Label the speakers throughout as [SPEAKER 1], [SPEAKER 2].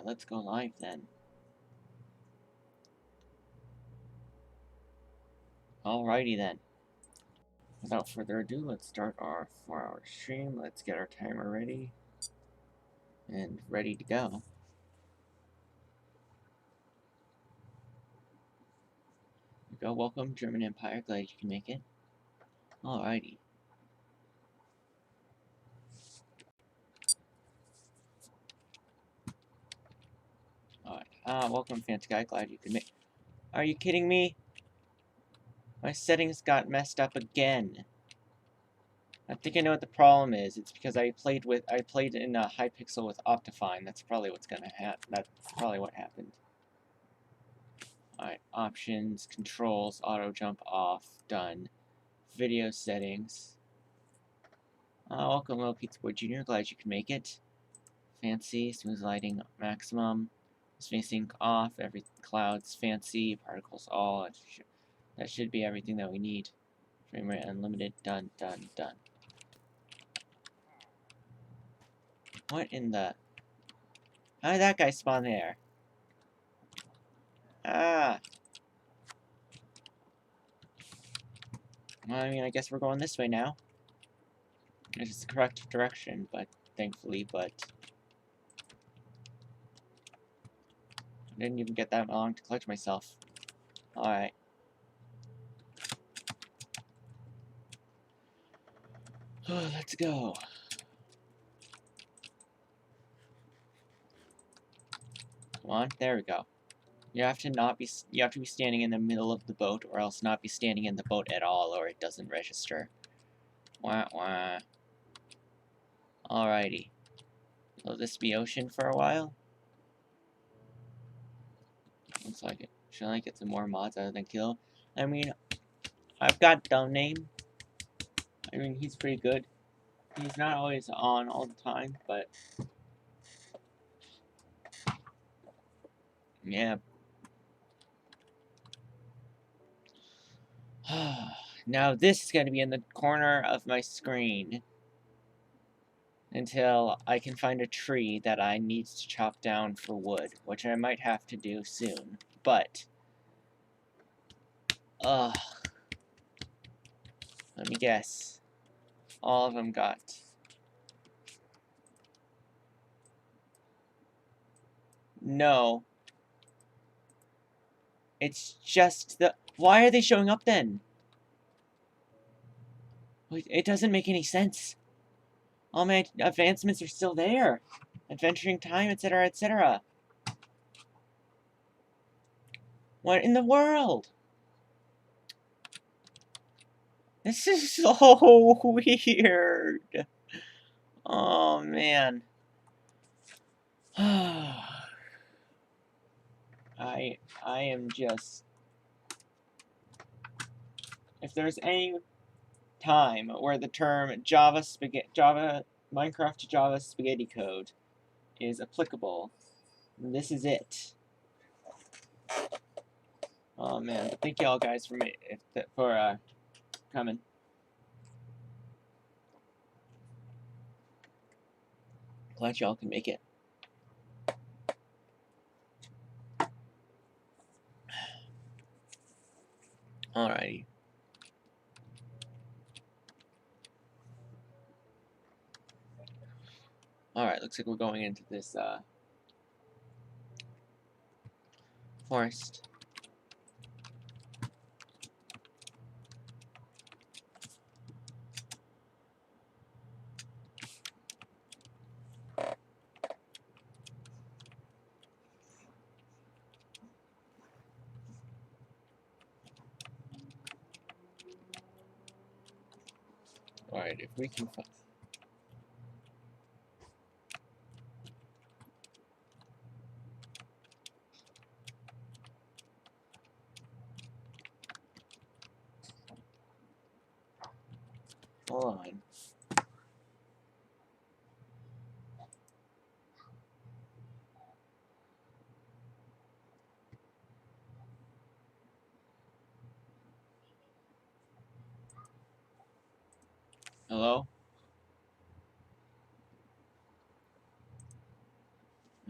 [SPEAKER 1] Yeah, let's go live then. Alrighty then. Without further ado, let's start our 4-hour stream. Let's get our timer ready. And ready to go. Here we go. Welcome, German Empire. Glad you can make it. Alrighty. Alright. Welcome, Fancy Guy. Glad you can make. Are you kidding me? My settings got messed up again. I think I know what the problem is. It's because I played in Hypixel with Optifine. That's probably what's gonna happen. That's probably what happened. Alright, options, controls, auto jump off, done. Video settings. Welcome, Little Pizza Boy Jr. Glad you can make it. Fancy, smooth lighting, maximum. Spacing off, every clouds, fancy, particles all. That should be everything that we need. Frame rate unlimited, done, done, done. What in the... How did that guy spawn there? Ah! Well, I mean, I guess we're going this way now. It's the correct direction, but thankfully, but... I didn't even get that long to clutch myself. Alright. Let's go. Come on, there we go. You have to be standing in the middle of the boat, or else not be standing in the boat at all, or it doesn't register. Wah wah. Alrighty. Will this be ocean for a while? Looks like it. Should I get some more mods other than Kill? I mean, I've got Dumb Name. I mean, he's pretty good. He's not always on all the time, but... Yeah. Now this is going to be in the corner of my screen. Until I can find a tree that I need to chop down for wood, which I might have to do soon. But, let me guess. All of them got. No. It's just the... Why are they showing up then? It doesn't make any sense. All my advancements are still there. Adventuring time, etc., etc. What in the world? This is so weird. Oh, man. I am just... If there's any time where the term Minecraft to Java spaghetti code is applicable, this is it. Oh man, thank y'all guys for coming. Glad y'all can make it. Alrighty. Alright, looks like we're going into this forest. Alright, if we can find... Hold on. Hello?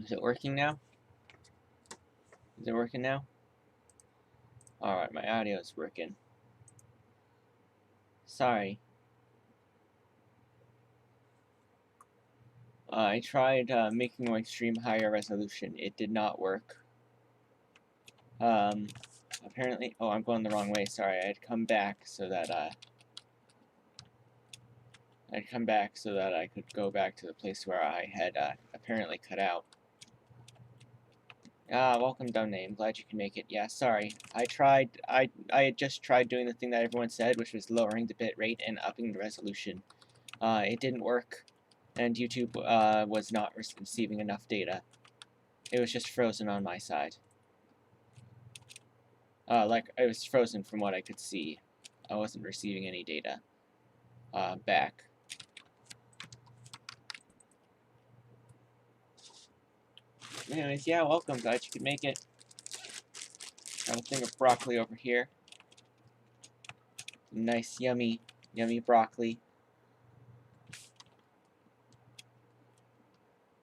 [SPEAKER 1] Is it working now? Is it working now? Alright, my audio is working. Sorry. I tried making my stream higher resolution. It did not work. Apparently... Oh, I'm going the wrong way. Sorry, I had come back so that, I could go back to the place where I had, apparently cut out. Welcome, dumb name. Glad you can make it. Yeah, sorry. I had just tried doing the thing that everyone said, which was lowering the bit rate and upping the resolution. It didn't work, and YouTube, was not receiving enough data. It was just frozen on my side. Like, it was frozen from what I could see. I wasn't receiving any data, back. Anyways, yeah, welcome. Glad you could make it. Got a thing of broccoli over here. Nice, yummy, yummy broccoli.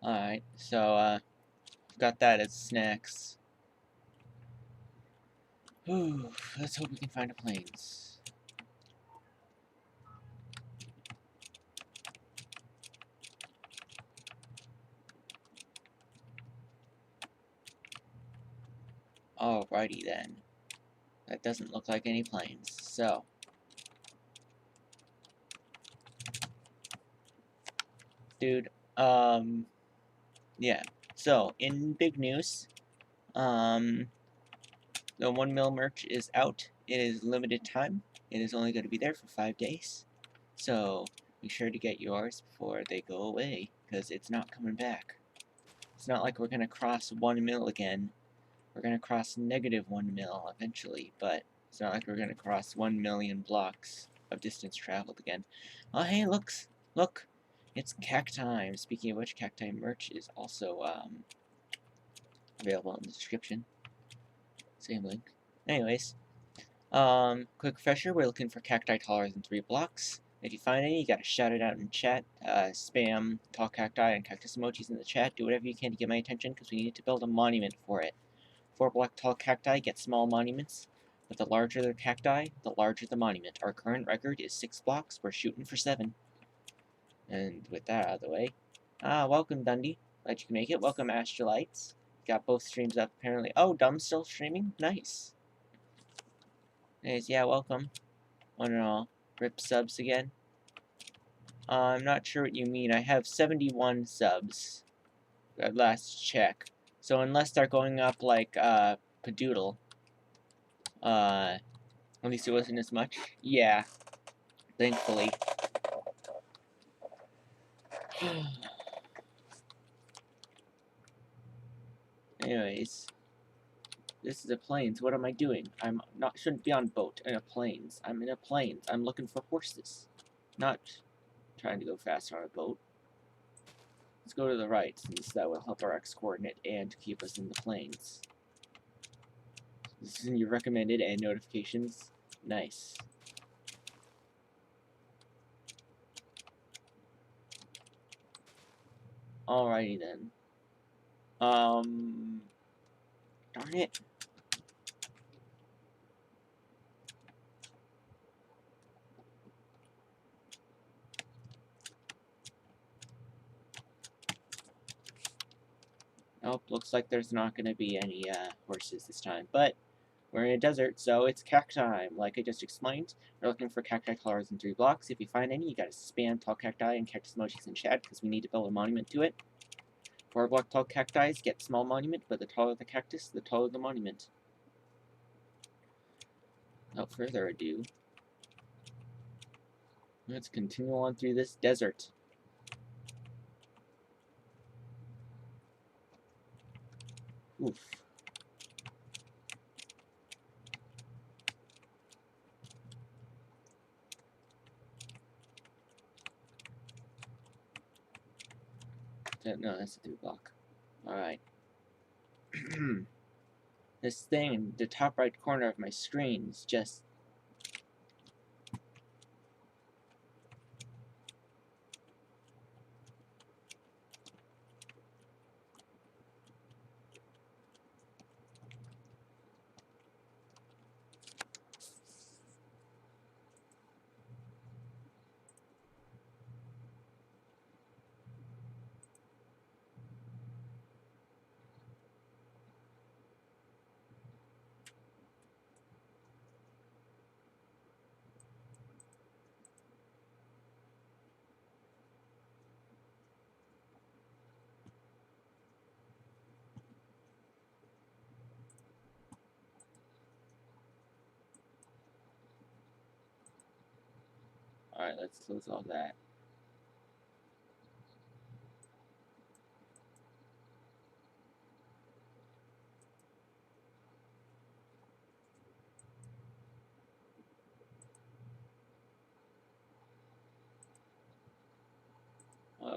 [SPEAKER 1] Alright, so, got that as snacks. Whew, let's hope we can find a planes. Alrighty then. That doesn't look like any planes, so. Dude, yeah. So, in big news, the 1 mil merch is out. It is limited time. It is only going to be there for 5 days. So, be sure to get yours before they go away, because it's not coming back. It's not like we're going to cross 1 mil again. We're going to cross -1 mil eventually, but it's not like we're going to cross 1 million blocks of distance traveled again. Oh, hey, look! It's Cacti. Speaking of which, Cacti merch is also available in the description. Same link. Anyways, quick refresher, we're looking for cacti taller than 3 blocks. If you find any, you gotta shout it out in chat. Spam tall cacti and cactus emojis in the chat. Do whatever you can to get my attention, because we need to build a monument for it. 4-block tall cacti get small monuments, but the larger the cacti, the larger the monument. Our current record is 6 blocks. We're shooting for 7. And with that out of the way, welcome Dundee. Glad you can make it. Welcome Astrolites. Got both streams up apparently. Oh, Dumb's still streaming? Nice. Anyways, yeah, welcome. One and all. Rip subs again. I'm not sure what you mean. I have 71 subs at last check. So unless they're going up like, Padoodle, at least it wasn't as much. Yeah. Thankfully. Anyways. This is a plains. What am I doing? Shouldn't be on boat. In a plains. I'm in a plains. I'm looking for horses. Not trying to go fast on a boat. Let's go to the right, since that will help our X coordinate and keep us in the plains. This is in your recommended and notifications. Nice. Alrighty then. Darn it. Nope, looks like there's not going to be any horses this time. But we're in a desert, so it's cacti. Like I just explained, we're looking for cacti taller than 3 blocks. If you find any, you gotta spam tall cacti and cactus emojis in chat, because we need to build a monument to it. 4-block tall cacti get small monument, but the taller the cactus, the taller the monument. Without further ado, let's continue on through this desert. Oof. No, that's a 3-block. Alright. This thing in the top right corner of my screen is just... Alright, let's close all that.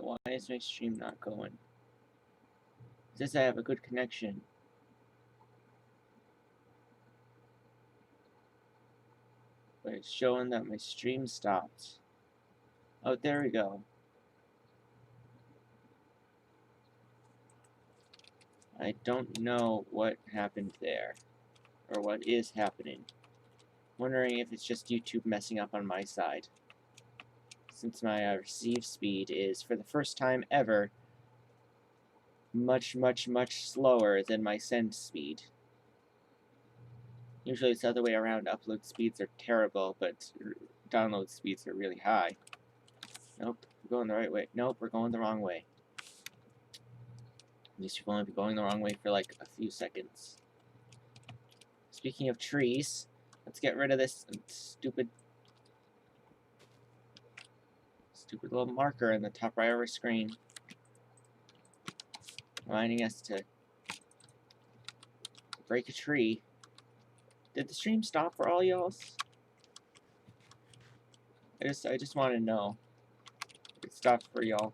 [SPEAKER 1] Why is my stream not going? It says I have a good connection. But it's showing that my stream stopped. Oh, there we go. I don't know what happened there. Or what is happening. Wondering if it's just YouTube messing up on my side. Since my receive speed is, for the first time ever, much slower than my send speed. Usually it's the other way around. Upload speeds are terrible, but download speeds are really high. Nope, we're going the right way. Nope, we're going the wrong way. At least we'll only be going the wrong way for like a few seconds. Speaking of trees, let's get rid of this stupid little marker in the top right of our screen, reminding us to break a tree. Did the stream stop for all y'alls? I just want to know if it stopped for y'all.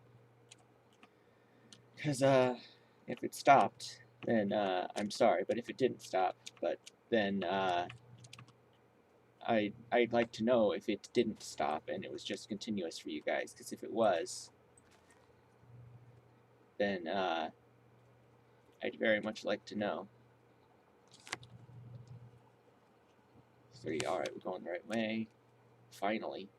[SPEAKER 1] Because if it stopped, then I'm sorry. But if it didn't stop, then I'd like to know if it didn't stop and it was just continuous for you guys. Because if it was, then I'd very much like to know. So alright, we're going the right way. Finally.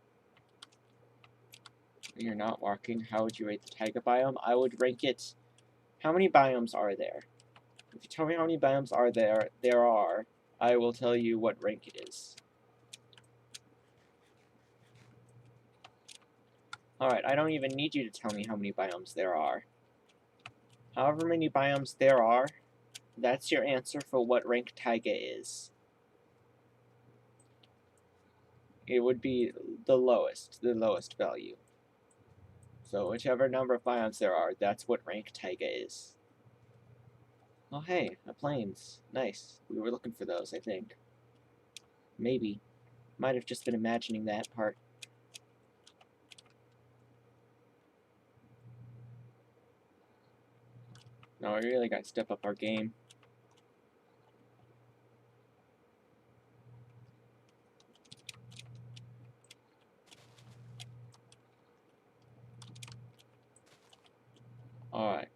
[SPEAKER 1] When you're not walking, how would you rate the taiga biome? I would rank it. How many biomes are there? If you tell me how many biomes are there are, I will tell you what rank it is. Alright, I don't even need you to tell me how many biomes there are. However many biomes there are, that's your answer for what rank taiga is. It would be the lowest value. So whichever number of biomes there are, that's what rank taiga is. Oh hey, a plains. Nice. We were looking for those, I think. Maybe. Might have just been imagining that part. No, we really gotta step up our game. Alright.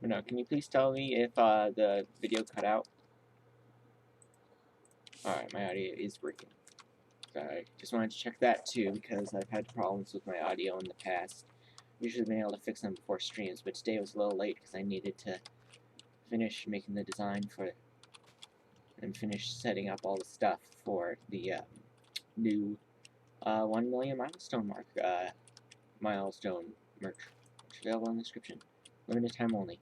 [SPEAKER 1] No, can you please tell me if the video cut out? Alright, my audio is working. So I just wanted to check that too, because I've had problems with my audio in the past. Usually been able to fix them before streams, but today was a little late because I needed to finish making the design for it and finish setting up all the stuff for the new 1 million milestone milestone merch, which is available in the description. Limited time only.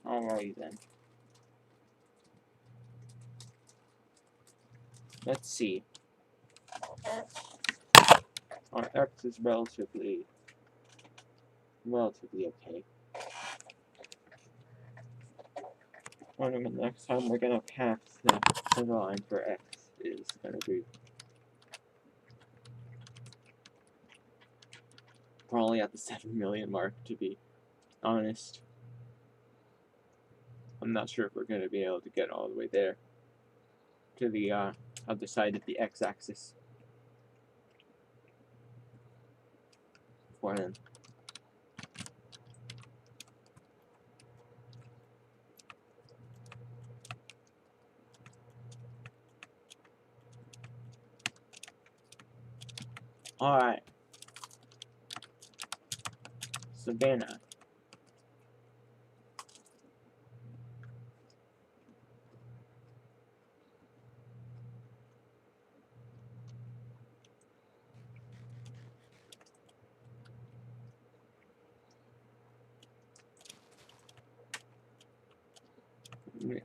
[SPEAKER 1] Alrighty then. Let's see. Our X is relatively okay. The next time we're gonna pass the line for X is gonna be probably at the 7 million mark, to be honest. I'm not sure if we're gonna be able to get all the way there to the other side of the X-axis before then. Alright. Savannah.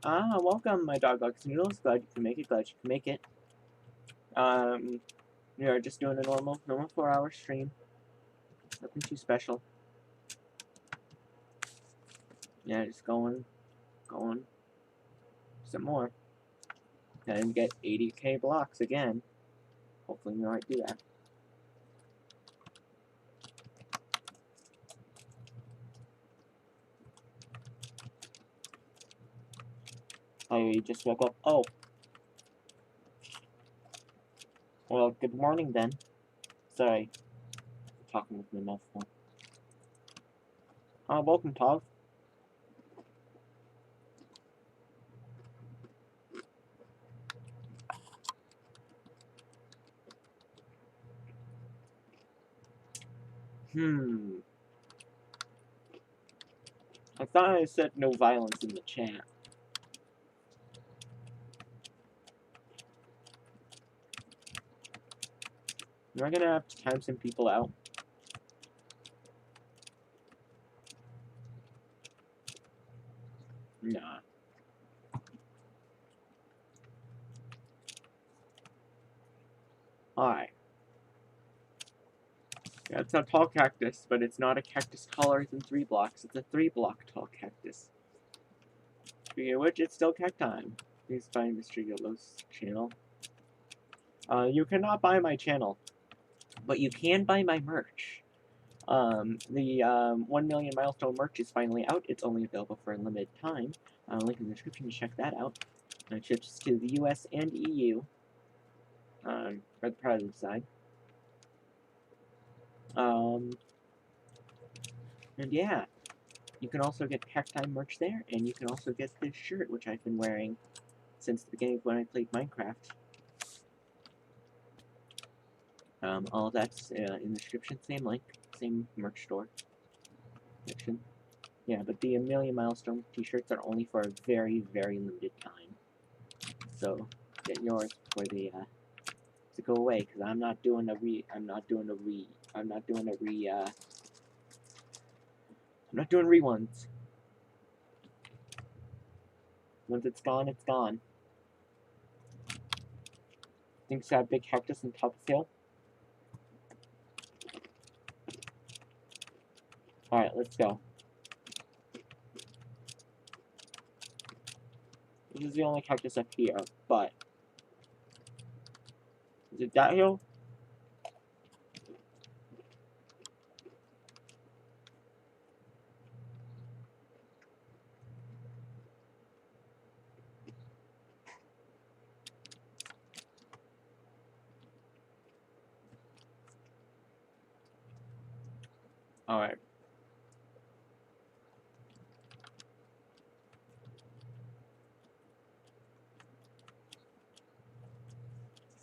[SPEAKER 1] Welcome, my dog Bugs Noodles. Glad you can make it. Glad you can make it. We are just doing a normal 4-hour stream. Nothing too special. Yeah, just going some more. And get 80k blocks again. Hopefully we might do that. Oh, you just woke up. Oh. Well, good morning then. Sorry. I'm talking with my mouth full. Welcome, Tov. I thought I said no violence in the chat. Am I gonna have to time some people out? Nah. Alright. Yeah, it's a tall cactus, but it's not a cactus taller than 3 blocks. It's a 3-block tall cactus. Speaking of which, it's still cacti. Please find Mr. Yellow's channel. You cannot buy my channel, but you can buy my merch. The 1 million milestone merch is finally out. It's only available for a limited time. Link in the description to check that out. It ships to the US and EU. For the president side. And yeah, you can also get cacti merch there, and you can also get this shirt, which I've been wearing since the beginning of when I played Minecraft. All of that's in the description, same link, same merch store. Section. Yeah, but the 1 million milestone t-shirts are only for a very, very limited time. So get yours before they to go away, because I'm not doing reruns. Once it's gone, it's gone. Thinks that big cactus on top of the hill. Alright, let's go. This is the only cactus up here, but... Is it that hill? Alright.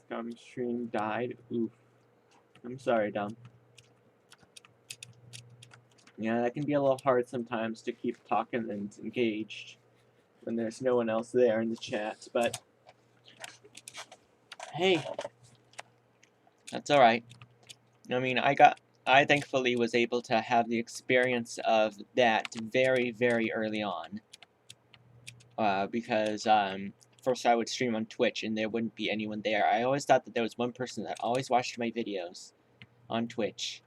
[SPEAKER 1] Scum stream died. Oof. I'm sorry, Dom. Yeah, that can be a little hard sometimes to keep talking and engaged when there's no one else there in the chat, but hey, that's alright. I mean, I thankfully was able to have the experience of that very, very early on. Because, first I would stream on Twitch and there wouldn't be anyone there. I always thought that there was one person that always watched my videos on Twitch.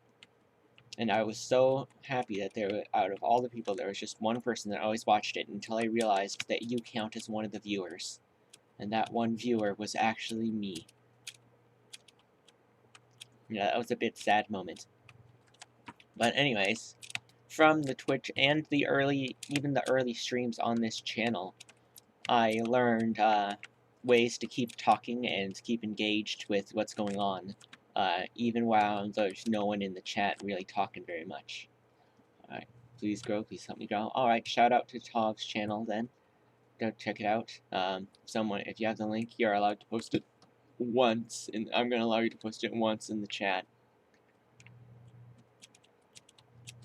[SPEAKER 1] And I was so happy that out of all the people, there was just one person that always watched it until I realized that you count as one of the viewers. And that one viewer was actually me. Yeah, that was a bit sad moment. But anyways, from the Twitch and even the early streams on this channel, I learned ways to keep talking and keep engaged with what's going on, even while there's no one in the chat really talking very much. Alright, please grow, please help me grow. Alright, shout out to Tov's channel then. Go check it out. If you have the link, you're allowed to post it once, and I'm going to allow you to post it once in the chat.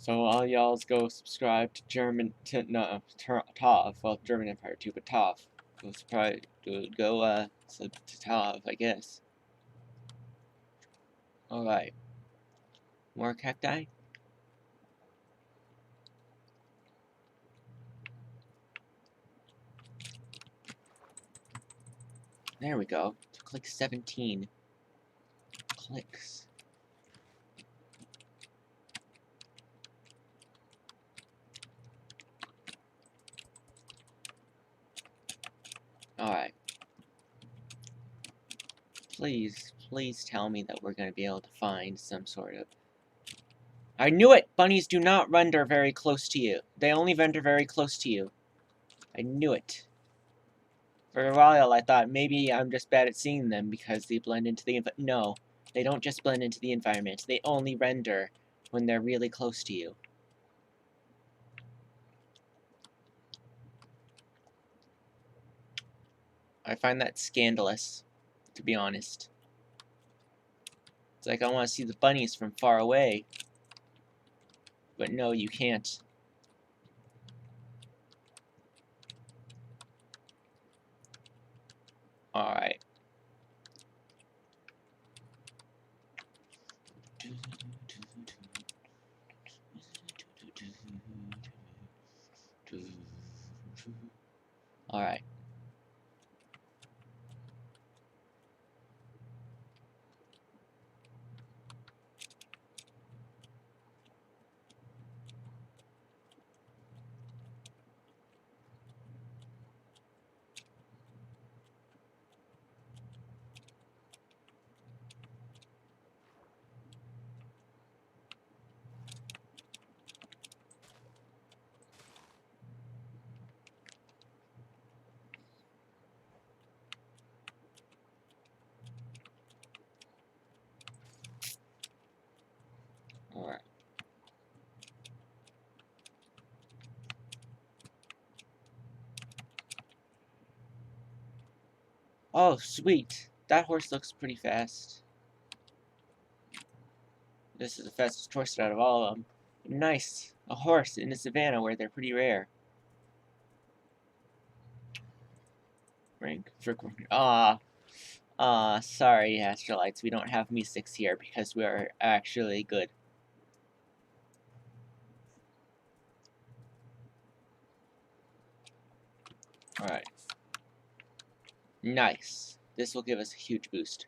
[SPEAKER 1] So all y'all's go subscribe to Tov. Well, German Empire too, but Tov. Go subscribe. Go to Tov, I guess. All right. More cacti. There we go. Took like 17 clicks. Alright. Please, please tell me that we're going to be able to find some sort of... I knew it! Bunnies do not render very close to you. They only render very close to you. I knew it. For a while, I thought maybe I'm just bad at seeing them because they blend into the environment. No, they don't just blend into the environment. They only render when they're really close to you. I find that scandalous, to be honest. It's like I want to see the bunnies from far away. But no, you can't. Alright. Alright. Alright. Oh, sweet. That horse looks pretty fast. This is the fastest horse out of all of them. Nice. A horse in the savannah where they're pretty rare. Rank for... sorry, Astrolites. We don't have me6 here because we are actually good. Alright. Nice. This will give us a huge boost.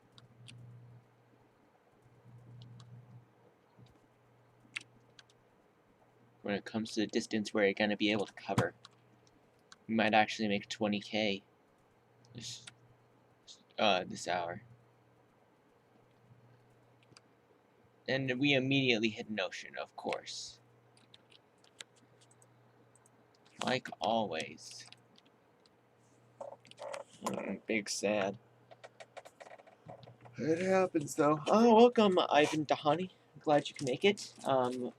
[SPEAKER 1] When it comes to the distance we're going to be able to cover. We might actually make 20k this hour. And we immediately hit an ocean, of course. Like always. Big sad. It happens, though. Oh, welcome, Ivan Dahani. Glad you can make it.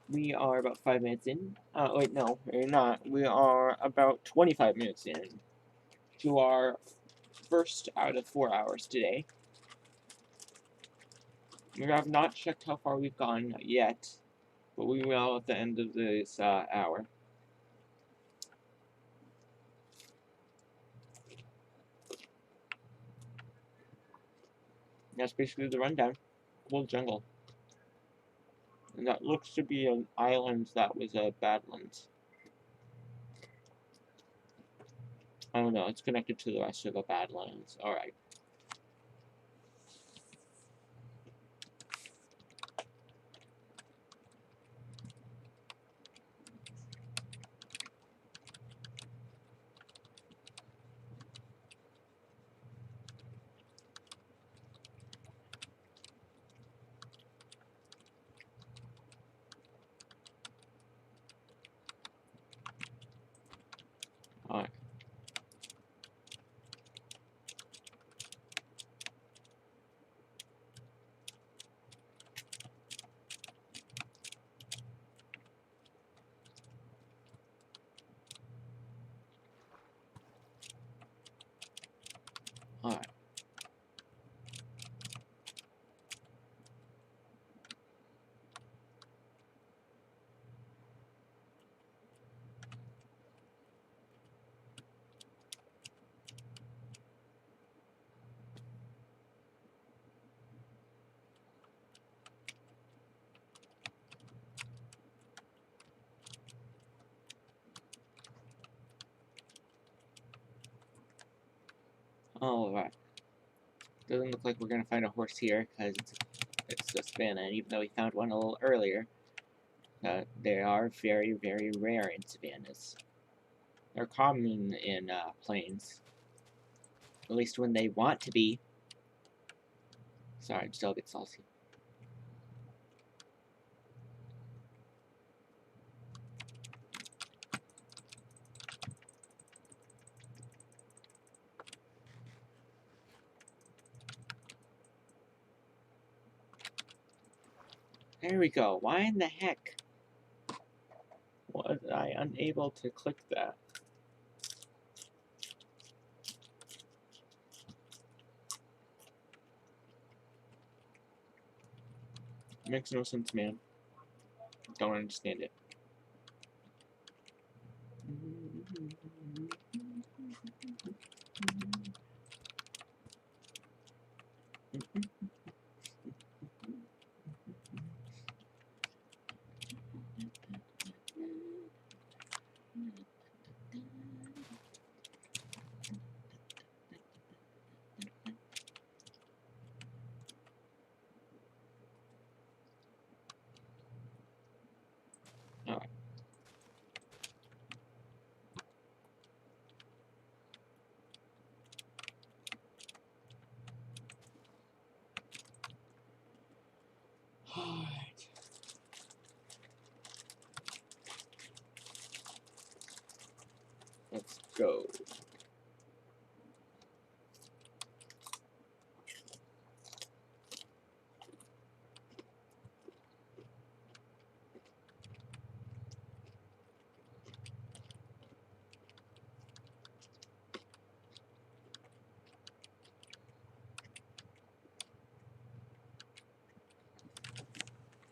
[SPEAKER 1] We are about 5 minutes in. Wait, no, we're not. We are about 25 minutes in to our first out of 4 hours today. We have not checked how far we've gone yet, but we will at the end of this hour. That's basically the rundown. Cool jungle. And that looks to be an island that was a Badlands. I don't know, it's connected to the rest of the Badlands. Alright. Alright. Alright. Alright. Doesn't look like we're gonna find a horse here, because it's a savannah, and even though we found one a little earlier, they are very, very rare in savannas. They're common in plains. At least when they want to be. Sorry, I'm still a bit salty. There we go. Why in the heck was I unable to click that? Makes no sense, man. Don't understand it. Alright. Alright. Let's go.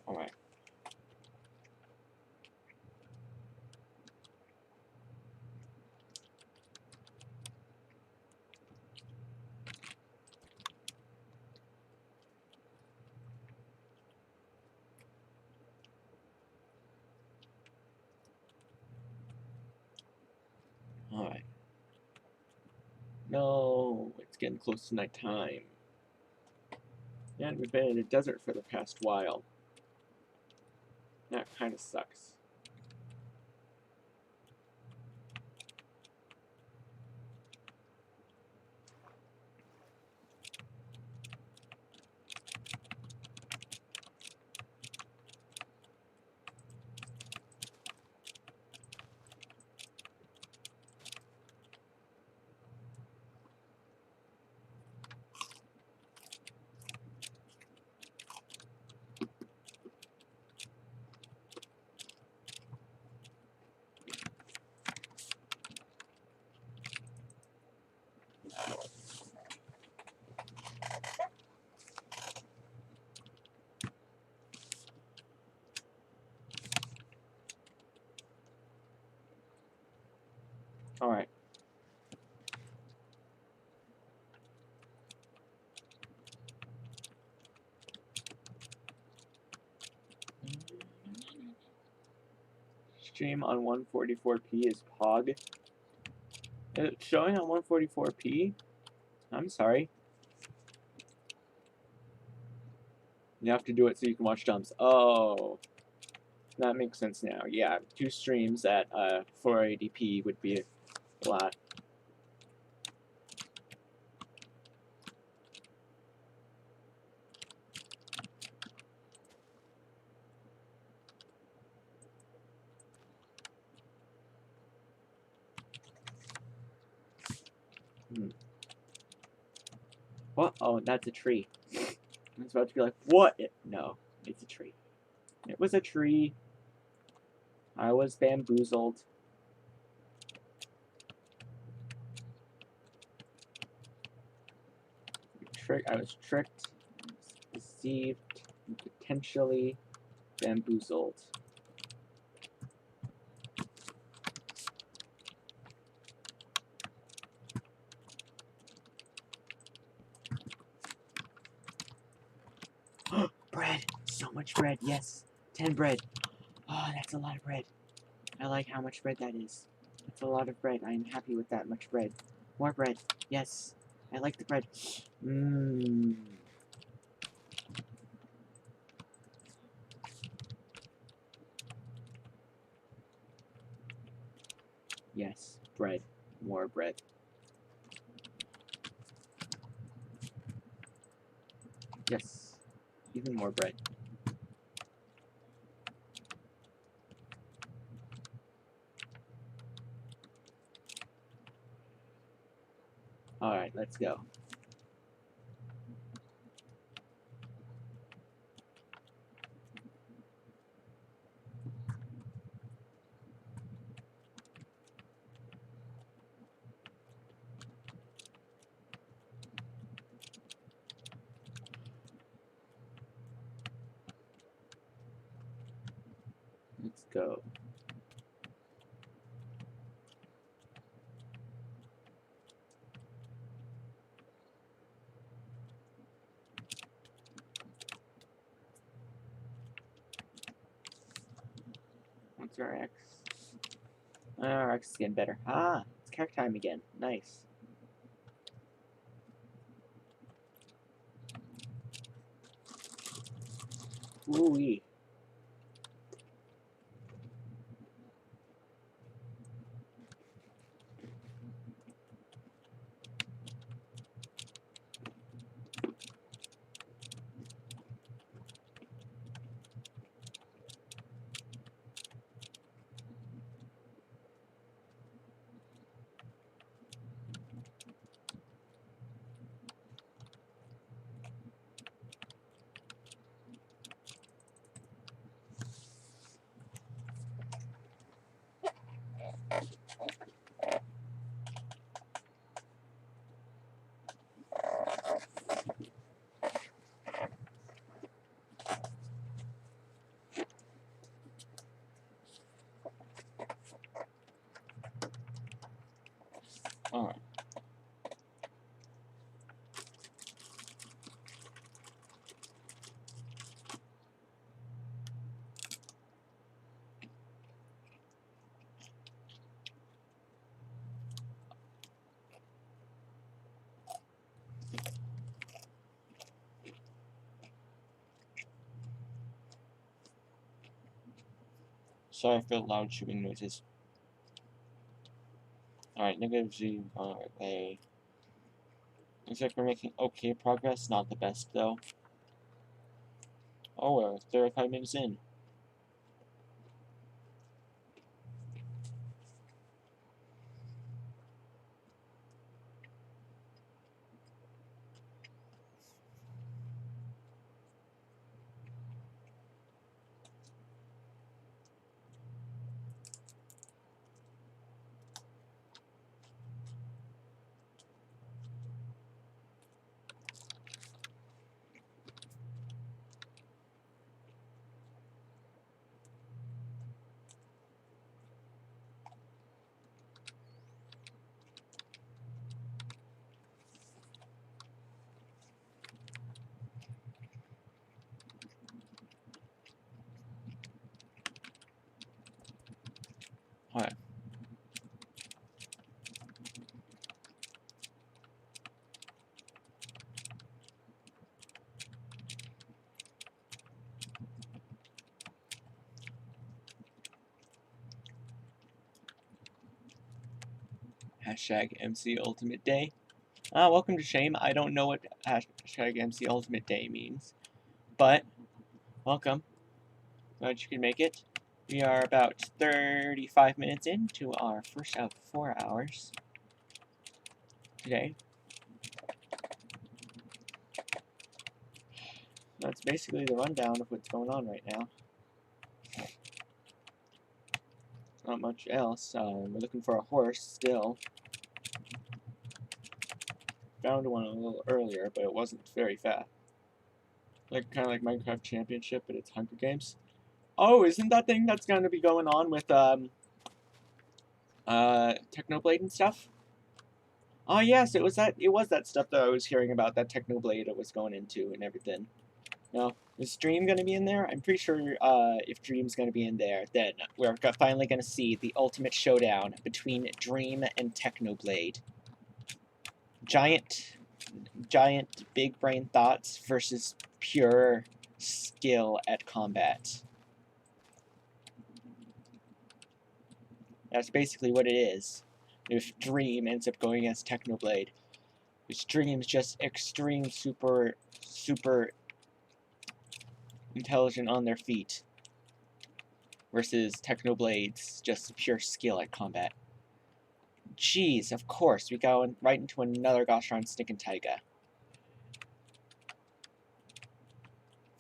[SPEAKER 1] Alright. Alright. No, it's getting close to nighttime. And we've been in a desert for the past while. That kind of sucks. Alright. Stream on 144p is Pog. It's showing on 144p? I'm sorry. You have to do it so you can watch dumps. Oh. That makes sense now. Yeah, 2 streams at 480p would be a lot. What? Oh, that's a tree. I was about to be like, what? No, it's a tree. It was a tree. I was bamboozled. I was tricked, deceived, and potentially bamboozled. Bread! So much bread, yes! 10 bread! Oh, that's a lot of bread. I like how much bread that is. That's a lot of bread. I am happy with that much bread. More bread. Yes. I like the bread. Mmm. Yes, bread. More bread. Yes, even more bread. Alright, let's go. Let's go. What's our X? Our X is getting better. Ah, it's character time again. Nice. Ooh-wee. Alright. Sorry for the loud chewing noises. Alright, negative Z, A. Looks like we're making okay progress, not the best though. Oh, we're 35 minutes in. Alright. Hashtag MC Ultimate Day. Welcome to Shame. I don't know what hashtag MC Ultimate Day means, but welcome. Glad you could make it. We are about 35 minutes into our first of 4 hours today. That's basically the rundown of what's going on right now. Not much else. We're looking for a horse still. Found one a little earlier, but it wasn't very fast. Like kind of like Minecraft Championship, but it's Hunger Games. Oh, isn't that thing that's going to be going on with Technoblade and stuff? Oh yes, it was that. It was that stuff that I was hearing about. That Technoblade it was going into and everything. No, is Dream going to be in there? I'm pretty sure if Dream's going to be in there, then we're finally going to see the ultimate showdown between Dream and Technoblade. Giant giant big brain thoughts versus pure skill at combat. That's basically what it is. If Dream ends up going against Technoblade, which Dream's just extreme, super intelligent on their feet, versus Technoblade's just pure skill at combat. Jeez, of course, we go right into another gosh darn stinking taiga.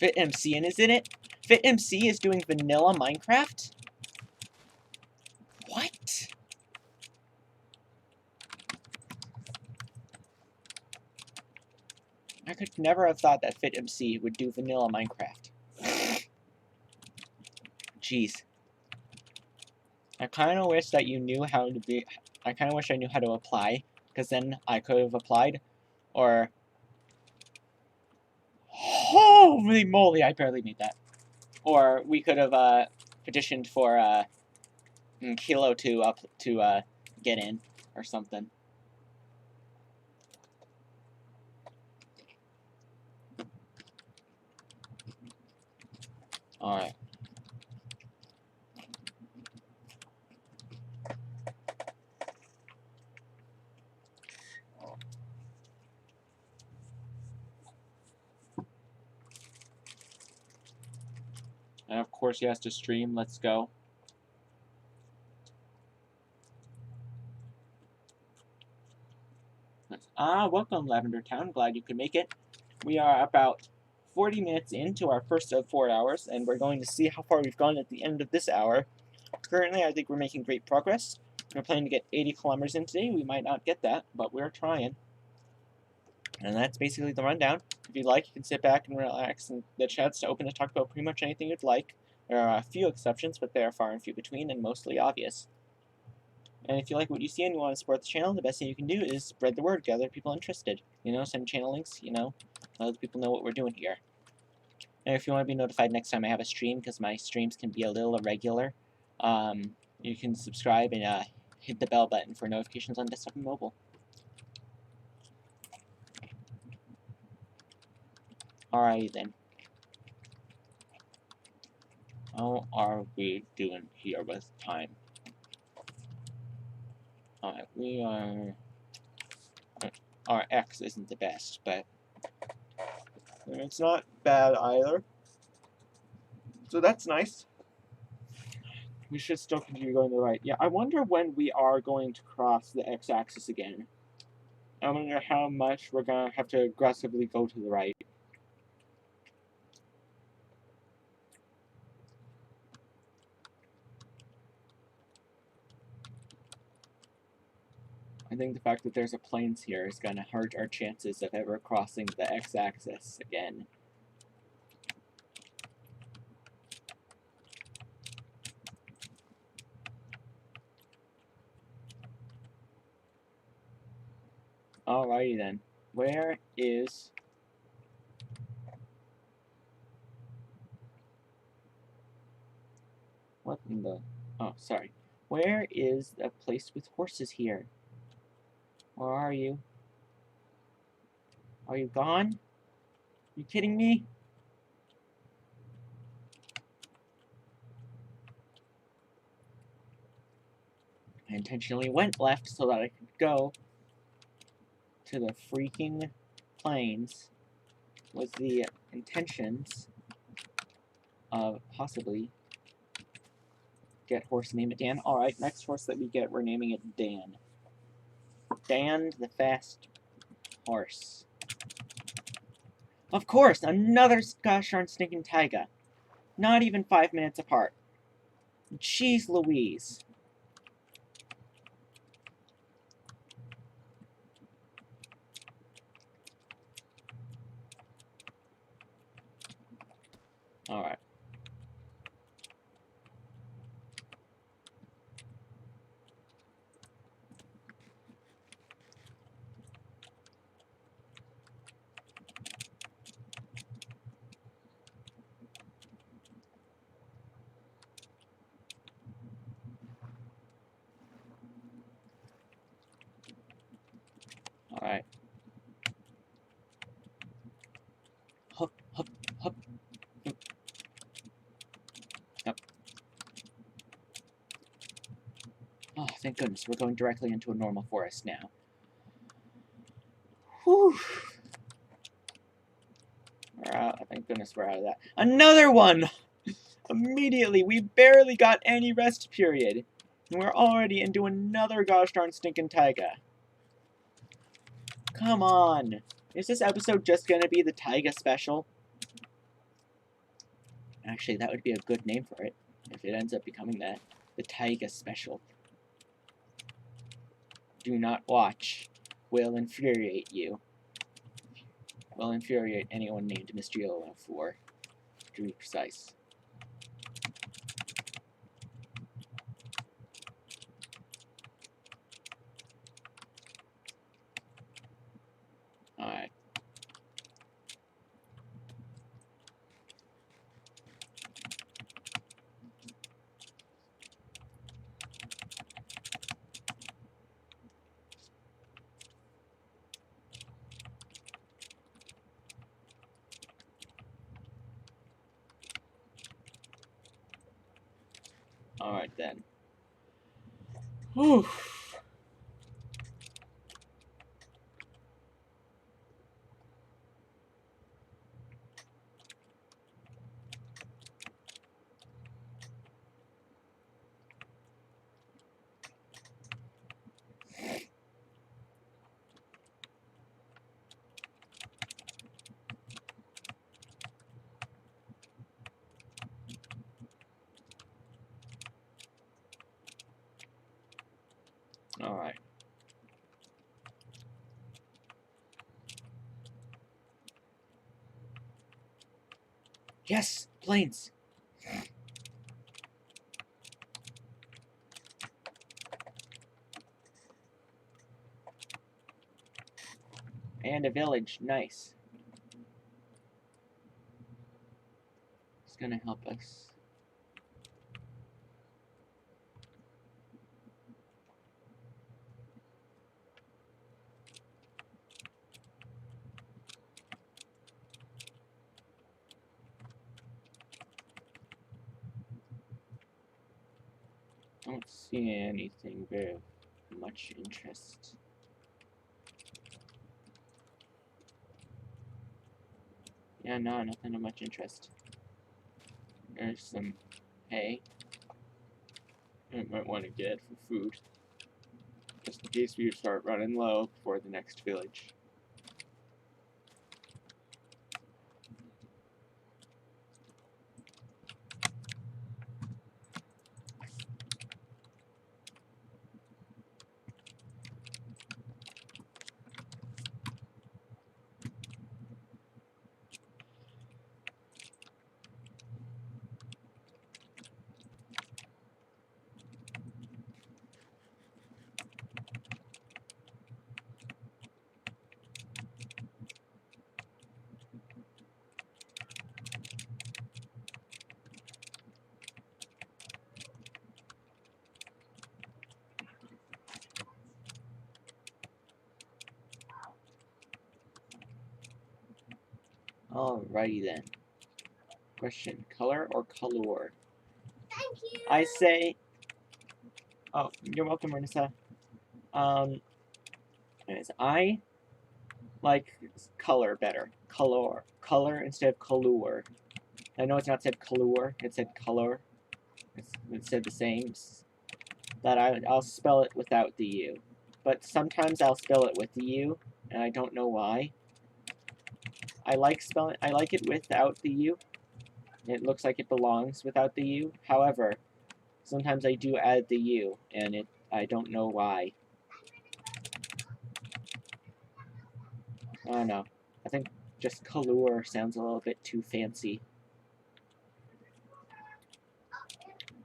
[SPEAKER 1] FitMC is in it? FitMC is doing vanilla Minecraft? What? I could never have thought that FitMC would do vanilla Minecraft. Jeez. I kind of wish that you knew how to be... I kind of wish I knew how to apply, because then I could have applied, or... Holy moly, I barely made that. Or we could have petitioned for Kilo to get in, or something. Alright. And of course he has to stream. Let's go. Welcome, Lavender Town. Glad you could make it. We are about 40 minutes into our first of 4 hours, and we're going to see how far we've gone at the end of this hour. Currently, I think we're making great progress. We're planning to get 80 kilometers in today. We might not get that, but we're trying. And that's basically the rundown. If you'd like, you can sit back and relax, and the chat's open to talk about pretty much anything you'd like. There are a few exceptions, but they are far and few between, and mostly obvious. And if you like what you see and you want to support the channel, the best thing you can do is spread the word, get other people interested. You know, send channel links, you know, let people know what we're doing here. And if you want to be notified next time I have a stream, because my streams can be a little irregular, you can subscribe and hit the bell button for notifications on desktop and mobile. Alrighty then. How are we doing here with time? Alright, we are... Our X isn't the best, but it's not bad either. So that's nice. We should still continue going to the right. Yeah, I wonder when we are going to cross the X-axis again. I wonder how much we're going to have to aggressively go to the right. I think the fact that there's a plains here is going to hurt our chances of ever crossing the X-axis again. Alrighty then. Where is... What in the... Oh, sorry. Where is the place with horses here? Where are you? Are you gone? Are you kidding me? I intentionally went left so that I could go to the freaking plains with the intentions of possibly get horse, name it Dan. Alright, next horse that we get, we're naming it Dan. Dan the fast horse. Of course, another gosh darn stinking taiga. Not even 5 minutes apart. Jeez Louise. Alright. Alright. Oh, thank goodness, we're going directly into a normal forest now. Whew. We're out. Thank goodness we're out of that. Another one! Immediately, we barely got any rest period. And we're already into another gosh darn stinking taiga. Come on! Is this episode just gonna be the taiga special? Actually, that would be a good name for it, if it ends up becoming that. The taiga special. Do not watch. Will infuriate you. Will infuriate anyone named Mr. 004, to be precise. Alright. Alright then. Whew. Alright. Yes! Planes! And a village. Nice. It's gonna help us. Don't see anything very much interest. Yeah, no, nothing of much interest. There's some hay. I might want to get for food. Just in case we start running low before the next village. Alrighty then. Question, color or color?
[SPEAKER 2] Thank you.
[SPEAKER 1] I say... Oh, you're welcome, Renessa. Anyways, I like color better. Color. Color instead of color. I know it's not said color, it said color. It said the same. That I'll spell it without the U. But sometimes I'll spell it with the U, and I don't know why. I like it without the U. It looks like it belongs without the U. However, sometimes I do add the U, and I don't know why. I don't know. I think just color sounds a little bit too fancy.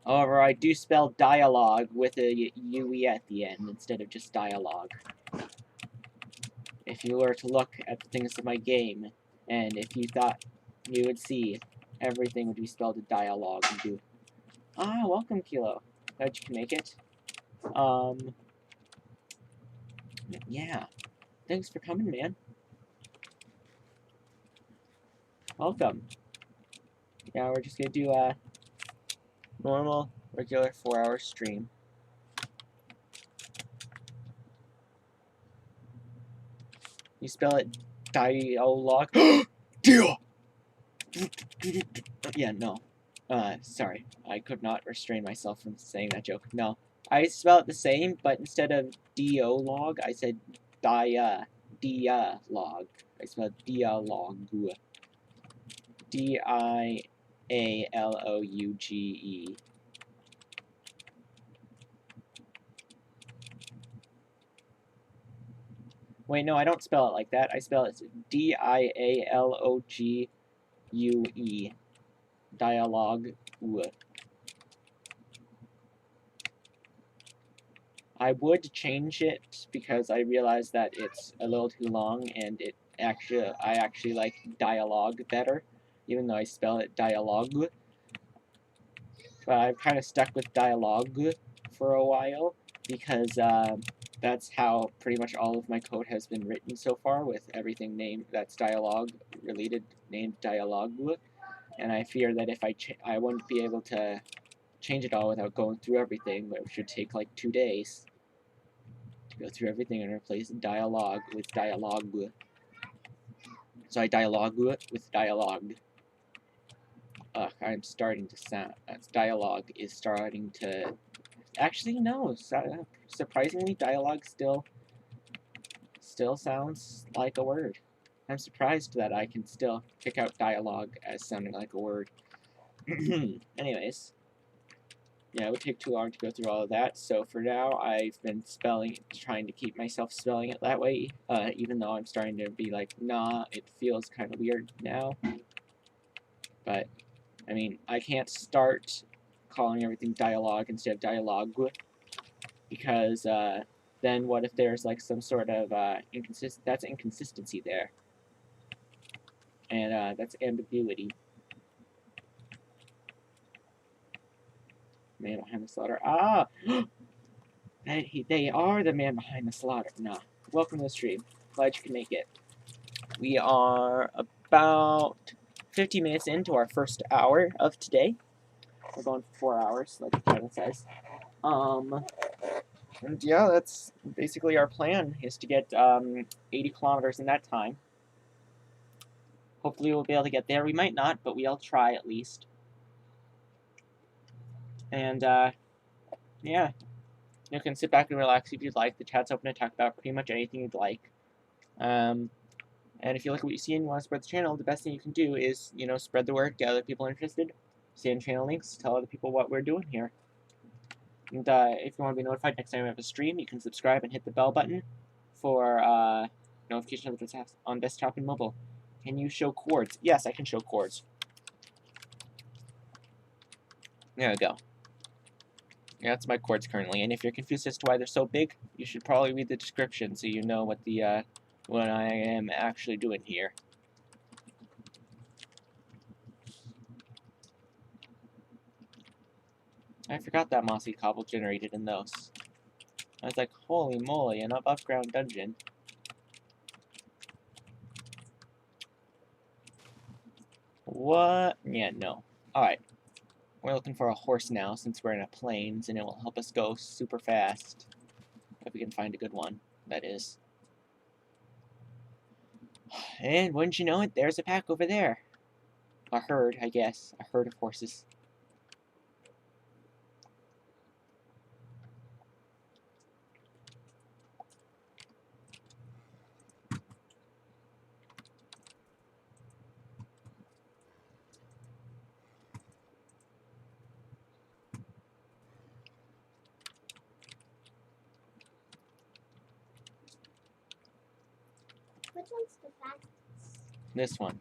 [SPEAKER 1] However, I do spell dialogue with a UE at the end instead of just dialogue. If you were to look at the things in my game, and if you thought you would see, everything would be spelled in dialogue and do. Ah, welcome, Kilo. Glad you can make it. Yeah. Thanks for coming, man. Welcome. Yeah, we're just gonna do a normal, regular 4-hour stream. You spell it dialogue. Deal! Yeah, no. Sorry. I could not restrain myself from saying that joke. No. I spell it the same, but instead of dialogue, I said dialogue. I spelled dialogue. D-I-A-L-O-U-G-E. Wait, no, I don't spell it like that. I spell it D-I-A-L-O-G-U-E. Dialogue. I would change it because I realized that it's a little too long, and I actually like dialogue better, even though I spell it dialogue. But I've kind of stuck with dialogue for a while because that's how pretty much all of my code has been written so far, with everything named that's dialogue related named dialogue. And I fear that if I wouldn't be able to change it all without going through everything, but it should take like 2 days to go through everything and replace dialogue with dialogue. So I dialogue with dialogue. I'm starting to sound. Dialogue is starting to. Actually, no. Surprisingly, dialogue still sounds like a word. I'm surprised that I can still pick out dialogue as sounding like a word. Anyways. Yeah, it would take too long to go through all of that, so for now I've been trying to keep myself spelling it that way, even though I'm starting to be like, nah, it feels kind of weird now. But, I mean, I can't start calling everything dialogue instead of dialogue, because then what if there's like some sort of that's inconsistency there, and that's ambiguity. Man behind the slaughter. Ah! They are the man behind the slaughter. Nah. Welcome to the stream. Glad you can make it. We are about 50 minutes into our first hour of today. We're going for 4 hours, like the title says. And yeah, that's basically our plan, is to get 80 kilometers in that time. Hopefully we'll be able to get there. We might not, but we'll try at least. And, yeah. You can sit back and relax if you'd like. The chat's open to talk about pretty much anything you'd like. And if you like what you see and you want to spread the channel, the best thing you can do is, you know, spread the word, get other people interested, send channel links, tell other people what we're doing here. And if you want to be notified next time we have a stream, you can subscribe and hit the bell button for notifications on desktop and mobile. Can you show chords? Yes, I can show chords. There we go. Yeah, that's my chords currently, and if you're confused as to why they're so big, you should probably read the description so you know what what I am actually doing here. I forgot that mossy cobble generated in those. I was like, holy moly, an above-ground dungeon. What? Yeah, no. Alright. We're looking for a horse now, since we're in a plains, and it will help us go super fast. If we can find a good one, that is. And wouldn't you know it, there's a pack over there. A herd, I guess. A herd of horses.
[SPEAKER 2] Which one's the fastest?
[SPEAKER 1] This one.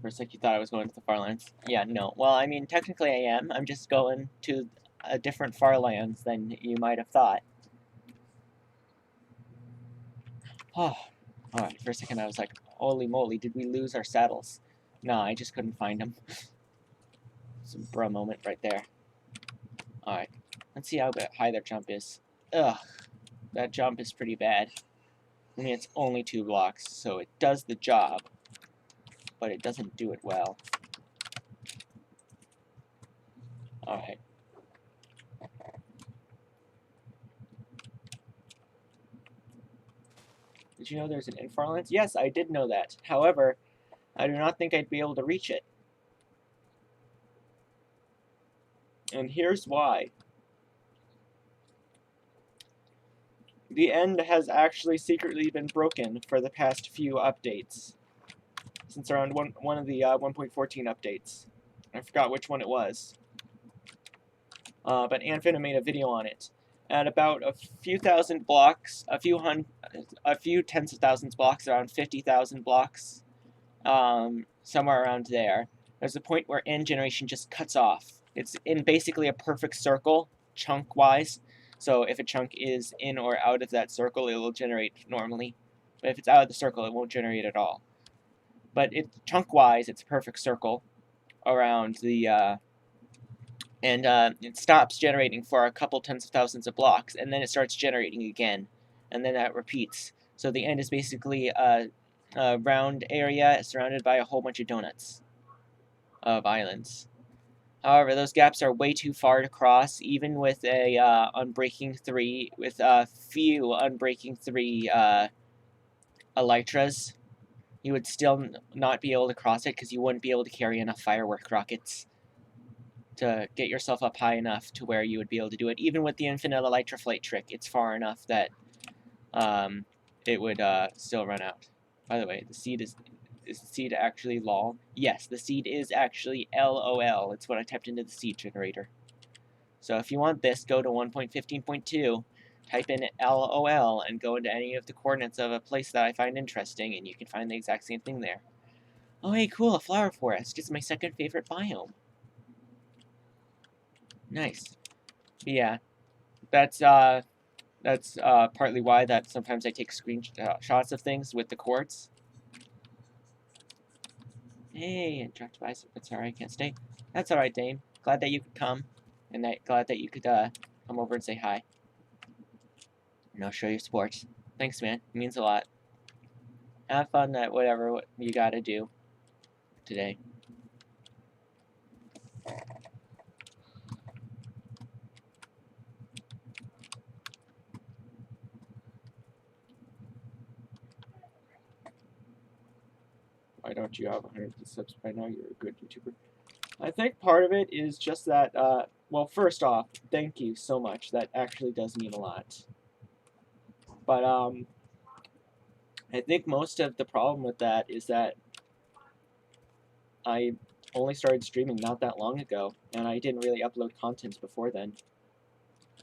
[SPEAKER 1] For a sec you thought I was going to the Farlands. Yeah, no. Well, I mean, technically I am. I'm just going to a different Farlands than you might have thought. Oh, alright, for a second I was like, holy moly, did we lose our saddles? No, I just couldn't find them. Some bruh moment right there. Alright, let's see how high their jump is. Ugh, that jump is pretty bad. I mean, it's only 2 blocks, so it does the job, but it doesn't do it well. Alright. Did you know there's an Farlands? Yes, I did know that. However, I do not think I'd be able to reach it. And here's why. The end has actually secretly been broken for the past few updates. Since around one of the 1.14 updates. I forgot which one it was. But Anfina made a video on it. At about a few thousand blocks, a few tens of thousands blocks, around 50,000 blocks, somewhere around there, there's a point where end generation just cuts off. It's in basically a perfect circle, chunk-wise. So if a chunk is in or out of that circle, it will generate normally. But if it's out of the circle, it won't generate at all. But chunk-wise, it's a perfect circle around the... it stops generating for a couple tens of thousands of blocks, and then it starts generating again, and then that repeats. So the end is basically a round area surrounded by a whole bunch of donuts of islands. However, those gaps are way too far to cross, even with a Unbreaking 3, with a few Unbreaking 3 Elytras. You would still not be able to cross it because you wouldn't be able to carry enough firework rockets to get yourself up high enough to where you would be able to do it. Even with the infinite Elytra flight trick, it's far enough that it would still run out. By the way, the seed is the seed actually lol? Yes, the seed is actually LOL. It's what I typed into the seed generator. So if you want this, go to 1.15.2, type in LOL, and go into any of the coordinates of a place that I find interesting, and you can find the exact same thing there. Oh hey, cool, a flower forest. It's my second favorite biome. Nice. But yeah, that's partly why that sometimes I take screenshots of things with the cords. Hey, interactive eyes. That's alright, I can't stay. That's alright, Dame. Glad that you could come, and glad that you could come over and say hi. And I'll show you sports. Thanks, man. It means a lot. Have fun at whatever you gotta do today. Why don't you have 100 subs by now? You're a good YouTuber. I think part of it is just that, well, first off, thank you so much. That actually does mean a lot. But, I think most of the problem with that is that I only started streaming not that long ago, and I didn't really upload content before then.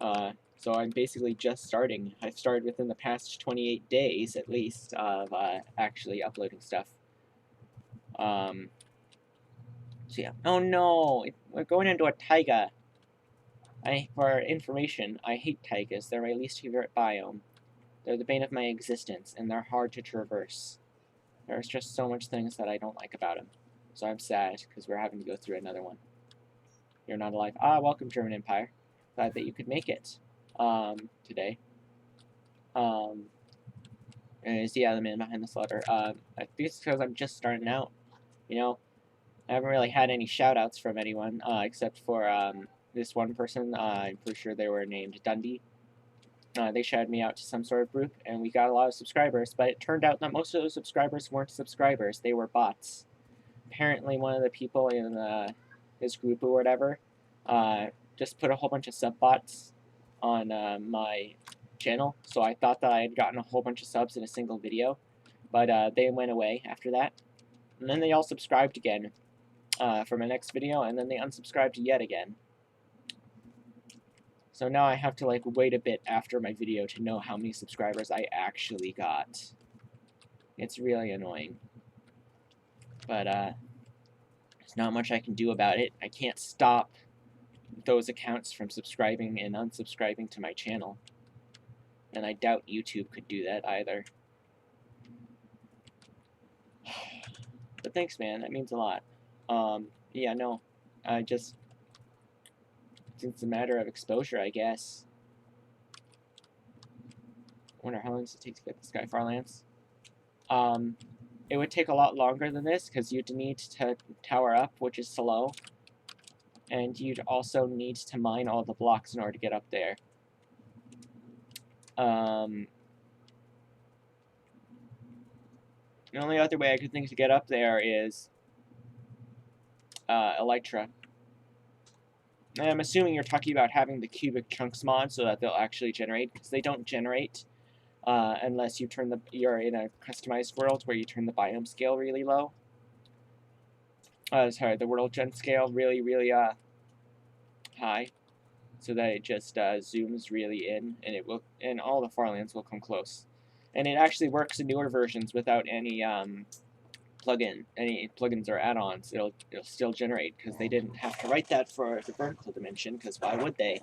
[SPEAKER 1] So I'm basically just starting. I've started within the past 28 days, at least, of actually uploading stuff. So yeah. Oh no! We're going into a taiga. For information, I hate taigas. They're my least favorite biome. They're the bane of my existence, and they're hard to traverse. There's just so much things that I don't like about them. So I'm sad, because we're having to go through another one. You're not alive. Ah, welcome, German Empire. Glad that you could make it today. Is the man behind the slaughter. I think it's because I'm just starting out. You know, I haven't really had any shout-outs from anyone, except for this one person. I'm pretty sure they were named Dundee. They shouted me out to some sort of group, and we got a lot of subscribers, but it turned out that most of those subscribers weren't subscribers. They were bots. Apparently, one of the people in this group or whatever just put a whole bunch of sub-bots on my channel, so I thought that I had gotten a whole bunch of subs in a single video, but they went away after that. And then they all subscribed again for my next video, and then they unsubscribed yet again. So now I have to like wait a bit after my video to know how many subscribers I actually got. It's really annoying. But there's not much I can do about it. I can't stop those accounts from subscribing and unsubscribing to my channel. And I doubt YouTube could do that either. But thanks, man. That means a lot. Yeah, no. It's a matter of exposure, I guess. I wonder how long does it take to get the Sky Farlands? It would take a lot longer than this, because you'd need to tower up, which is slow. And you'd also need to mine all the blocks in order to get up there. The only other way I could think to get up there is Elytra. And I'm assuming you're talking about having the cubic chunks mod so that they'll actually generate, because they don't generate unless you turn you're in a customized world where you turn the biome scale really low. Sorry, the world gen scale really, really high, so that it just zooms really in, and it will, and all the Farlands will come close. And it actually works in newer versions without any plugins or add-ons. It'll still generate, because they didn't have to write that for the vertical dimension, because why would they?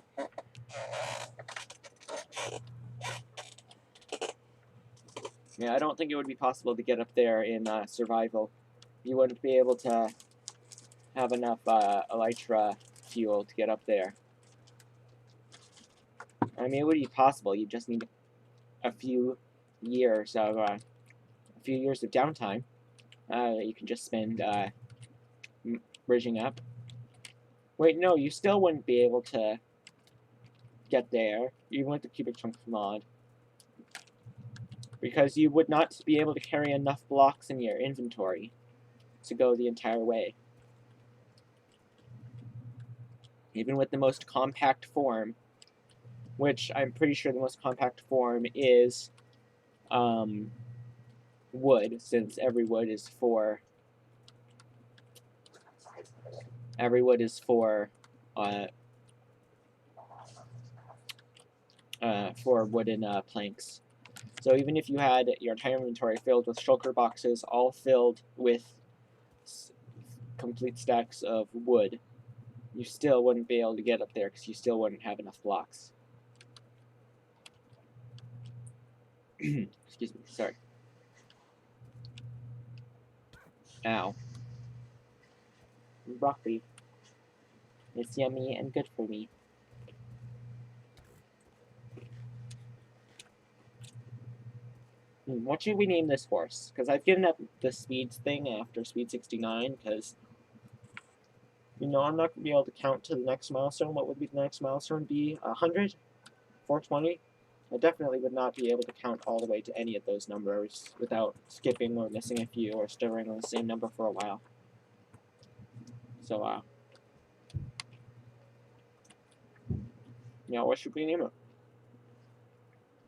[SPEAKER 1] Yeah, I don't think it would be possible to get up there in survival. You wouldn't be able to have enough elytra fuel to get up there. I mean, it would be possible. You just need a few years of downtime. You can just spend bridging up. Wait, no, you still wouldn't be able to get there, even with the cubic chunks mod, because you would not be able to carry enough blocks in your inventory to go the entire way. Even with the most compact form, which I'm pretty sure the most compact form is wood, since every wood is for wooden planks. So even if you had your entire inventory filled with shulker boxes, all filled with complete stacks of wood, you still wouldn't be able to get up there, because you still wouldn't have enough blocks. Excuse me, sorry. Ow. Broccoli. It's yummy and good for me. What should we name this horse? Because I've given up the speeds thing after speed 69, because, you know, I'm not going to be able to count to the next milestone. What would be the next milestone be? 100? 420? I definitely would not be able to count all the way to any of those numbers without skipping or missing a few or stirring on the same number for a while. So, yeah, what should we name it?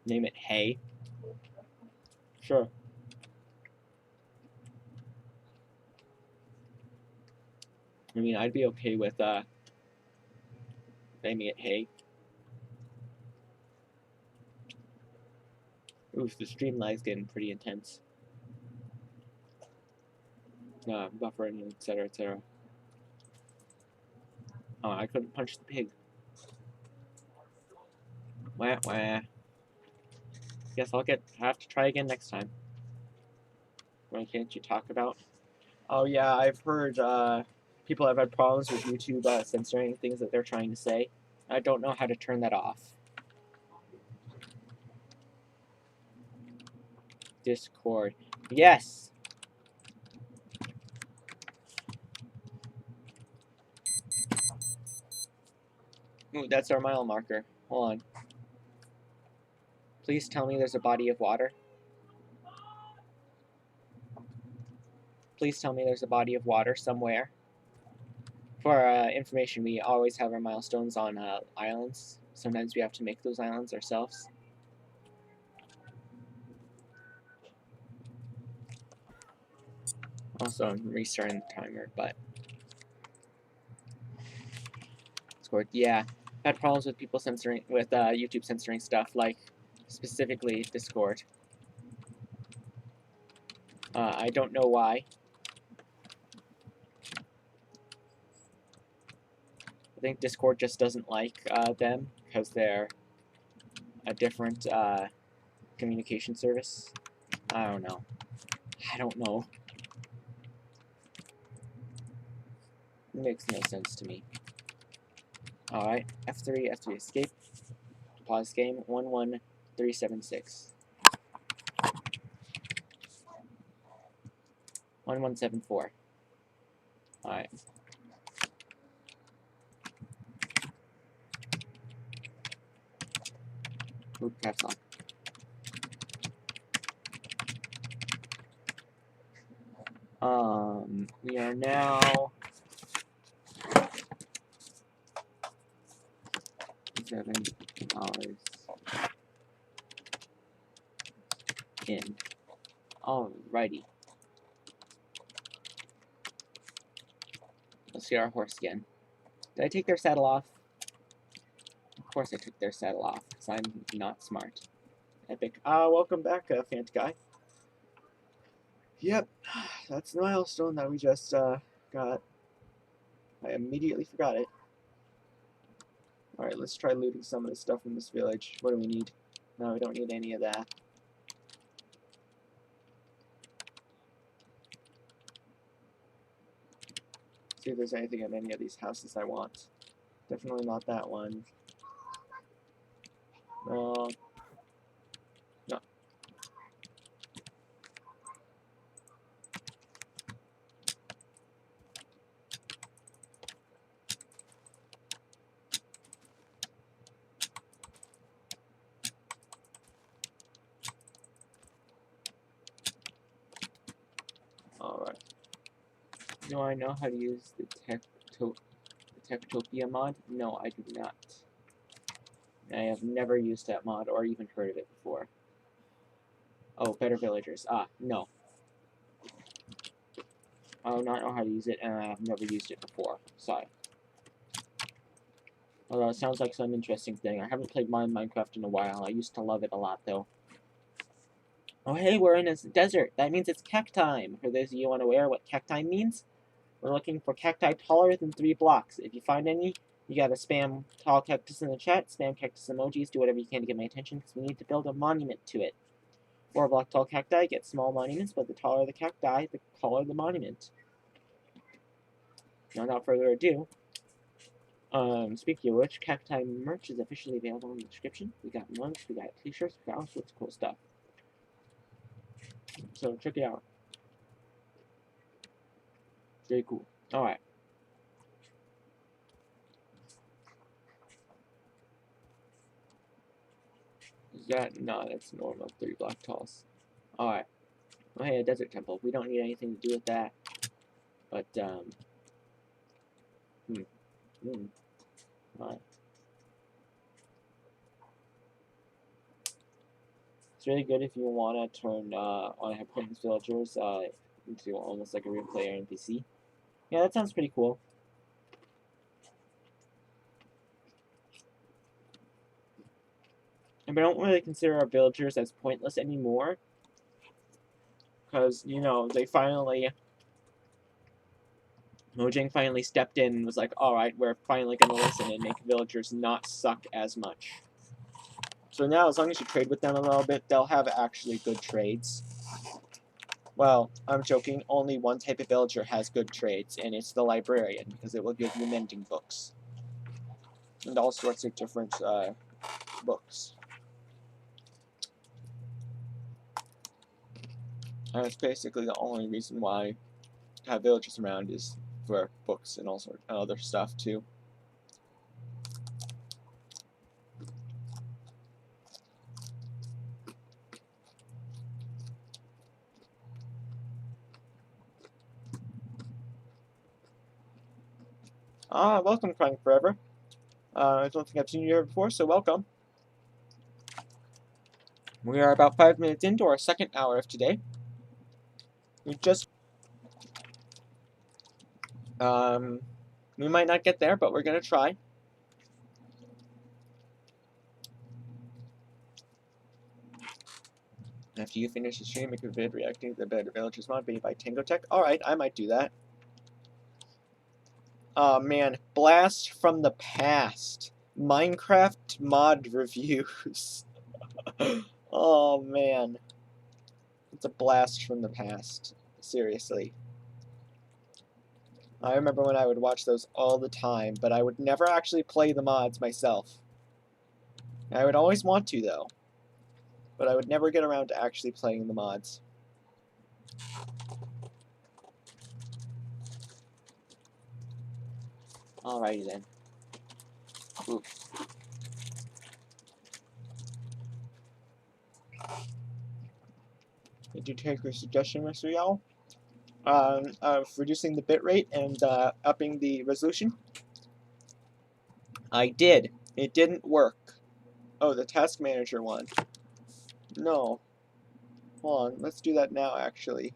[SPEAKER 1] Name it Hay? Sure. I mean, I'd be okay with naming it Hay. Oof, the stream lag's getting pretty intense. Buffering, etc., etc. Oh, I couldn't punch the pig. Wah, wah. Guess I'll have to try again next time. What can't you talk about? Oh yeah, I've heard people have had problems with YouTube censoring things that they're trying to say. I don't know how to turn that off. Discord. Yes! Ooh, that's our mile marker. Hold on. Please tell me there's a body of water. Please tell me there's a body of water somewhere. For information, we always have our milestones on islands. Sometimes we have to make those islands ourselves. Also, I'm restarting the timer, but Discord, yeah, had problems with people censoring, with YouTube censoring stuff, like specifically Discord. I don't know why. I think Discord just doesn't like them because they're a different communication service. I don't know. I don't know. It makes no sense to me. Alright, F3, F3 escape. Pause game, 11376. 1174. Alright. Ooh, caps lock. We are now $7 in. Alrighty. Let's see our horse again. Did I take their saddle off? Of course I took their saddle off, because I'm not smart. Epic. Welcome back, Fant Guy. Yep, that's the milestone that we just, got. I immediately forgot it. Alright, let's try looting some of the stuff in this village. What do we need? No, we don't need any of that. See if there's anything in any of these houses I want. Definitely not that one. No. No. Alright. Do I know how to use the Techtopia mod? No, I do not. I have never used that mod or even heard of it before. Oh, better villagers. No. I do not know how to use it, and I have never used it before. Sorry. Although it sounds like some interesting thing. I haven't played Minecraft in a while. I used to love it a lot, though. Oh, hey, we're in a desert. That means it's cacti time. For those of you unaware what cacti time means, we're looking for cacti taller than 3 blocks. If you find any, you gotta spam tall cactus in the chat, spam cactus emojis, do whatever you can to get my attention, because we need to build a monument to it. 4-block tall cacti get small monuments, but the taller the cacti, the taller the monument. Now, without further ado, speaking of which, cacti merch is officially available in the description. We got mugs, we got t-shirts, we got all sorts of cool stuff. So check it out. Very cool. Alright. Is that? No, that's normal 3-block talls. Alright. Oh, hey, a desert temple. We don't need anything to do with that. But, Alright. It's really good if you want to turn on apprentice villagers into almost like a real player NPC. Yeah, that sounds pretty cool. And we don't really consider our villagers as pointless anymore. Because, you know, they finally... Mojang finally stepped in and was like, alright, we're finally going to listen and make villagers not suck as much. So now, as long as you trade with them a little bit, they'll have actually good trades. Well, I'm joking, only one type of villager has good trades, and it's the librarian, because it will give you mending books. And all sorts of different, books. And that's basically the only reason why to have villagers around is for books and all sorts of other stuff, too. Welcome, Crying Forever. I don't think I've seen you here before, so welcome. We are about 5 minutes into our second hour of today. We just... we might not get there, but we're gonna try. After you finish the stream, make a vid reacting to the Better Villagers mod made by Tango Tech. Alright, I might do that. Oh man, blast from the past. Minecraft mod reviews. Oh man. It's a blast from the past. Seriously. I remember when I would watch those all the time, but I would never actually play the mods myself. I would always want to, though. But I would never get around to actually playing the mods. Alrighty then. Oops. Did you take your suggestion, Mr. Yow?
[SPEAKER 2] of reducing the bitrate and upping the resolution? I did. It didn't work. Oh, the task manager one. No. Hold on, let's do that now, actually.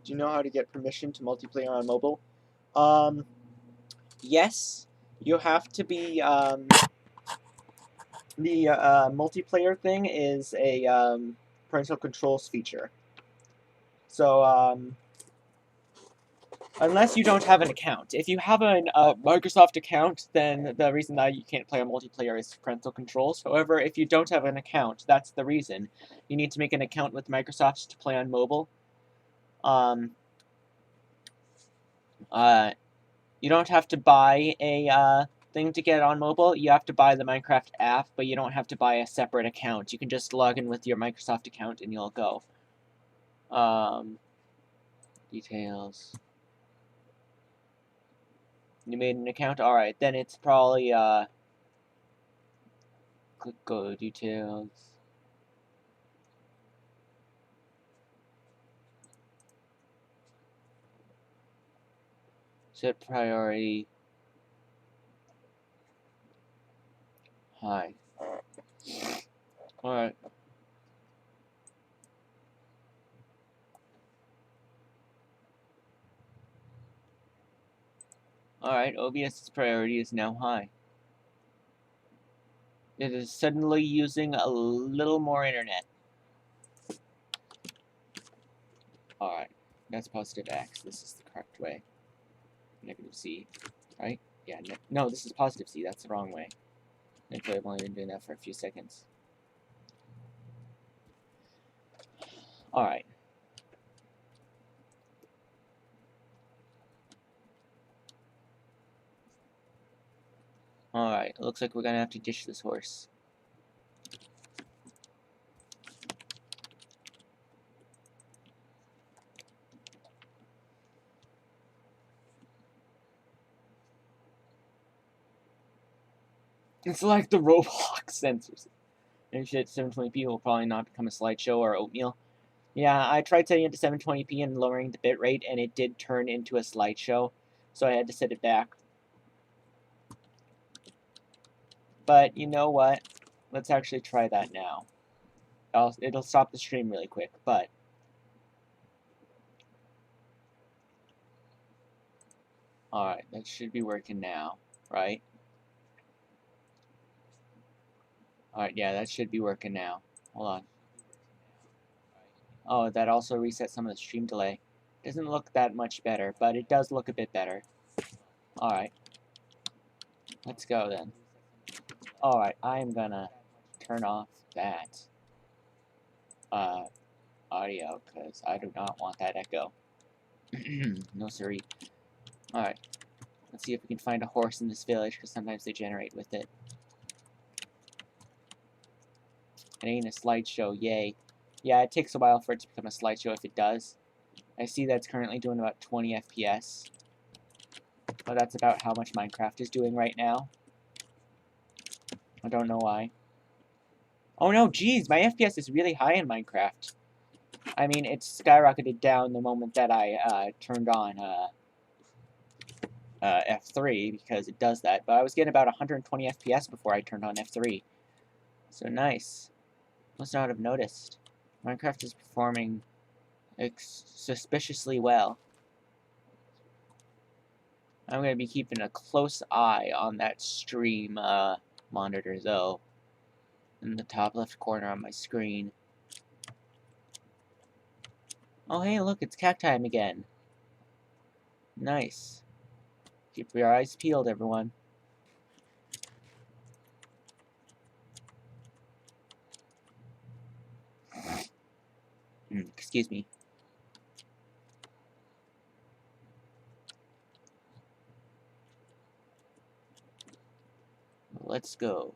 [SPEAKER 2] Do you know how to get permission to multiplayer on mobile? Yes. You have to be, the multiplayer thing is a parental controls feature. So, unless you don't have an account. If you have a Microsoft account, then the reason that you can't play on multiplayer is parental controls. However, if you don't have an account, that's the reason. You need to make an account with Microsoft to play on mobile. You don't have to buy a thing to get on mobile. You have to buy the Minecraft app, but you don't have to buy a separate account. You can just log in with your Microsoft account and you'll go. Details. You made an account? Alright, then it's probably, click go details. Set priority. Hi. Alright. Alright, OBS's priority is now high. It is suddenly using a little more internet. Alright, that's positive X. This is the correct way. Negative C, right? Yeah, no, this is positive C. That's the wrong way. Actually, I've only been doing that for a few seconds. Alright. Alright, looks like we're gonna have to ditch this horse. It's like the Roblox sensors. And shit, 720p will probably not become a slideshow or oatmeal. Yeah, I tried setting it to 720p and lowering the bitrate, and it did turn into a slideshow, so I had to set it back. But you know what? Let's actually try that now. It'll stop the stream really quick, but... Alright, that should be working now, right? Alright, yeah, that should be working now. Hold on. Oh, that also resets some of the stream delay. Doesn't look that much better, but it does look a bit better. Alright. Let's go then. Alright, I'm gonna turn off that audio, because I do not want that echo. No siree. Alright. Let's see if we can find a horse in this village, because sometimes they generate with it. It ain't a slideshow, yay. Yeah, it takes a while for it to become a slideshow if it does. I see that's currently doing about 20 FPS. But that's about how much Minecraft is doing right now. I don't know why. Oh no, geez, my FPS is really high in Minecraft. I mean, it skyrocketed down the moment that I turned on F3, because it does that. But I was getting about 120 FPS before I turned on F3. So nice. Must not have noticed. Minecraft is performing suspiciously well. I'm going to be keeping a close eye on that stream monitor, though. In the top left corner on my screen. Oh, hey, look, it's cat time again. Nice. Keep your eyes peeled, everyone. Excuse me. Let's go.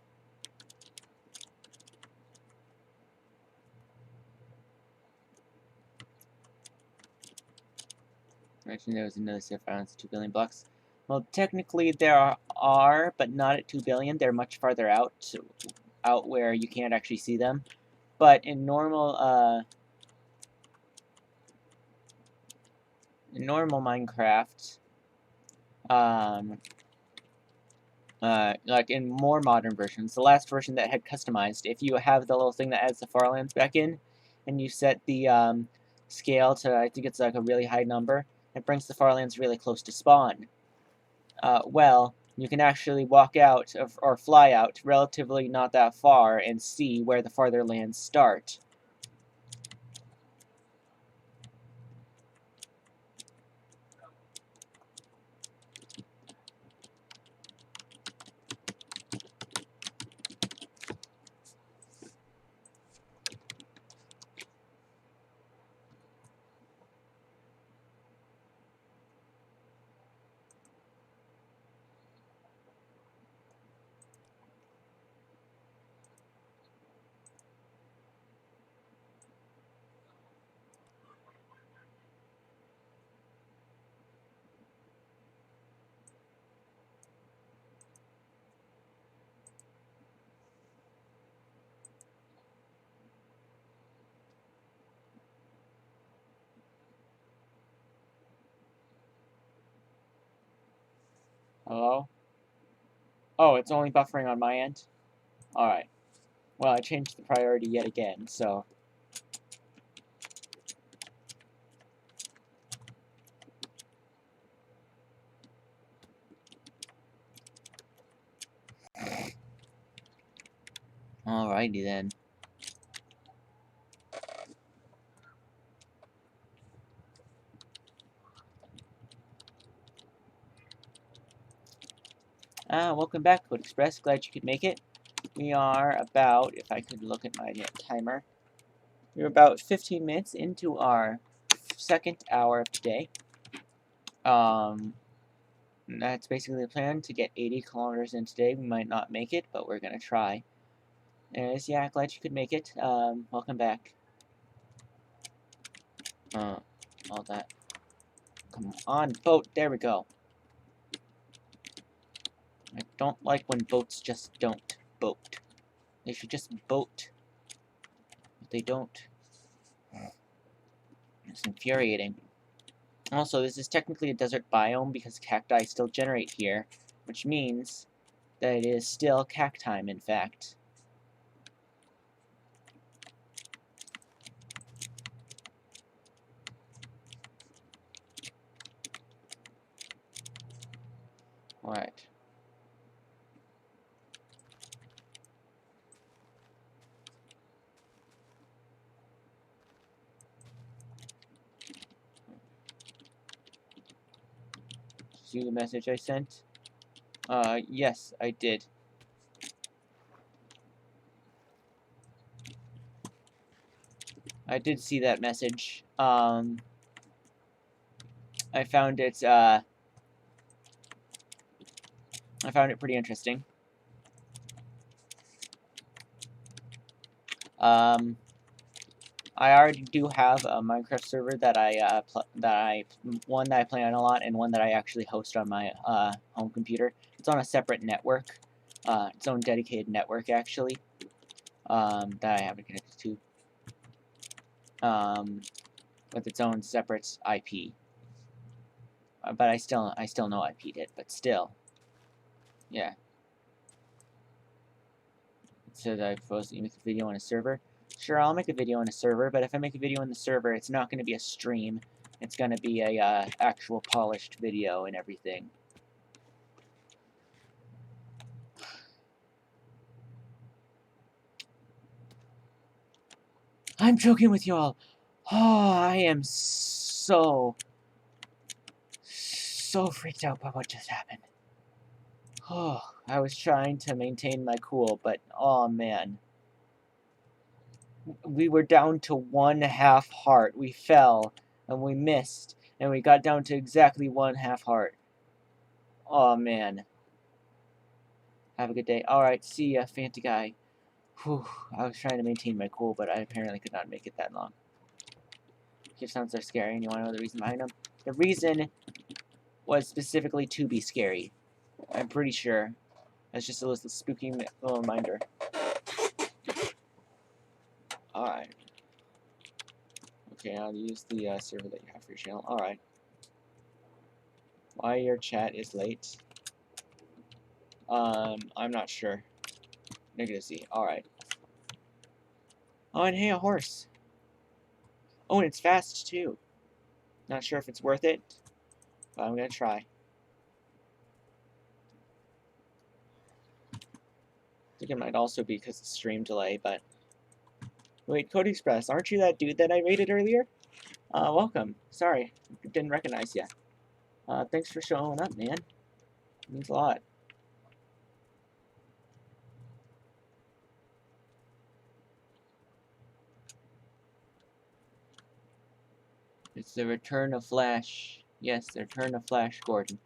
[SPEAKER 2] Imagine there was another set of Farlands 2 billion blocks. Well, technically there are, but not at 2 billion. They're much farther out, where you can't actually see them. But in normal Minecraft, like in more modern versions, the last version that had customized, if you have the little thing that adds the Farlands back in, and you set the scale to, I think it's like a really high number, it brings the Farlands really close to spawn. Well, you can actually walk out or fly out relatively not that far and see where the farther lands start. Hello? Oh, it's only buffering on my end? Alright. Well, I changed the priority yet again, so... Alrighty then. Welcome back, Code Express. Glad you could make it. We are about, if I could look at my timer, we're about 15 minutes into our second hour of today. That's basically the plan, to get 80 kilometers in today. We might not make it, but we're going to try. Anyways, yeah, glad you could make it. Welcome back. All that. Come on, boat. There we go. I don't like when boats just don't boat. They should just boat. But they don't. It's infuriating. Also, this is technically a desert biome because cacti still generate here, which means that it is still cactime, in fact. Alright. See the message I sent? Yes, I did. I did see that message. I found it, pretty interesting. I already do have a Minecraft server that one that I play on a lot, and one that I actually host on my home computer. It's on a separate network, its own dedicated network actually, that I haven't connected to, with its own separate IP. But I still know IP'd it, but still, yeah. It says I propose that you make a video on a server. Sure, I'll make a video on a server, but if I make a video on the server, it's not going to be a stream. It's going to be a actual polished video and everything. I'm joking with you all. Oh, I am so freaked out by what just happened. Oh, I was trying to maintain my cool, but oh man. We were down to 1/2 heart. We fell, and we missed, and we got down to exactly 1/2 heart. Oh man. Have a good day. Alright, see ya, Fanty Guy. Whew, I was trying to maintain my cool, but I apparently could not make it that long. Gift sounds are scary, and you want to know the reason behind them? The reason was specifically to be scary. I'm pretty sure. That's just a little spooky little reminder. Alright. Okay, I'll use the server that you have for your channel. Alright. Why your chat is late? I'm not sure. -Z. Alright. Oh, and hey, a horse. Oh, and it's fast, too. Not sure if it's worth it, but I'm gonna try. I think it might also be because of stream delay, but... Wait, Code Express, aren't you that dude that I raided earlier? Welcome. Sorry, didn't recognize you. Thanks for showing up, man. It means a lot. It's the return of Flash. Yes, the return of Flash Gordon.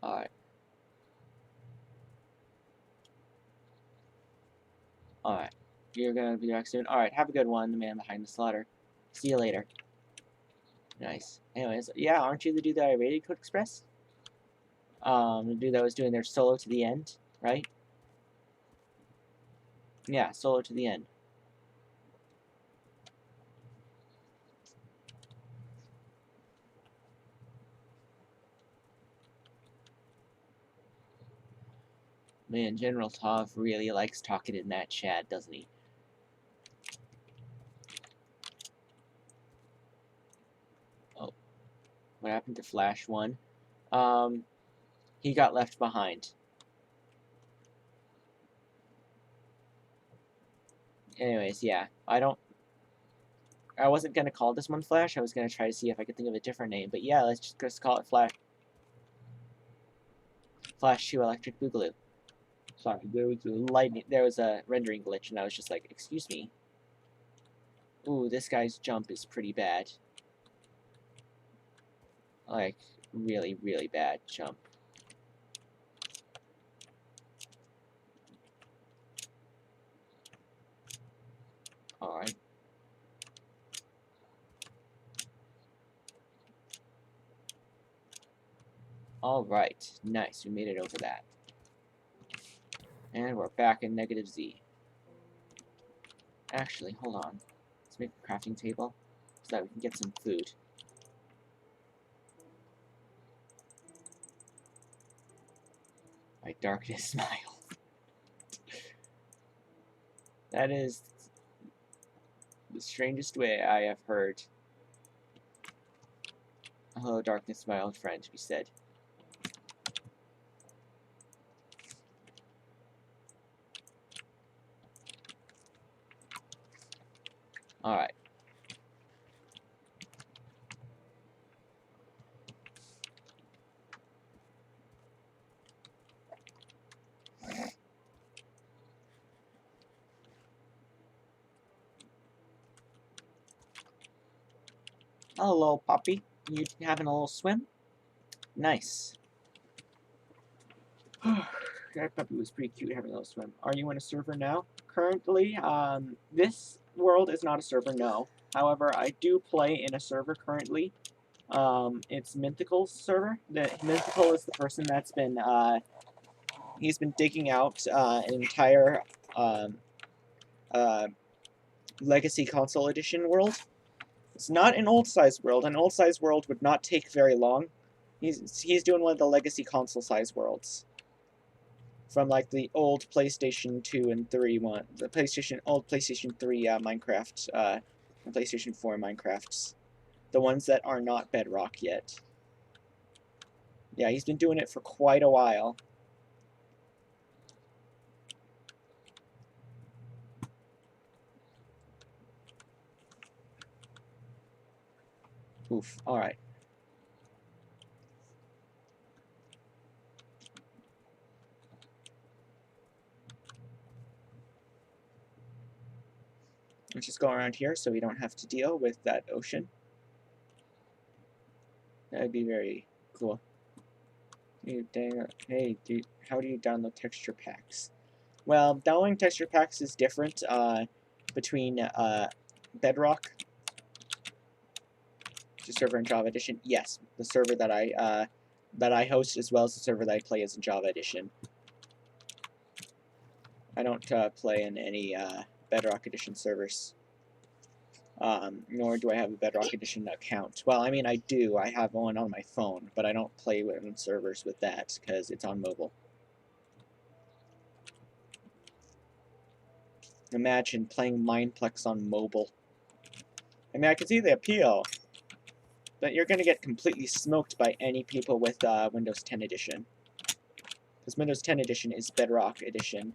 [SPEAKER 2] Alright. Alright. You're gonna be back soon. Alright, have a good one, the man behind the slaughter. See you later. Nice. Anyways, yeah, aren't you the dude that I raided, Code Express? The dude that was doing their solo to the end, right? Yeah, solo to the end. Man, General Tov really likes talking in that chat, doesn't he? Oh. What happened to Flash 1? He got left behind. Anyways, yeah. I wasn't gonna call this one Flash. I was gonna try to see if I could think of a different name. But yeah, let's just call it Flash. Flash 2 Electric Boogaloo. Sorry, there was a lightning. There was a rendering glitch, and I was just like, "Excuse me." Ooh, this guy's jump is pretty bad. Like, really, really bad jump. Alright. Alright, nice, we made it over that. And we're back in -Z. Actually, hold on. Let's make a crafting table so that we can get some food. My darkness smile. That is the strangest way I have heard. Hello, darkness, my old friend, we said. Alright. Hello, puppy. You having a little swim? Nice. That puppy was pretty cute having a little swim. Are you in a server now? Currently, this world is not a server, no. However, I do play in a server currently. It's Minthical's server. Minthical is the person that's been, he's been digging out an entire Legacy Console Edition world. It's not an old size world. An old size world would not take very long. He's doing one of the Legacy Console size worlds. From like the old PlayStation 2 and 3 one, the old PlayStation 3 Minecraft, and PlayStation 4 Minecrafts, the ones that are not Bedrock yet. Yeah, he's been doing it for quite a while. Oof. All right. Let's just go around here so we don't have to deal with that ocean. That'd be very cool. Hey, dude, how do you download texture packs? Well, downloading texture packs is different between Bedrock server in Java Edition? Yes, the server that I host, as well as the server that I play, is in Java Edition. I don't play in any Bedrock Edition servers. Nor do I have a Bedrock Edition account. Well, I mean, I do. I have one on my phone, but I don't play in servers with that because it's on mobile. Imagine playing Mineplex on mobile. I mean, I can see the appeal, but you're going to get completely smoked by any people with Windows 10 Edition. Because Windows 10 Edition is Bedrock Edition,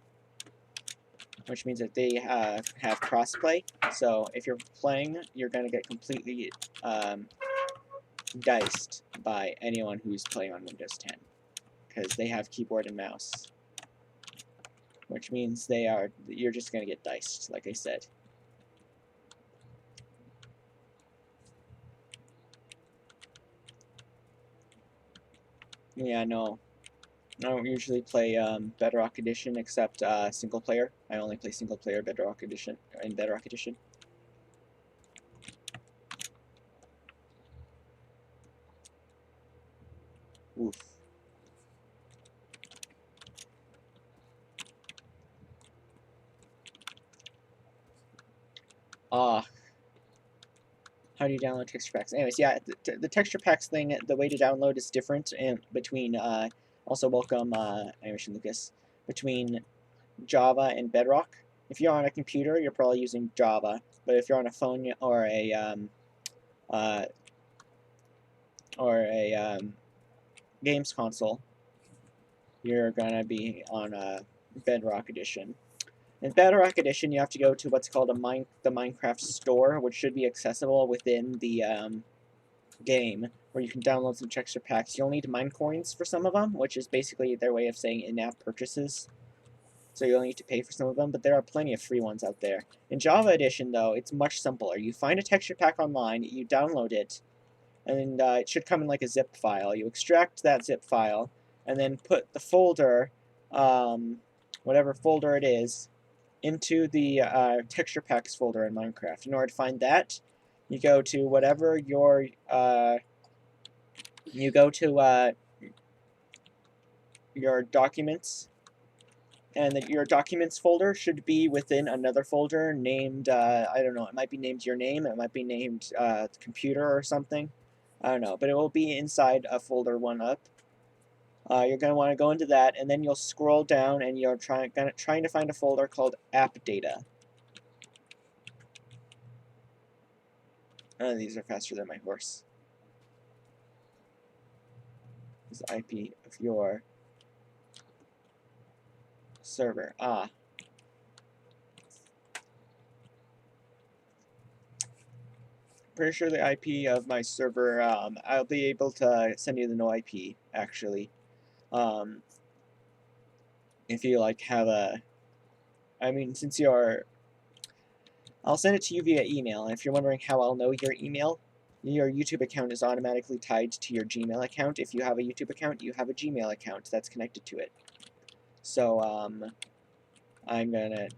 [SPEAKER 2] which means that they have crossplay. So if you're playing, you're going to get completely diced by anyone who's playing on Windows 10, because they have keyboard and mouse, which means you're just going to get diced, like I said. Yeah, no. I don't usually play Bedrock Edition except single player. I only play single player Bedrock Edition in Bedrock Edition. Oof. How do you download texture packs? Anyways, yeah, the texture packs thing, the way to download is different, and between also welcome Animation Lucas, between Java and Bedrock. If you're on a computer, you're probably using Java, but if you're on a phone or a games console, you're gonna be on a Bedrock Edition. In Bedrock Edition, you have to go to what's called the Minecraft store, which should be accessible within the game, where you can download some texture packs. You'll need mine coins for some of them, which is basically their way of saying in-app purchases. So you'll need to pay for some of them, but there are plenty of free ones out there. In Java Edition, though, it's much simpler. You find a texture pack online, you download it, and it should come in like a zip file. You extract that zip file, and then put the folder, whatever folder it is, into the texture packs folder in Minecraft. In order to find that, you go to whatever your your documents, and your documents folder should be within another folder named I don't know. It might be named your name. It might be named computer or something. I don't know, but it will be inside a folder one up. You're going to want to go into that, and then you'll scroll down, and you're trying to find a folder called app data. These are faster than my horse. This is the IP of your server. Pretty sure the IP of my server, I'll be able to send you the no IP, actually. If you, like, have a... I mean, since you're... I'll send it to you via email, and if you're wondering how I'll know your email, your YouTube account is automatically tied to your Gmail account. If you have a YouTube account, you have a Gmail account that's connected to it. So, I'm gonna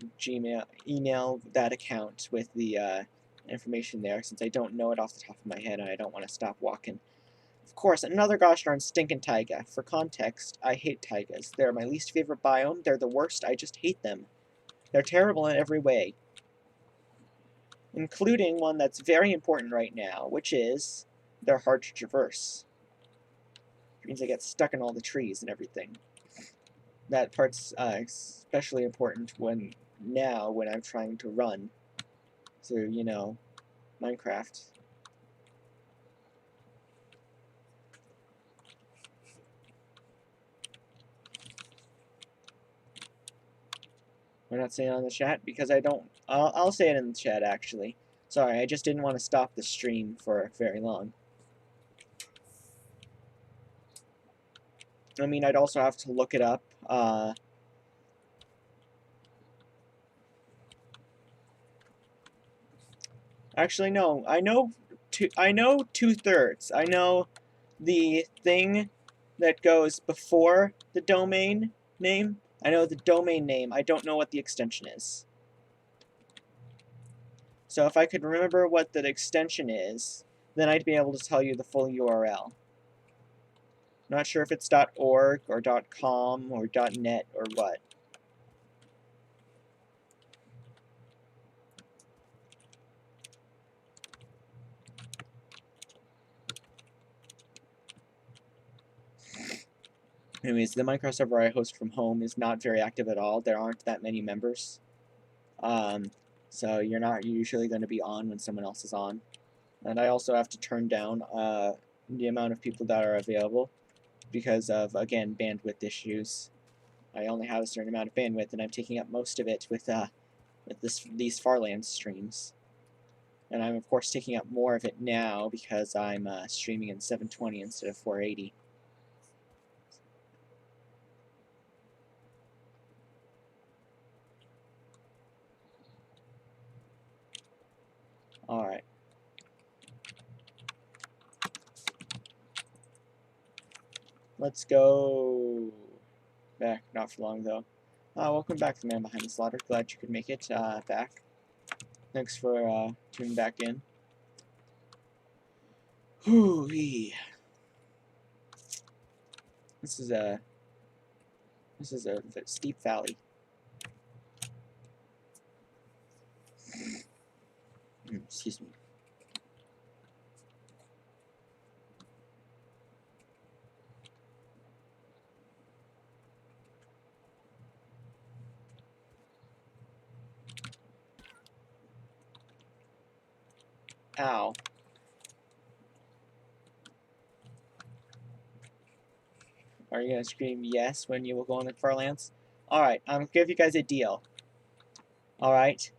[SPEAKER 2] email that account with the information there, since I don't know it off the top of my head and I don't want to stop walking. Of course, another gosh darn stinking taiga. For context, I hate taigas. They're my least favorite biome. They're the worst. I just hate them. They're terrible in every way, including one that's very important right now, which is they're hard to traverse. It means I get stuck in all the trees and everything. That part's especially important when I'm trying to run through, you know, Minecraft. We're not saying it on the chat because I don't. I'll say it in the chat, actually. Sorry, I just didn't want to stop the stream for very long. I mean, I'd also have to look it up. Actually, no. I know 2/3. I know the thing that goes before the domain name. I know the domain name. I don't know what the extension is. So if I could remember what the extension is, then I'd be able to tell you the full URL. Not sure if it's .org or .com or .net or what. Anyways, the Minecraft server I host from home is not very active at all. There aren't that many members. So you're not usually going to be on when someone else is on. And I also have to turn down the amount of people that are available because of, again, bandwidth issues. I only have a certain amount of bandwidth, and I'm taking up most of it with these Farlands streams. And I'm, of course, taking up more of it now because I'm streaming in 720 instead of 480. Alright. Let's go back. Not for long, though. Welcome back, the man behind the slaughter. Glad you could make it back. Thanks for tuning back in. Hoo-wee. This is a steep valley. Excuse me. Ow. Are you gonna scream yes when you will go on the Farlands? Alright, I'm gonna give you guys a deal. Alright?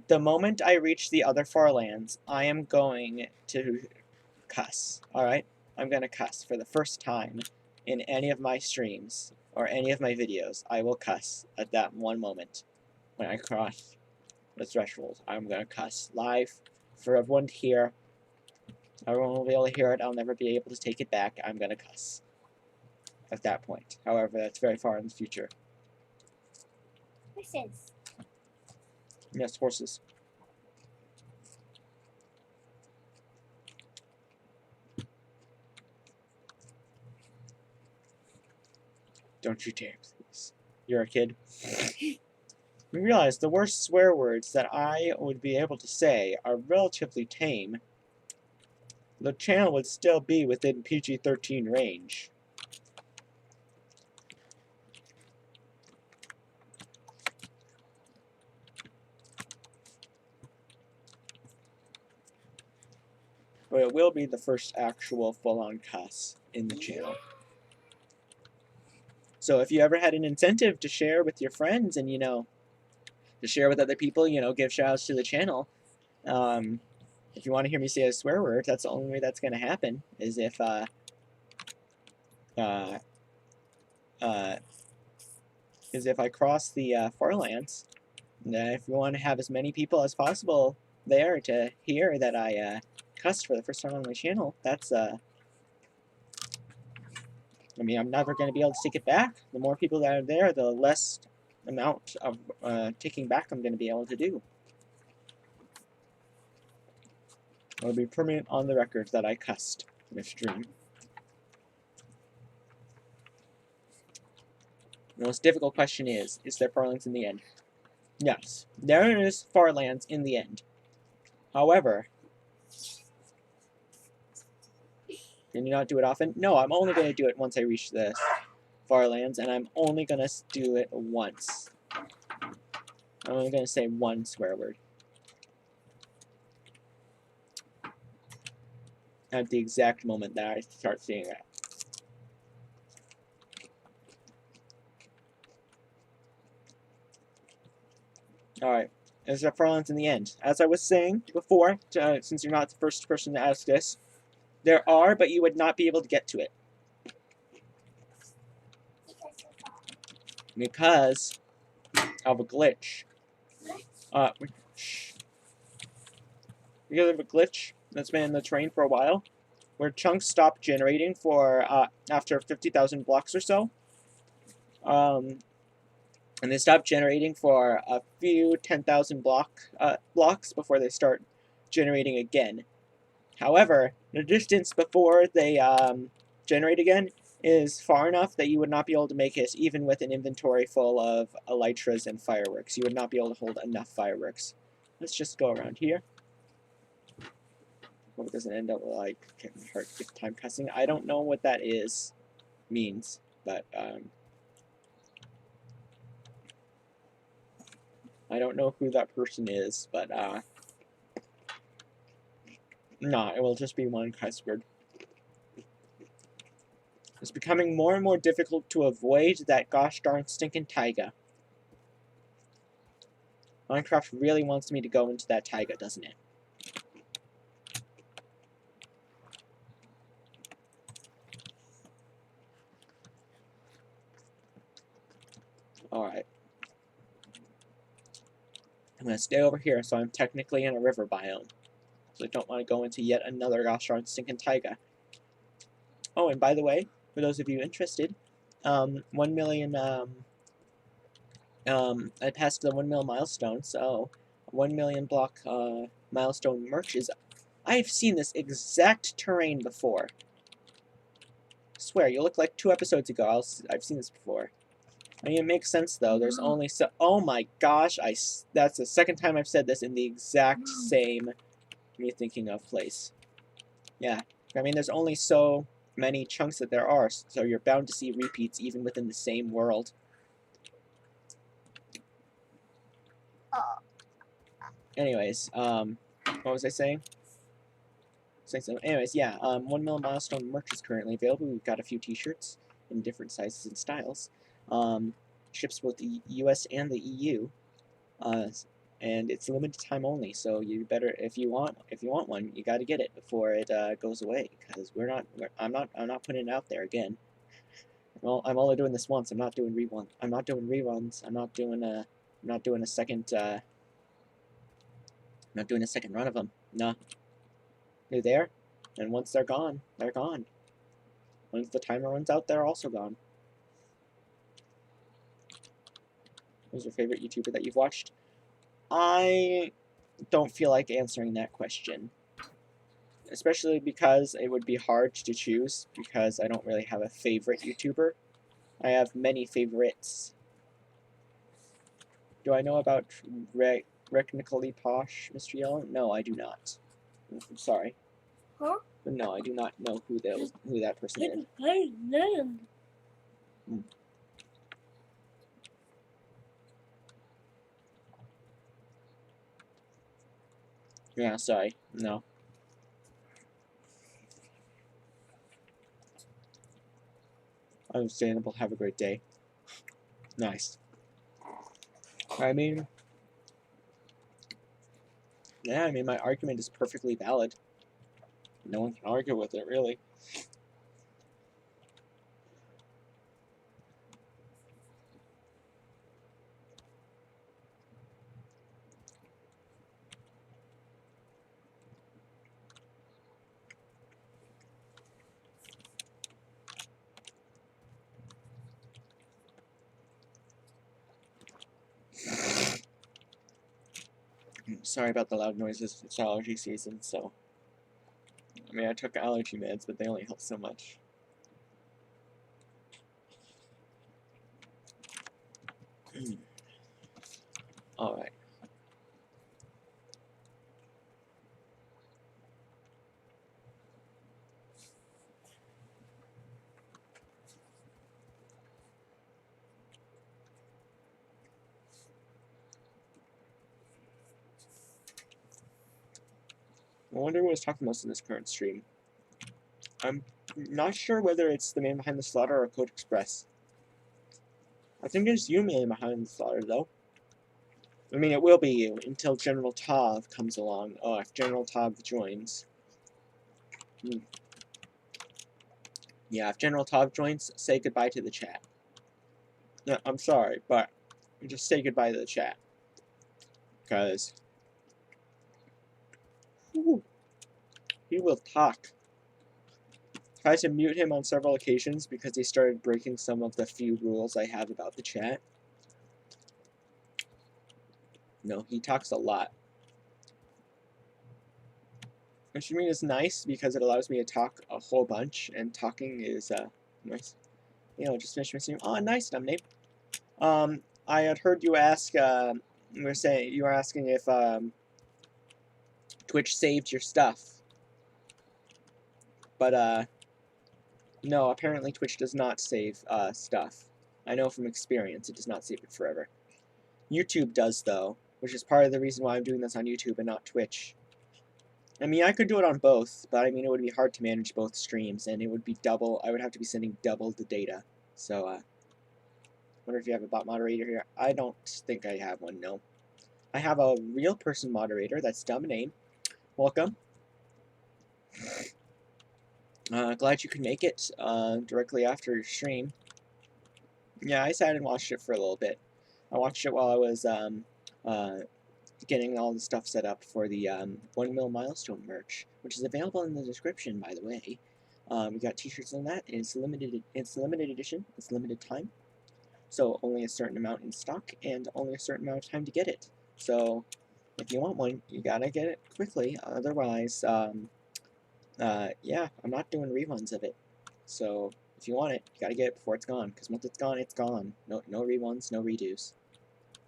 [SPEAKER 2] The moment I reach the other Farlands, I am going to cuss. Alright? I'm gonna cuss for the first time in any of my streams or any of my videos. I will cuss at that one moment. When I cross the threshold, I'm gonna cuss live for everyone to hear. Everyone will be able to hear it. I'll never be able to take it back. I'm gonna cuss at that point. However, that's very far in the future.
[SPEAKER 3] Horses.
[SPEAKER 2] Yes, horses. Don't you dare, please. You're a kid. We realize the worst swear words that I would be able to say are relatively tame. The channel would still be within PG-13 range. But it will be the first actual full-on cuss in the channel. So if you ever had an incentive to share with your friends and, you know, to share with other people, you know, give shout-outs to the channel, if you want to hear me say a swear word, that's the only way that's going to happen, is if I cross the Farlands. And if you want to have as many people as possible there to hear that I cussed for the first time on my channel, that's I mean, I'm never going to be able to take it back. The more people that are there, the less amount of taking back I'm going to be able to do. It'll be permanent on the record that I cussed in a stream. The most difficult question is there Farlands in the end? Yes, there is Farlands in the end. However, can you not do it often? No, I'm only going to do it once I reach the Farlands, and I'm only going to do it once. I'm only going to say one swear word. At the exact moment that I start seeing that. Alright, there's the Farlands in the end. As I was saying before, since you're not the first person to ask this, there are, but you would not be able to get to it. Because of a glitch. Because of a glitch that's been in the terrain for a while, where chunks stop generating for after 50,000 blocks or so. And they stop generating for a few 10,000 blocks before they start generating again. However, the distance before they generate again is far enough that you would not be able to make it even with an inventory full of elytras and fireworks. You would not be able to hold enough fireworks. Let's just go around here. Hope it doesn't end up like hard time cussing. I don't know what that means, but I don't know who that person is, but no, it will just be one cuss word. It's becoming more and more difficult to avoid that gosh darn stinking taiga. Minecraft really wants me to go into that taiga, doesn't it? Alright. I'm going to stay over here, so I'm technically in a river biome. So I don't want to go into yet another gosh darn stinking taiga. Oh, and by the way, for those of you interested, 1 million, I passed the 1 mil milestone, so 1 million block milestone merch is. I've seen this exact terrain before. I swear, you look like 2 episodes ago. I've seen this before. I mean, it makes sense though. There's only so. Oh my gosh! That's the second time I've said this in the exact same me thinking of place. Yeah, I mean, there's only so many chunks that there are, so you're bound to see repeats even within the same world. Anyways, what was I saying? Anyways, yeah, 1 mil milestone merch is currently available. We've got a few t-shirts in different sizes and styles. Ships both the US and the EU. And it's limited time only, so you better, if you want one, you got to get it before it goes away, because I'm not putting it out there again. Well, I'm only doing this once. I'm not doing reruns. I'm not doing a second. I'm not doing a second run of them. Nah, they're there, and once they're gone, they're gone. Once the timer runs out, they're also gone. Who's your favorite YouTuber that you've watched? I don't feel like answering that question. Especially because it would be hard to choose, because I don't really have a favorite YouTuber. I have many favorites. Do I know about Technically Posh, Mr. Yellen? No, I do not. I'm sorry.
[SPEAKER 3] Huh?
[SPEAKER 2] But no, I do not know who that person is.
[SPEAKER 3] Hey, man.
[SPEAKER 2] Yeah, sorry. No. Understandable. Have a great day. Nice. I mean, yeah, I mean, my argument is perfectly valid. No one can argue with it, really. Sorry about the loud noises. It's allergy season, so. I mean, I took allergy meds, but they only help so much. Alright. I wonder who was talking most in this current stream. I'm not sure whether it's the man behind the slaughter or Code Express. I think it's you man behind the slaughter, though. I mean, it will be you until General Tov comes along. Oh, if General Tov joins. Yeah, if General Tov joins, say goodbye to the chat. No, I'm sorry, but just say goodbye to the chat. Because he will talk. Tried to mute him on several occasions because he started breaking some of the few rules I have about the chat. No, he talks a lot. Streaming is nice because it allows me to talk a whole bunch, and talking is nice. You know, just finish my stream. Oh, nice, Dominate. I had heard you ask. You were asking if Twitch saved your stuff, but no. Apparently, Twitch does not save stuff. I know from experience, it does not save it forever. YouTube does though, which is part of the reason why I'm doing this on YouTube and not Twitch. I mean, I could do it on both, but I mean, it would be hard to manage both streams, and it would be double. I would have to be sending double the data. So, wonder if you have a bot moderator here. I don't think I have one, no. I have a real person moderator. That's Dominate. Welcome. Glad you could make it directly after your stream. Yeah, I sat and watched it for a little bit. I watched it while I was getting all the stuff set up for the 1 Mil Milestone merch, which is available in the description, by the way. We got t-shirts on that, and it's limited edition, it's limited time. So only a certain amount in stock, and only a certain amount of time to get it. So if you want one, you gotta get it quickly, otherwise, yeah, I'm not doing reruns of it. So if you want it, you gotta get it before it's gone, because once it's gone, it's gone. No reruns, no redos.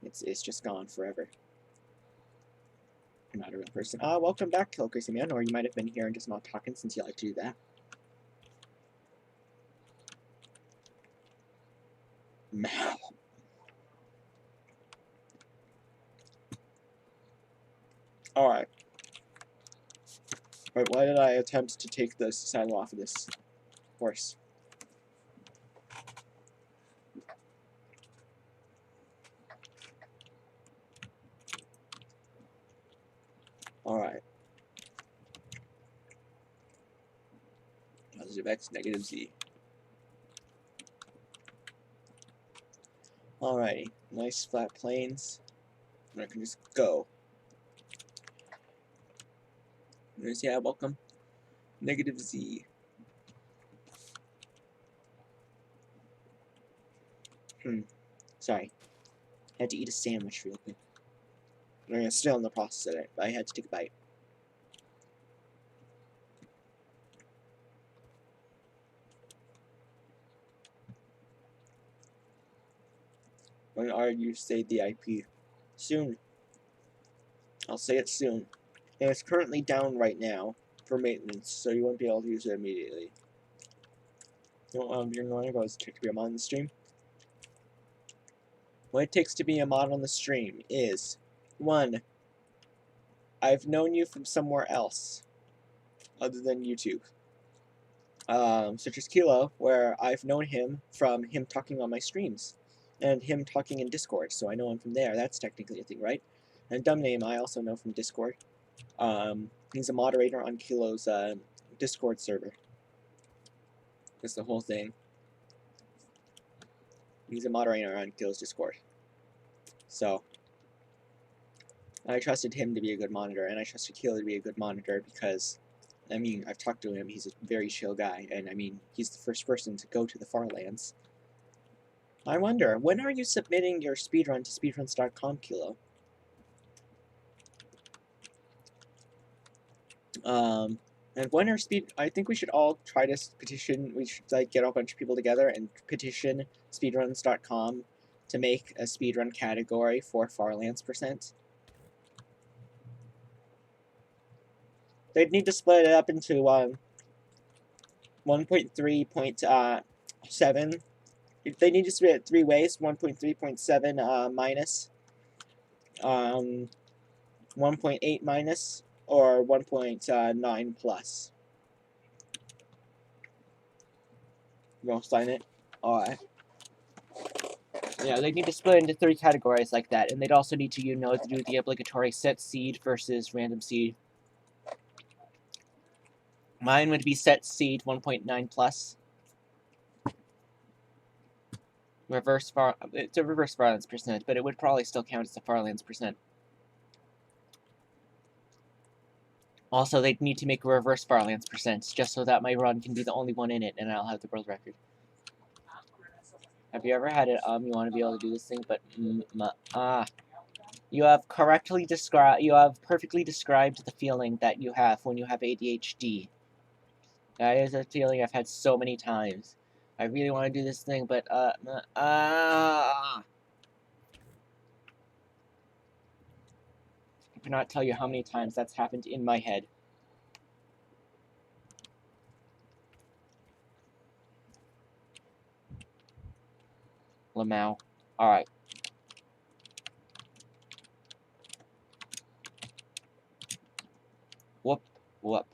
[SPEAKER 2] It's just gone forever. You're not a real person. Welcome back, KilloCrazyMan, or you might have been here and just not talking since you like to do that. Mal. Alright. Wait, why did I attempt to take the saddle off of this horse? Alright. Positive x, negative z. Alrighty. Nice flat plains. And I can just go. Yeah, welcome. Negative z. Sorry. I had to eat a sandwich real quick. I'm still in the process of it, but I had to take a bite. When are you say the IP? Soon. I'll say it soon. And it's currently down right now for maintenance, so you won't be able to use it immediately. You know what you're annoying about is to be a mod on the stream? What it takes to be a mod on the stream is 1. I've known you from somewhere else other than YouTube. Such as Kilo, where I've known him from him talking on my streams and him talking in Discord, so I know him from there. That's technically a thing, right? And Dumbname I also know from Discord. He's a moderator on Kilo's Discord server. That's the whole thing. He's a moderator on Kilo's Discord. So, I trusted him to be a good monitor, and I trusted Kilo to be a good monitor because, I mean, I've talked to him, he's a very chill guy, and I mean, he's the first person to go to the Farlands. I wonder, when are you submitting your speedrun to speedruns.com, Kilo? And when are I think we should all try to petition, we should, like, get a bunch of people together and petition speedruns.com to make a speedrun category for Farlands %. They'd need to split it up into 1.3.7. They need to split it 3 ways: 1.3.7 minus, 1.8 minus, or 1.9 plus. You want to sign it? Alright. Yeah, they need to split into 3 categories like that, and they'd also need to, you know, do the obligatory set seed versus random seed. Mine would be set seed 1.9 plus. It's a reverse Farlands %, but it would probably still count as a Farlands %. Also, they'd need to make a reverse Farlands %, just so that my run can be the only one in it, and I'll have the world record. Have you ever had it, you want to be able to do this thing, but,
[SPEAKER 1] You have perfectly described the feeling that you have when you have ADHD. That is a feeling I've had so many times. I really want to do this thing, but I cannot tell you how many times that's happened in my head. Lamau. Alright. Whoop. Whoop.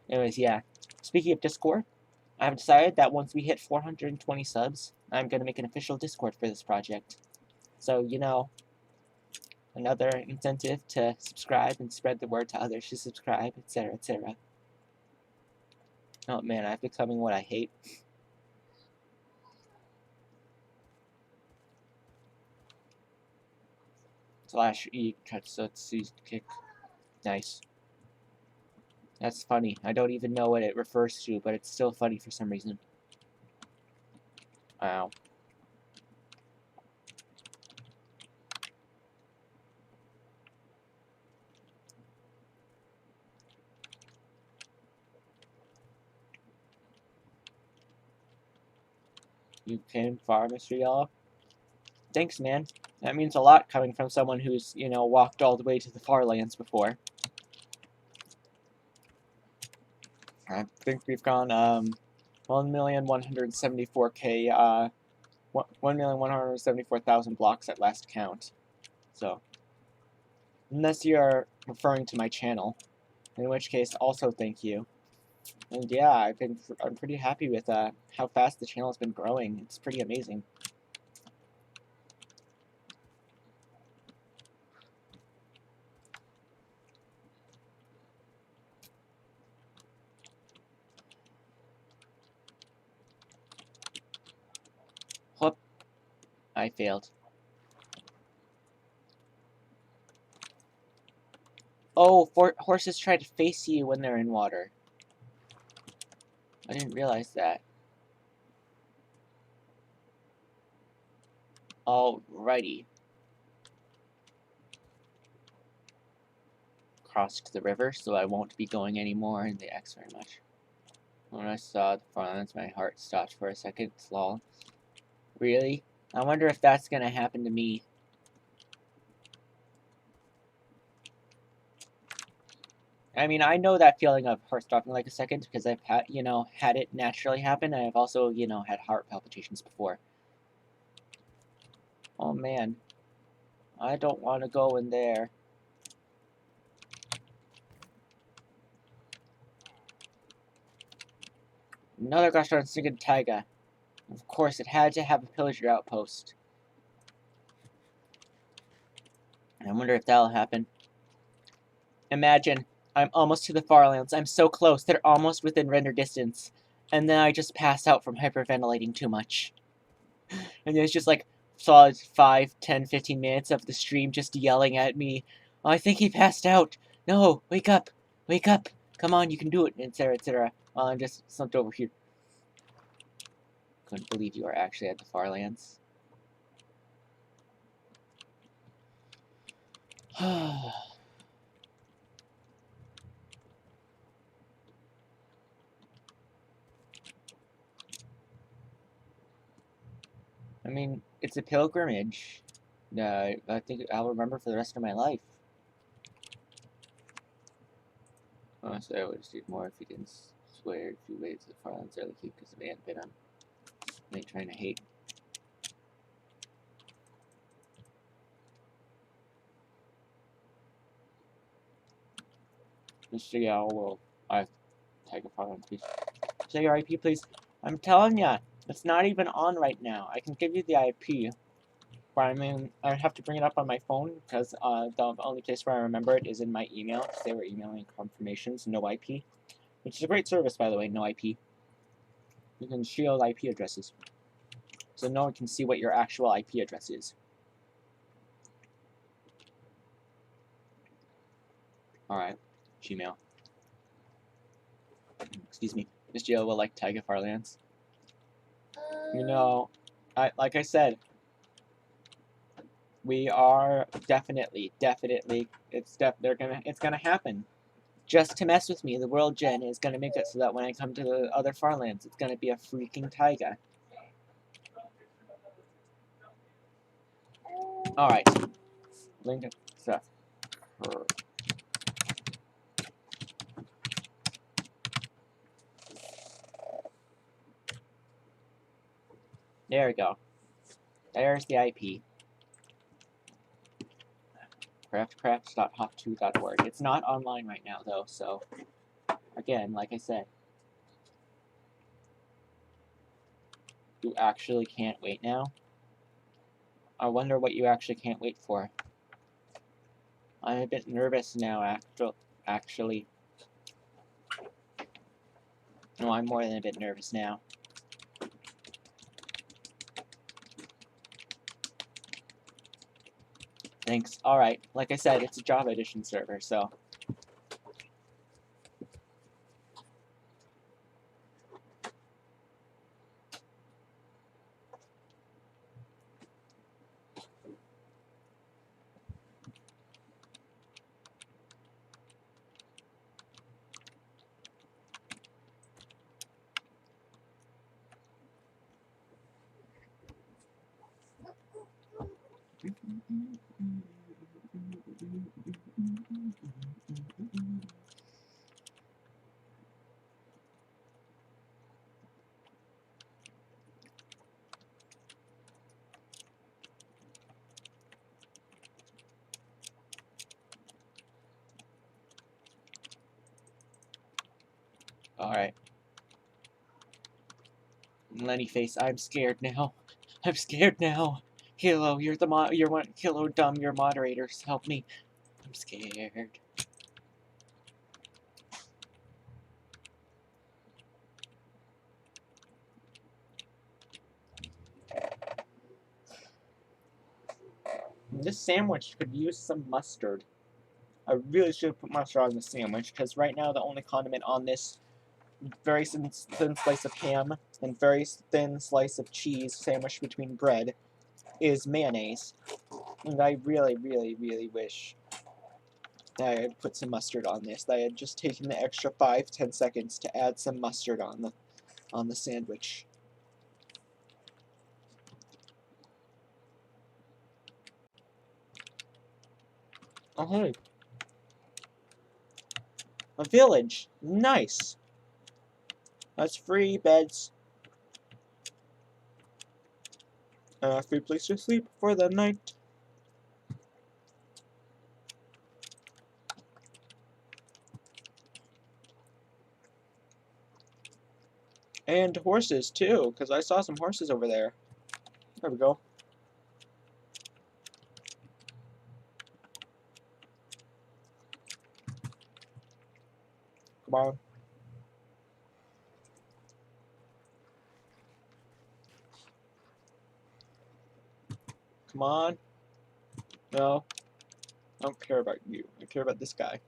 [SPEAKER 1] Anyways, yeah. Speaking of Discord, I've decided that once we hit 420 subs, I'm going to make an official Discord for this project. So, you know, another incentive to subscribe and spread the word to others to subscribe, etc., etc. Oh man, I'm becoming what I hate. Slash E, Katsutsu kick. Nice. That's funny. I don't even know what it refers to, but it's still funny for some reason. Wow. You came far, Mr. Yellow. Thanks, man. That means a lot coming from someone who's, you know, walked all the way to the Farlands before. I think we've gone, 1,174,000, 1,174,000 blocks at last count. So, unless you're referring to my channel, in which case, also thank you. And yeah, I'm pretty happy with how fast the channel's been growing. It's pretty amazing. Whoop! I failed. Oh, horses try to face you when they're in water. I didn't realize that. Alrighty. Crossed the river, so I won't be going anymore in the X very much. When I saw the Farlands, my heart stopped for a second. Lol. Really? I wonder if that's gonna happen to me. I mean, I know that feeling of heart stopping like a second because I've had, you know, had it naturally happen, and I've also, you know, had heart palpitations before. Oh man, I don't want to go in there. Another gosh darn stinking taiga. Of course, it had to have a pillager outpost. I wonder if that'll happen. Imagine, I'm almost to the Farlands. I'm so close. They're almost within render distance. And then I just pass out from hyperventilating too much. And there's just like solid 5, 10, 15 minutes of the stream just yelling at me. Oh, I think he passed out. No, wake up. Wake up. Come on, you can do it, etc., etc. While I'm just slumped over here. Couldn't believe you are actually at the Farlands. I mean, it's a pilgrimage. I think I'll remember for the rest of my life. Honestly, I would have stayed more if he didn't swear a few ways to the Farlands early keep because of Ant bit on. They trying to hate. Mr. Yao will take a Farlands, please. Say your IP, please. I'm telling ya, it's not even on right now. I can give you the IP, but I mean, I have to bring it up on my phone because the only place where I remember it is in my email because they were emailing confirmations, no IP, which is a great service, by the way, no IP. You can shield IP addresses, so no one can see what your actual IP address is. Alright, Gmail. Excuse me. Miss Jill will like Taiga Farlands. You know, like I said,
[SPEAKER 2] We are definitely. It's gonna happen. Just to mess with me, the world gen is gonna make it so that when I come to the other Farlands, it's gonna be a freaking taiga. All right. Link stuff. There we go. There's the IP. craftcrafts.hop2.org. It's not online right now, though, so again, like I said, you actually can't wait now. I wonder what you actually can't wait for. I'm a bit nervous now, actually. No, I'm more than a bit nervous now. Thanks. Alright, like I said, it's a Java Edition server, so... Alright. Lenny face, I'm scared now. I'm scared now. Kilo, you're one. Kilo, dumb, you're moderators. Help me. I'm scared. This sandwich could use some mustard. I really should put mustard on the sandwich, because right now the only condiment on this very thin slice of ham and very thin slice of cheese sandwiched between bread is mayonnaise. And I really, really, really wish that I had put some mustard on this. That I had just taken the extra 5-10 seconds to add some mustard on the sandwich. Oh hey. A village. Nice. That's free beds. Free place to sleep for the night. And horses, too, because I saw some horses over there. There we go. Come on. Come on. No. I don't care about you. I care about this guy.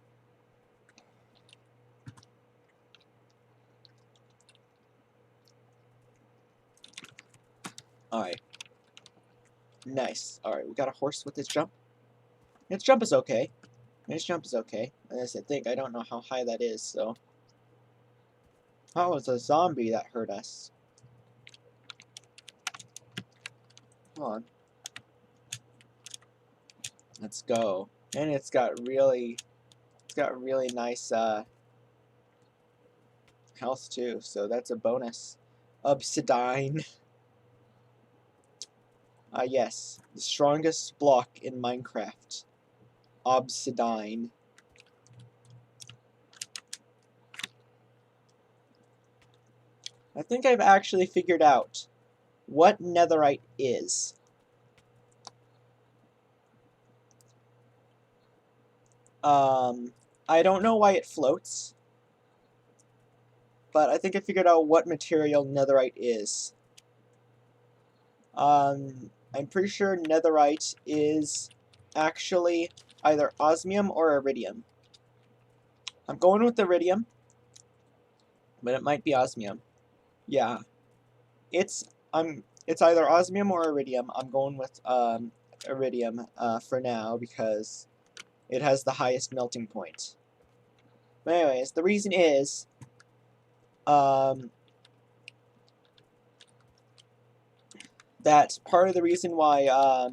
[SPEAKER 2] Alright. Nice. Alright, we got a horse with its jump. Its jump is okay. Its jump is okay. As I think, I don't know how high that is, so... Oh, it was a zombie that hurt us. Come on. Let's go. And it's got really nice health too, so that's a bonus. Obsidian. Yes, the strongest block in Minecraft. Obsidian. I think I've actually figured out what netherite is. I don't know why it floats, but I think I figured out what material netherite is. I'm pretty sure netherite is actually either osmium or iridium. I'm going with iridium, but it might be osmium. Yeah, it's either osmium or iridium. I'm going with iridium for now because it has the highest melting point. But anyways, the reason is that part of the reason why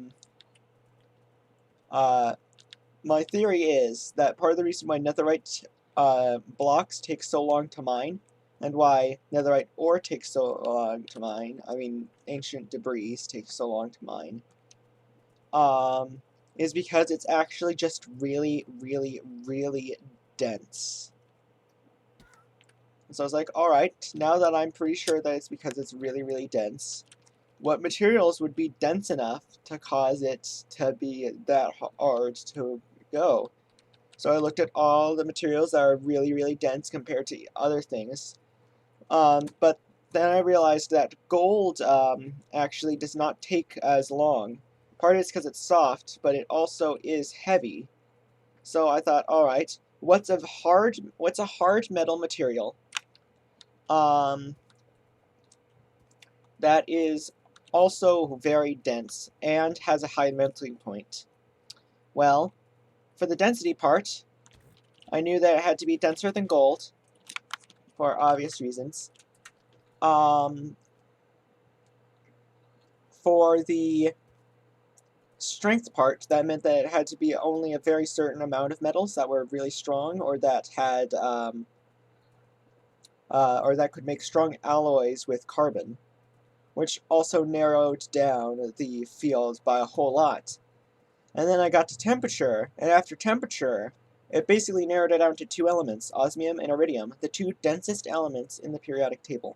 [SPEAKER 2] my theory is that part of the reason why netherite blocks take so long to mine, and why netherite ore takes so long to mine, I mean ancient debris takes so long to mine, is because it's actually just really, really, really dense. So I was like, alright, now that I'm pretty sure that it's because it's really, really dense, what materials would be dense enough to cause it to be that hard to go? So I looked at all the materials that are really, really dense compared to other things. But then I realized that gold actually does not take as long. Part of it's because it's soft, but it also is heavy. So I thought, all right, what's a hard metal material that is also very dense and has a high melting point? Well, for the density part, I knew that it had to be denser than gold, for obvious reasons. For the strength part, that meant that it had to be only a very certain amount of metals that were really strong, or that had, or that could make strong alloys with carbon, which also narrowed down the field by a whole lot. And then I got to temperature, and after temperature, it basically narrowed it down to two elements, osmium and iridium, the two densest elements in the periodic table.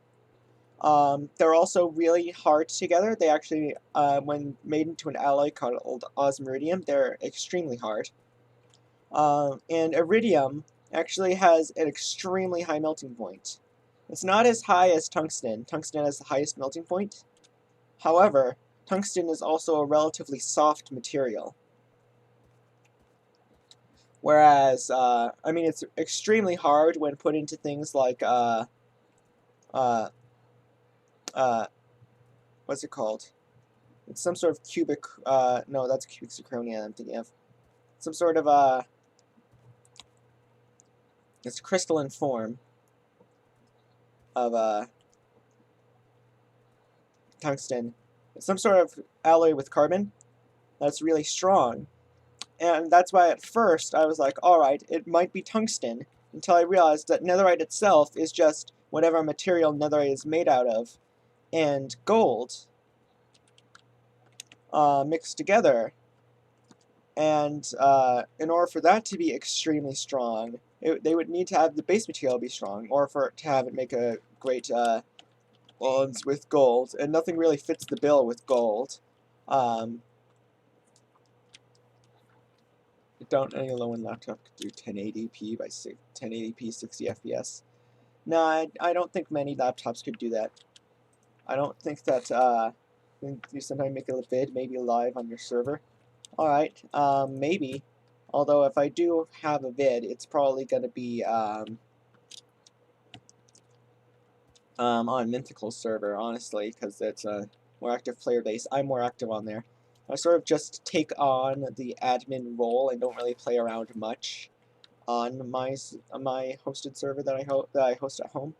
[SPEAKER 2] They're also really hard together. They actually, when made into an alloy called osmiridium, they're extremely hard. And iridium actually has an extremely high melting point. It's not as high as tungsten. Tungsten has the highest melting point. However, tungsten is also a relatively soft material. Whereas, I mean, it's extremely hard when put into things like, what's it called? It's some sort of cubic, no, that's cubic zirconia I'm thinking of. Some sort of, it's crystalline form of, tungsten. It's some sort of alloy with carbon that's really strong. And that's why at first I was like, alright, it might be tungsten, until I realized that netherite itself is just whatever material netherite is made out of, and gold mixed together. And in order for that to be extremely strong, they would need to have the base material be strong, or for it to have it make a great bonds with gold, and nothing really fits the bill with gold. Don't any low-end laptop could do 1080p by 1080p 60 FPS. No, I don't think many laptops could do that. I don't think that you sometime make a vid, maybe live on your server. Alright, maybe. Although if I do have a vid, it's probably going to be on Mythical's server, honestly, because it's a more active player base. I'm more active on there. I sort of just take on the admin role and don't really play around much on my hosted server that I host at home.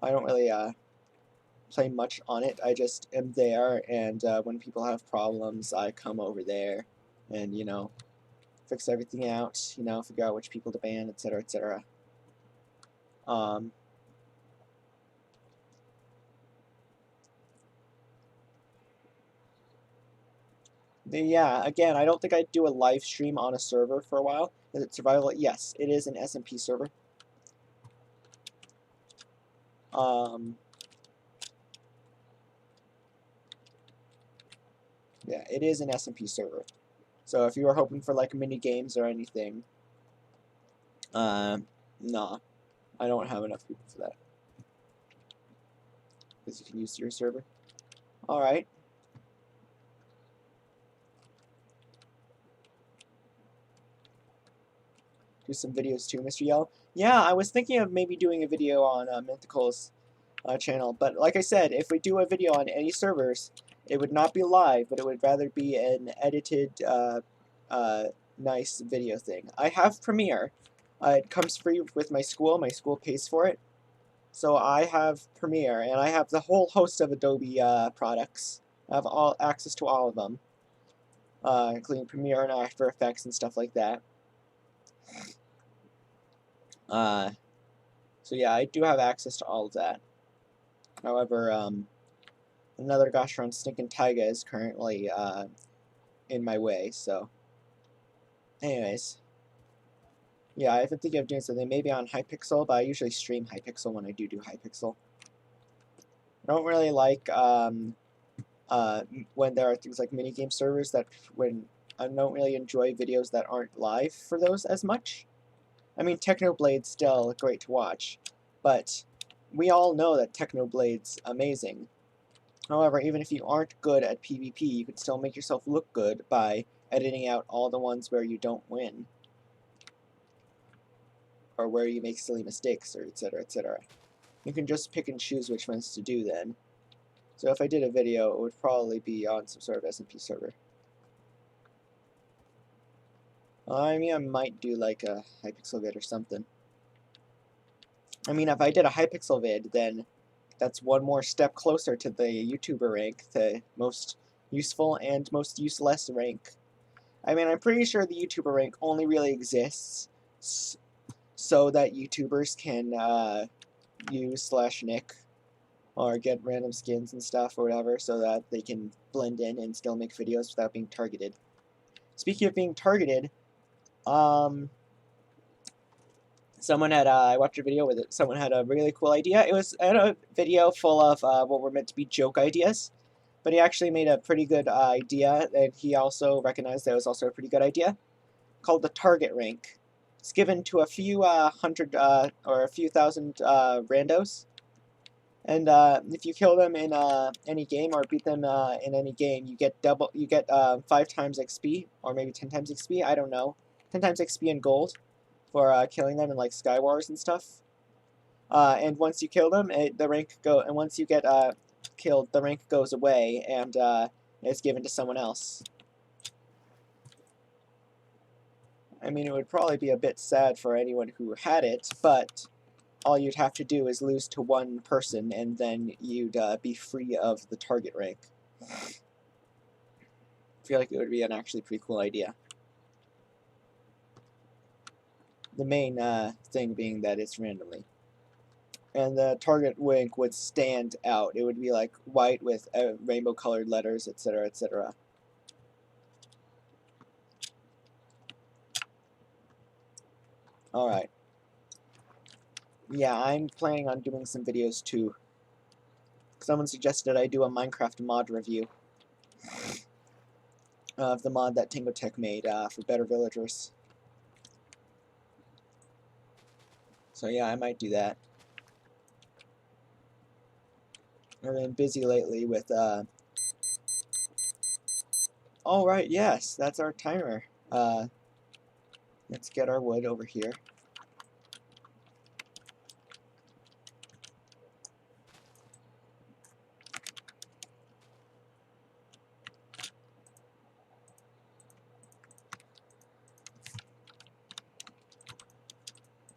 [SPEAKER 2] I don't really play much on it. I just am there, and when people have problems, I come over there and, you know, fix everything out, you know, figure out which people to ban, etc., etc. Yeah, again, I don't think I'd do a live stream on a server for a while. Is it survival? Yes, it is an SMP server. Yeah, it is an SMP server. So if you were hoping for like mini games or anything, nah, I don't have enough people for that. Because you can use your server. Alright. Do some videos too, Mr. Yell. Yeah, I was thinking of maybe doing a video on Mythical's channel, but like I said, if we do a video on any servers, It would not be live, but it would rather be an edited, nice video thing. I have Premiere. It comes free with my school. My school pays for it. So I have Premiere, and I have the whole host of Adobe products. I have all access to all of them, including Premiere and After Effects and stuff like that. So yeah, I do have access to all of that. However, another gosh darn stinking taiga is currently in my way. So, anyways, yeah, I've been thinking of doing something maybe on Hypixel, but I usually stream Hypixel when I do Hypixel. I don't really like when there are things like minigame servers that I don't really enjoy videos that aren't live for those as much. I mean, Technoblade's still great to watch, but we all know that Technoblade's amazing. However, even if you aren't good at PvP, you can still make yourself look good by editing out all the ones where you don't win, or where you make silly mistakes, or etc., etc. You can just pick and choose which ones to do then. So if I did a video, it would probably be on some sort of SMP server. I mean, I might do like a Hypixel vid or something. I mean, if I did a Hypixel vid, then that's one more step closer to the YouTuber rank, the most useful and most useless rank. I mean, I'm pretty sure the YouTuber rank only really exists so that YouTubers can use /nick or get random skins and stuff or whatever, so that they can blend in and still make videos without being targeted. Speaking of being targeted, someone had I watched a video with it. Someone had a really cool idea. It was a video full of what were meant to be joke ideas, but he actually made a pretty good idea, and he also recognized that it was also a pretty good idea, called the target rank. It's given to a few hundred or a few thousand randos, and if you kill them in any game or beat them in any game, you get 5 times XP or maybe 10 times XP. I don't know, 10 times XP in gold for killing them in like Sky Wars and stuff. And once you kill them, and once you get killed, the rank goes away and it's given to someone else. I mean, it would probably be a bit sad for anyone who had it, but all you'd have to do is lose to one person, and then you'd be free of the target rank. I feel like it would be an actually pretty cool idea. The main thing being that it's randomly. And the target rank would stand out. It would be like white with rainbow-colored letters, etc., etc. Alright. Yeah, I'm planning on doing some videos too. Someone suggested I do a Minecraft mod review of the mod that Tango Tech made for Better Villagers. So yeah, I might do that. I've been busy lately with oh right, yes, that's our timer. Let's get our wood over here.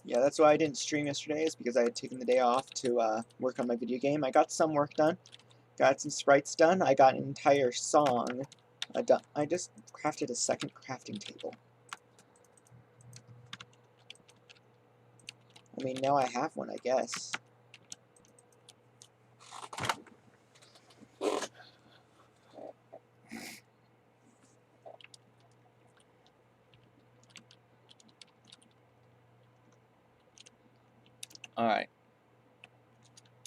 [SPEAKER 2] Yeah, that's why I didn't stream yesterday, is because I had taken the day off to work on my video game. I got some work done. Got some sprites done. I got an entire song done. I just crafted a second crafting table. I mean, now I have one, I guess. Alright.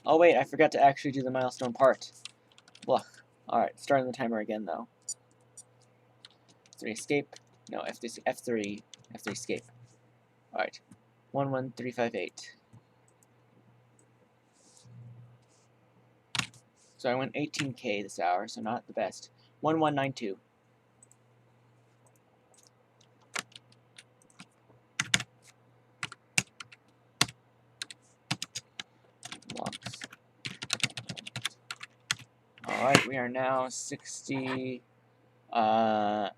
[SPEAKER 2] Oh wait, I forgot to actually do the milestone part. Look. Alright, starting the timer again though. F3 escape. No, F3 escape. Alright. 11358. So I went 18k this hour, so not the best. 1192. Blocks. Alright, we are now 68 hours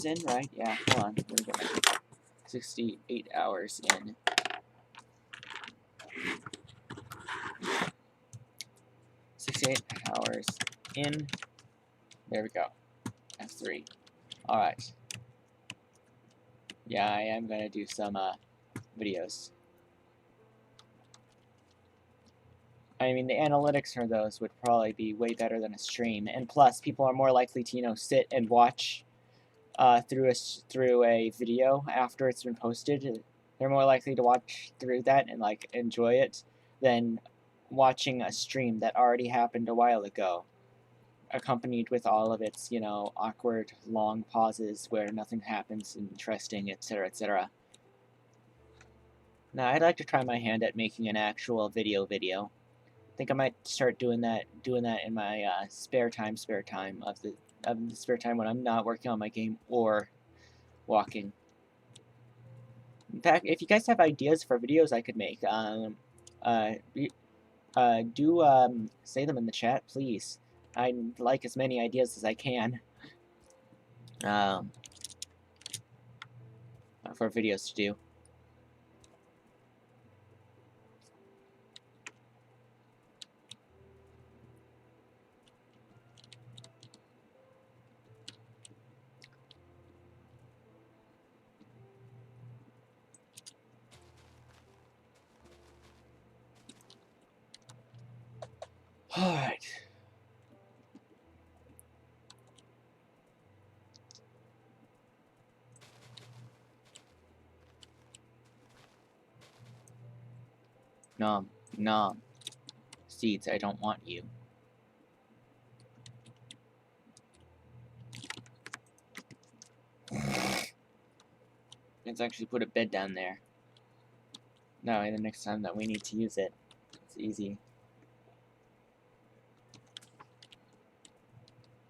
[SPEAKER 2] in, right? Yeah, hold on. Let me get my 68 hours in. 68 hours in. There we go. F3. Alright. Yeah, I am going to do some videos. I mean, the analytics for those would probably be way better than a stream. And plus, people are more likely to, you know, sit and watch through a video after it's been posted. They're more likely to watch through that and, like, enjoy it than watching a stream that already happened a while ago, accompanied with all of its, you know, awkward, long pauses where nothing happens interesting, etc., etc. Now, I'd like to try my hand at making an actual video. I think I might start doing that in my spare time of the spare time when I'm not working on my game or walking. In fact, if you guys have ideas for videos I could make, do say them in the chat, please. I'd like as many ideas as I can for videos to do. Alright. Nom, nom. Seeds, I don't want you. Let's actually put a bed down there. That way the next time that we need to use it, it's easy.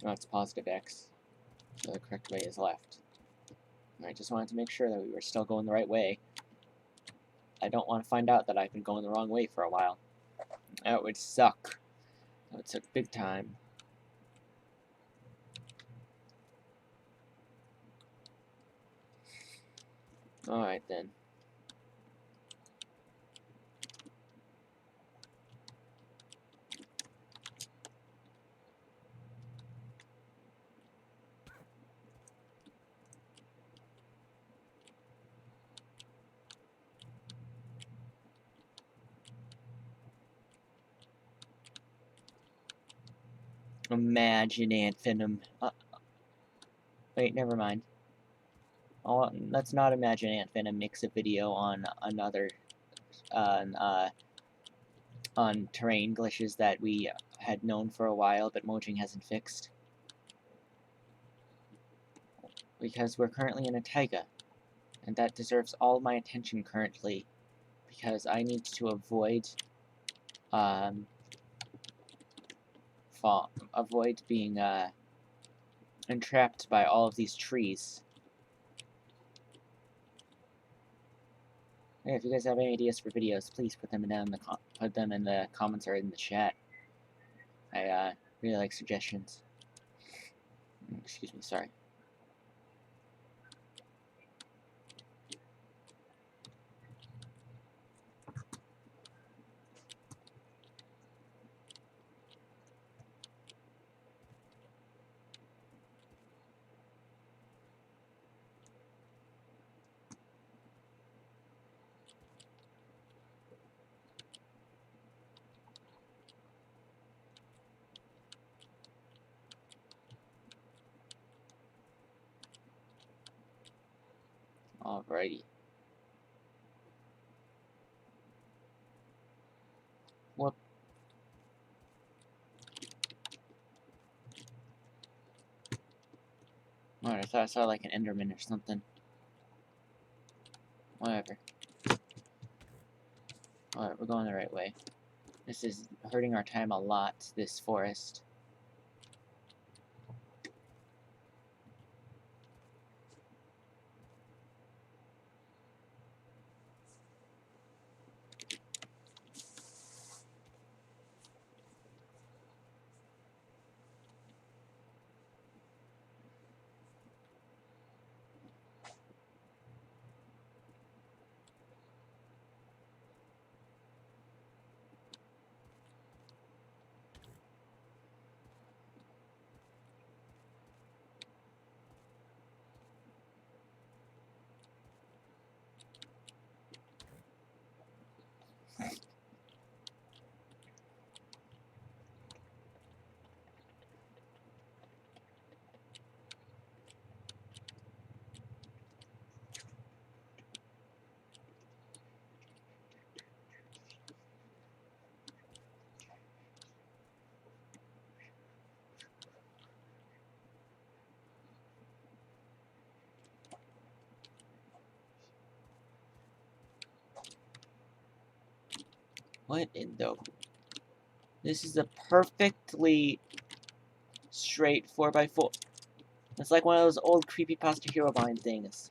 [SPEAKER 2] No, it's positive X. So the correct way is left. I just wanted to make sure that we were still going the right way. I don't want to find out that I've been going the wrong way for a while. That would suck. That would suck big time. Alright then. Imagine Ant Venom. Wait, never mind. Oh, let's not imagine Ant Venom makes a video on another on terrain glitches that we had known for a while, but Mojang hasn't fixed. Because we're currently in a taiga, and that deserves all my attention currently, because I need to avoid avoid being entrapped by all of these trees. Hey, if you guys have any ideas for videos, please put them in the comments or in the chat. I really like suggestions. Excuse me, sorry. Alrighty. Whoop. Alright, I thought I saw like an Enderman or something. Whatever. Alright, we're going the right way. This is hurting our time a lot, this forest.
[SPEAKER 1] What in the... This is a perfectly straight 4x4. It's like one of those old creepypasta hero bind things.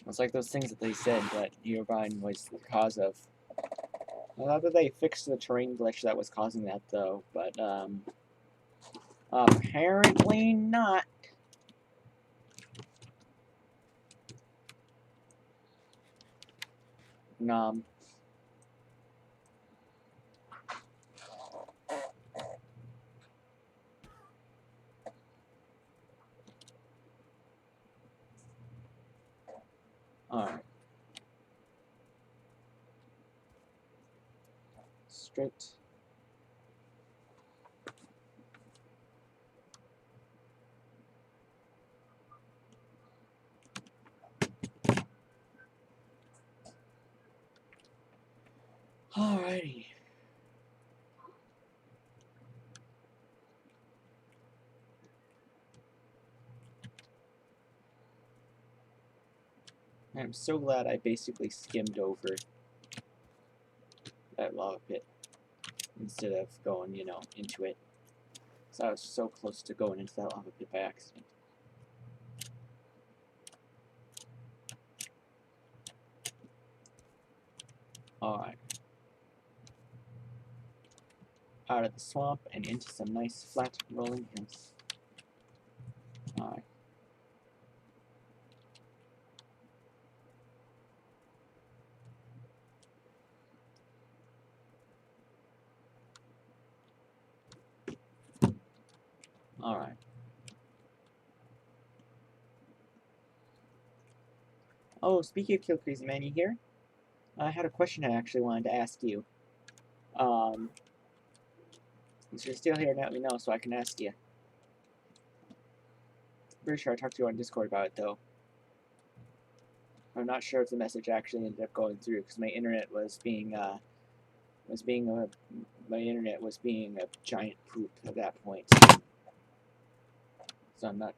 [SPEAKER 1] It's like those things that they said that Herobrine was the cause of. I thought that they fixed the terrain glitch that was causing that, though, but, apparently not. Nom. Alright. Straight. Alrighty. I'm so glad I basically skimmed over that lava pit instead of going, you know, into it. So I was so close to going into that lava pit by accident. Alright. Out of the swamp and into some nice flat rolling hills. Alright. Alright. Oh, speaking of KilloCrazyMan, you here? I had a question I actually wanted to ask you. If you're still here, let me know so I can ask you. Pretty sure I talked to you on Discord about it, though. I'm not sure if the message actually ended up going through because my internet was being a giant poop at that point. So I'm not.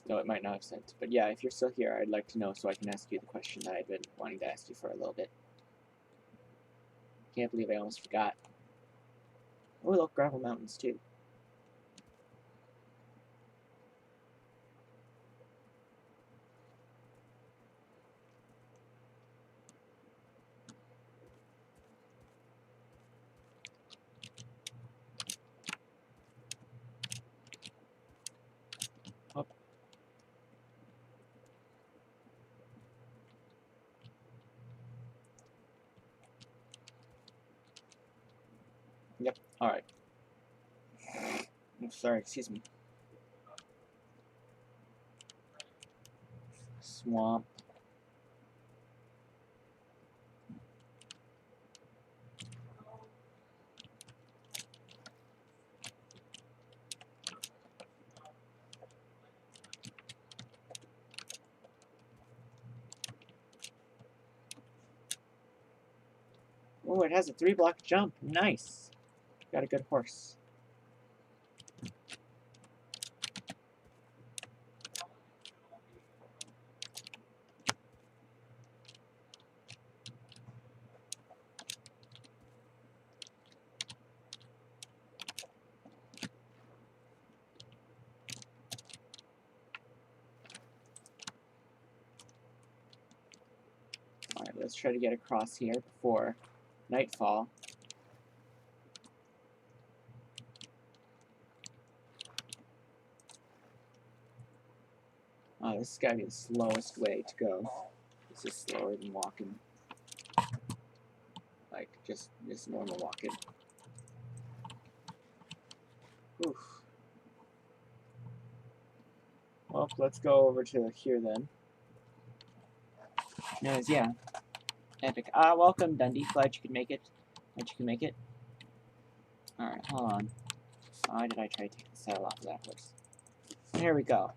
[SPEAKER 1] No, it might not have sent. But yeah, if you're still here, I'd like to know so I can ask you the question that I've been wanting to ask you for a little bit. Can't believe I almost forgot. Oh, look, gravel mountains too. Oh. Yep. All right. I'm sorry. Excuse me. Swamp. Oh, it has a 3-block jump. Nice. Got a good horse. Alright, let's try to get across here before nightfall. This has got to be the slowest way to go. This is slower than walking. Like, just normal walking.
[SPEAKER 2] Oof. Well, let's go over to here then. Anyways, yeah. Epic. Welcome, Dundee. Glad you could make it. Alright, hold on. Why did I try to take the saddle off of that horse? Here we go.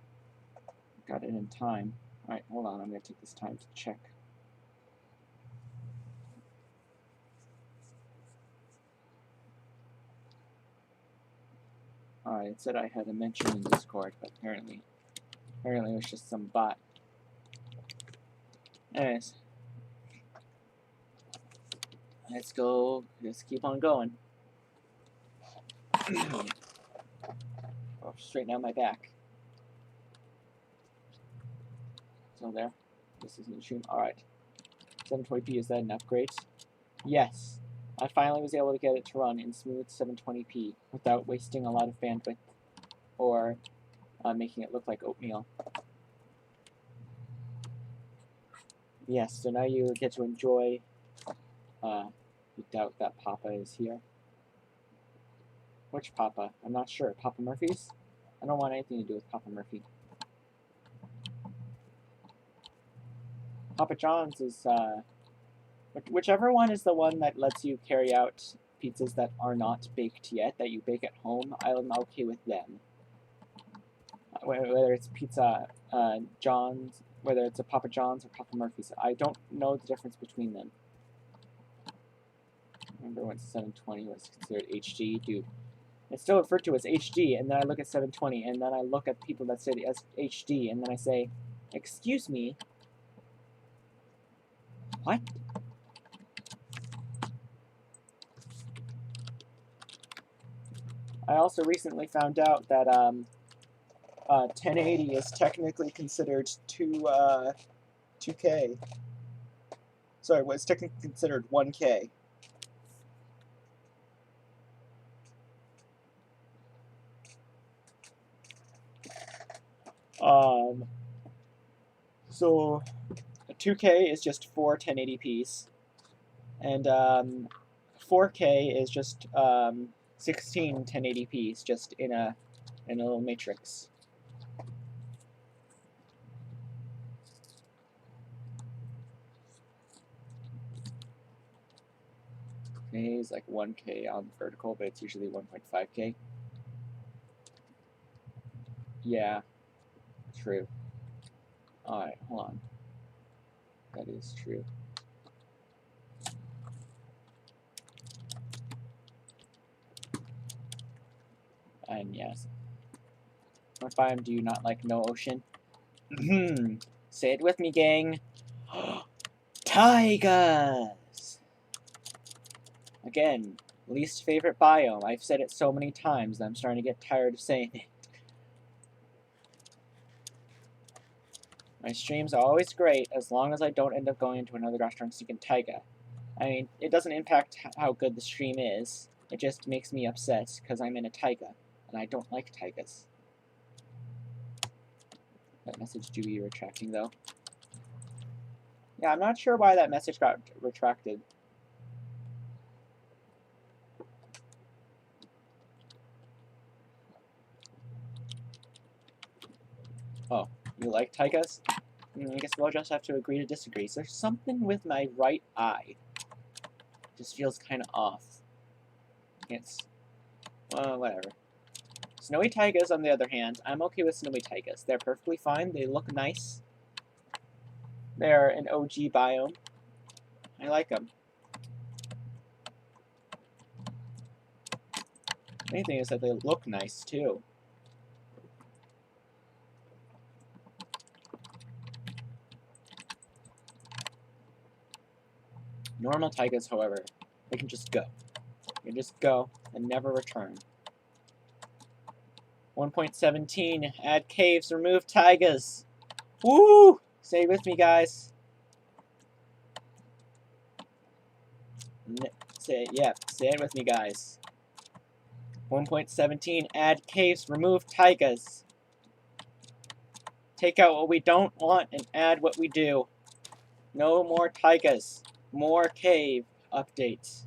[SPEAKER 2] Got it in time. Alright, hold on. I'm going to take this time to check. Alright, it said I had a mention in Discord, but apparently it was just some bot. Anyways. Let's go. Let's keep on going. Oh, straighten out my back. So there. This is an stream. Alright. 720p, is that an upgrade? Yes. I finally was able to get it to run in smooth 720p without wasting a lot of bandwidth or making it look like oatmeal. Yes, so now you get to enjoy. You doubt that Papa is here. Which Papa? I'm not sure. Papa Murphy's? I don't want anything to do with Papa Murphy. Papa John's is, whichever one is the one that lets you carry out pizzas that are not baked yet, that you bake at home, I'm okay with them. Whether it's Pizza John's, whether it's a Papa John's or Papa Murphy's, I don't know the difference between them. Remember when 720 was considered HD? Dude, it's still referred to as HD, and then I look at 720, and then I look at people that say it as HD, and then I say, excuse me, what? I also recently found out that 1080 is technically considered 2K. Sorry, well, it's technically considered 1K. So 2K is just 4 1080p's, and 4K is just 16 1080p's, just in a little matrix. K is like 1K on vertical, but it's usually 1.5K. Yeah, true. Alright, hold on. That is true. And yes. What biome do you not like? No ocean? Say it with me, gang. Tigers! Again, least favorite biome. I've said it so many times that I'm starting to get tired of saying it. My streams are always great as long as I don't end up going into another restaurant seeking taiga. I mean, it doesn't impact how good the stream is. It just makes me upset because I'm in a taiga, and I don't like taigas. That message do be retracting, though. Yeah, I'm not sure why that message got retracted. Oh, you like taigas? I guess we'll just have to agree to disagree. There's something with my right eye. It just feels kind of off. It's... well, whatever. Snowy taigas, on the other hand, I'm okay with snowy taigas. They're perfectly fine. They look nice. They're an OG biome. I like them. The main thing is that they look nice, too. Normal taigas, however, they can just go. They can just go and never return. 1.17, add caves, remove taigas. Woo! Say it with me, guys. Say it with me, guys. 1.17, add caves, remove taigas. Take out what we don't want and add what we do. No more taigas. More cave updates.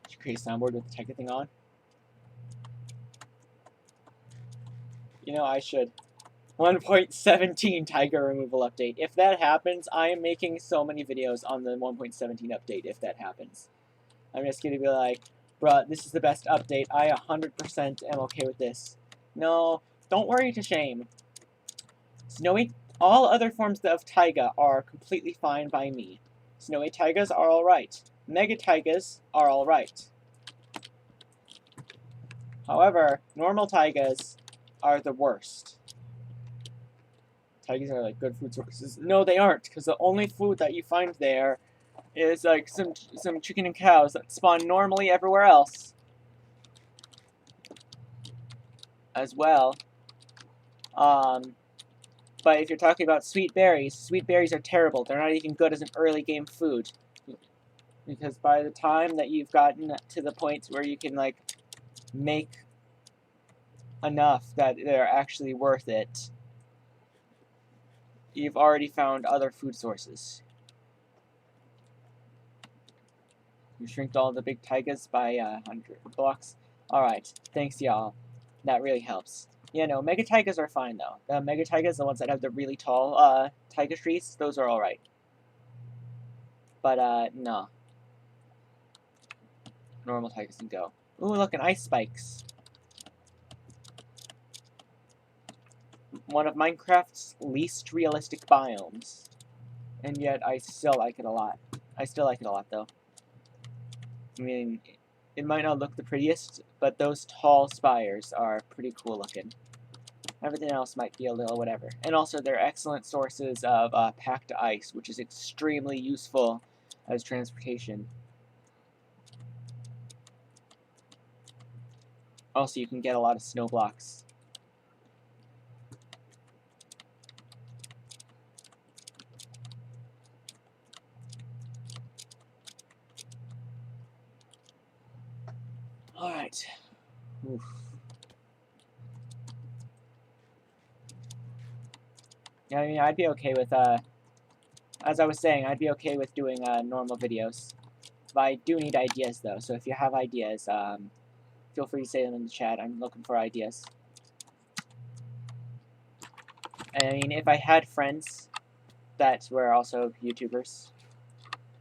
[SPEAKER 2] Did you create a soundboard with the taiga thing on? You know, I should. 1.17 tiger removal update. If that happens, I am making so many videos on the 1.17 update if that happens. I'm just gonna be like, bruh, this is the best update. I 100% am okay with this. No, don't worry to shame. Snowy, all other forms of taiga are completely fine by me. Snowy taigas are alright. Mega taigas are alright. However, normal taigas are the worst. Taigas are like good food sources. No, they aren't, because the only food that you find there is like some chicken and cows that spawn normally everywhere else. As well. But if you're talking about sweet berries are terrible. They're not even good as an early game food. Because by the time that you've gotten to the point where you can like make enough that they're actually worth it, you've already found other food sources. You shrinked all the big taigas by 100 blocks. Alright, thanks y'all. That really helps. Yeah, no, mega taigas are fine though. The mega taigas, the ones that have the really tall taiga trees, those are alright. But no. Normal taigas can go. Ooh, look, an ice spikes. One of Minecraft's least realistic biomes. And yet, I still like it a lot. I still like it a lot, though. I mean, it might not look the prettiest, but those tall spires are pretty cool looking. Everything else might be a little whatever. And also, they're excellent sources of packed ice, which is extremely useful as transportation. Also, you can get a lot of snow blocks. Alright. Oof. Yeah, I mean, I'd be okay with, as I was saying, I'd be okay with doing normal videos. But I do need ideas, though, so if you have ideas, feel free to say them in the chat. I'm looking for ideas. I mean, if I had friends that were also YouTubers,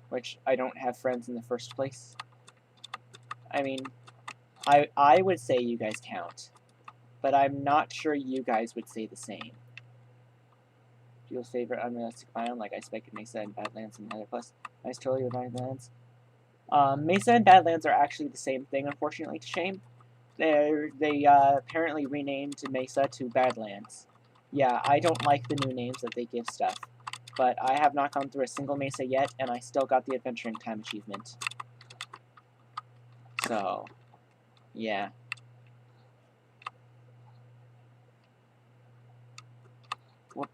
[SPEAKER 2] which I don't have friends in the first place, I mean, I would say you guys count, but I'm not sure you guys would say the same. People's favorite unrealistic biome, like Ice Spike and Mesa and Badlands and Nether Plus. Nice totally with Badlands. Mesa and Badlands are actually the same thing, unfortunately, to shame. They apparently renamed Mesa to Badlands. Yeah, I don't like the new names that they give stuff. But I have not gone through a single Mesa yet, and I still got the Adventuring Time achievement. So, yeah. Whoop.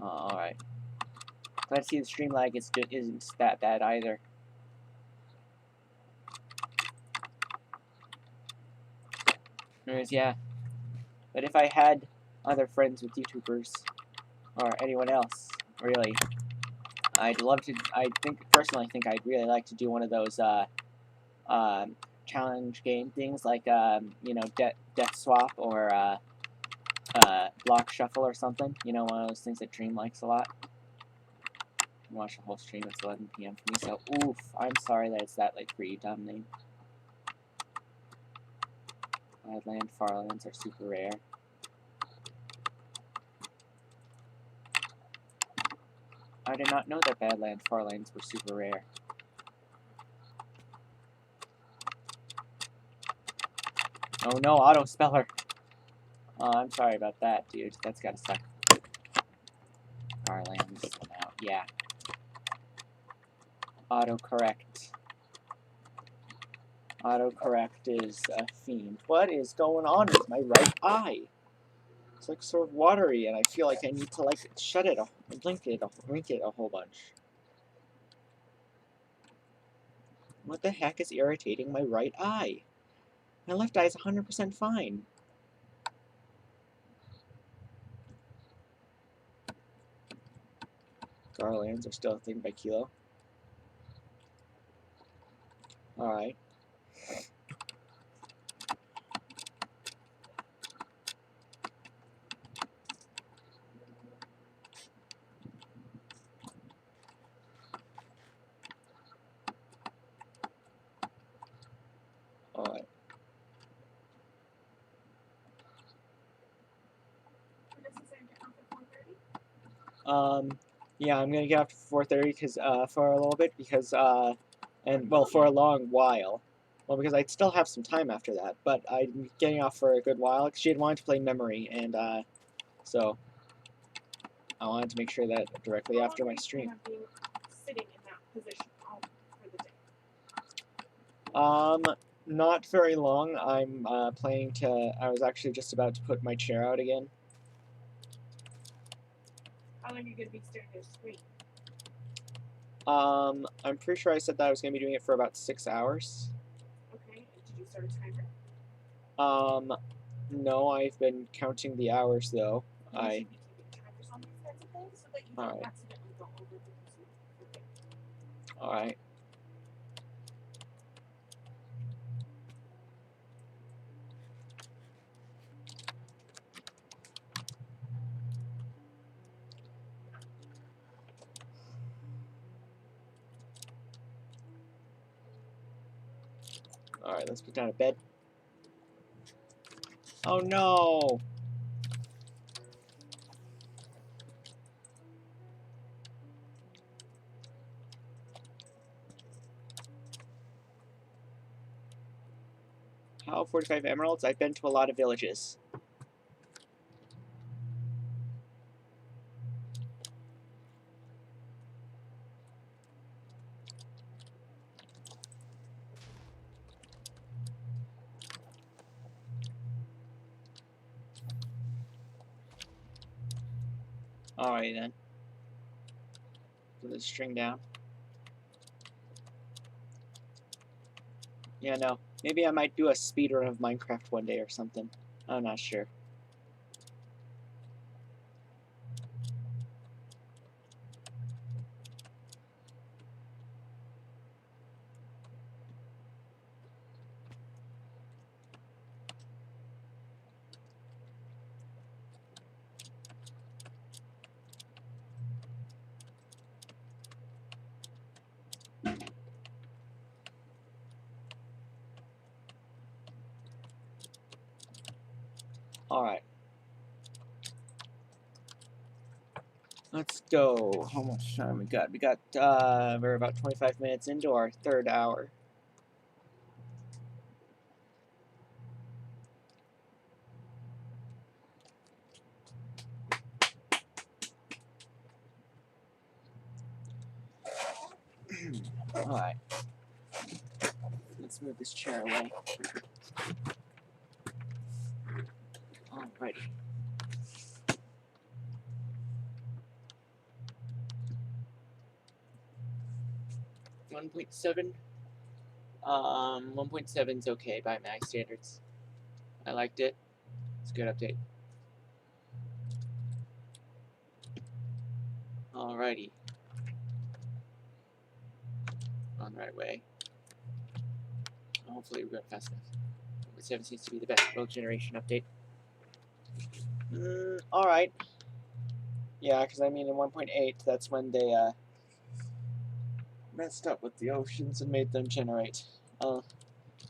[SPEAKER 2] Oh, alright. Glad to see the stream lag isn't that bad either. Anyways, yeah. But if I had other friends with YouTubers, or anyone else, really, I'd love to, personally think I'd really like to do one of those, challenge game things, like, you know, Death Swap, or, Block Shuffle or something. You know, one of those things that Dream likes a lot. Watch the whole stream, it's 11 PM for me, so, oof, I'm sorry that it's that late for you, dumb name. Badland Farlands are super rare. I did not know that Badland Farlands were super rare. Oh no, auto speller. Oh, I'm sorry about that, dude. That's gotta suck. Farlands, now, yeah. Autocorrect. Autocorrect is a fiend. What is going on with my right eye? It's like sort of watery, and I feel like I need to like shut it, blink it, wink it a whole bunch. What the heck is irritating my right eye? My left eye is 100% fine. Garlands are still a thing by Kilo. Alright. Alright. Yeah, I'm gonna get off for 4:30 because for a little bit because and well for a long while. Well, because I still have some time after that, but I'm getting off for a good while because she had wanted to play memory, and so I wanted to make sure that directly after my stream.
[SPEAKER 3] Sitting in that position for the day.
[SPEAKER 2] Not very long. I'm planning to. I was actually just about to put my chair out again.
[SPEAKER 3] How long are you going to be staring at a screen?
[SPEAKER 2] I'm pretty sure I said that I was going to be doing it for about 6 hours.
[SPEAKER 3] Okay, did you start a timer?
[SPEAKER 2] No, I've been counting the hours though.
[SPEAKER 3] You should be keeping timers on these kinds of things so that you don't accidentally go over because you forget.
[SPEAKER 2] Alright. Alright, let's put down a bed. Oh no! How 45 emeralds? I've been to a lot of villages. Alright then. Put the string down. Yeah, no. Maybe I might do a speedrun of Minecraft one day or something. I'm not sure. Alright. Let's go. How much time we got? We're about 25 minutes into our third hour. Alright. Let's move this chair away. Alrighty. One 1.7. 1.7's okay by my standards. I liked it. It's a good update. Alrighty. On the right way. Hopefully we're going fast enough. 1.7 seems to be the best build generation update. Alright. Yeah, because I mean in 1.8, that's when they messed up with the oceans and made them generate.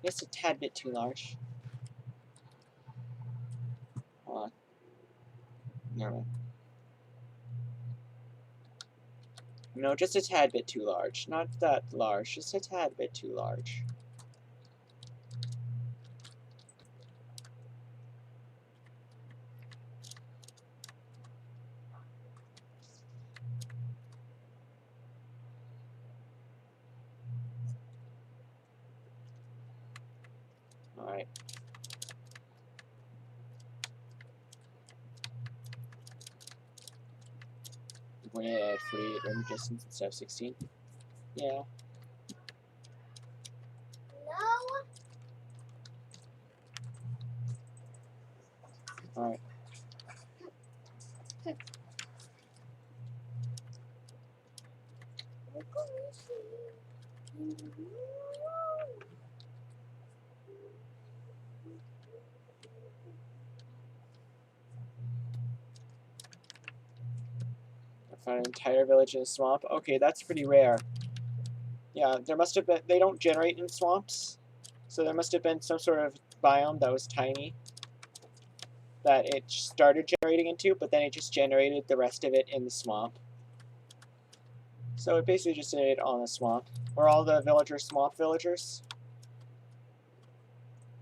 [SPEAKER 2] Just a tad bit too large. Hold on. Never mind. No, just a tad bit too large. Not that large, just a tad bit too large. Alright. We're going to add 48 render distance instead of 16. Yeah.
[SPEAKER 3] No.
[SPEAKER 2] Alright. I found an entire village in a swamp. Okay, that's pretty rare. Yeah, there must have been. They don't generate in swamps, so there must have been some sort of biome that was tiny that it started generating into, but then it just generated the rest of it in the swamp. So it basically just did it on the swamp. Were all the villagers swamp villagers?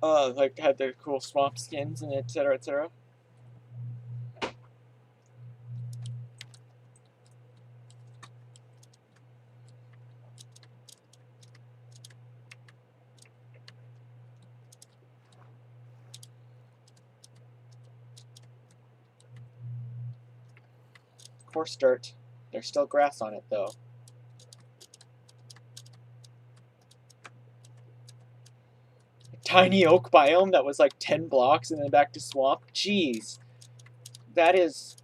[SPEAKER 2] Like had their cool swamp skins and etc. etc. Coarse dirt. There's still grass on it though. Tiny oak biome that was like 10 blocks and then back to swamp. Jeez. That is...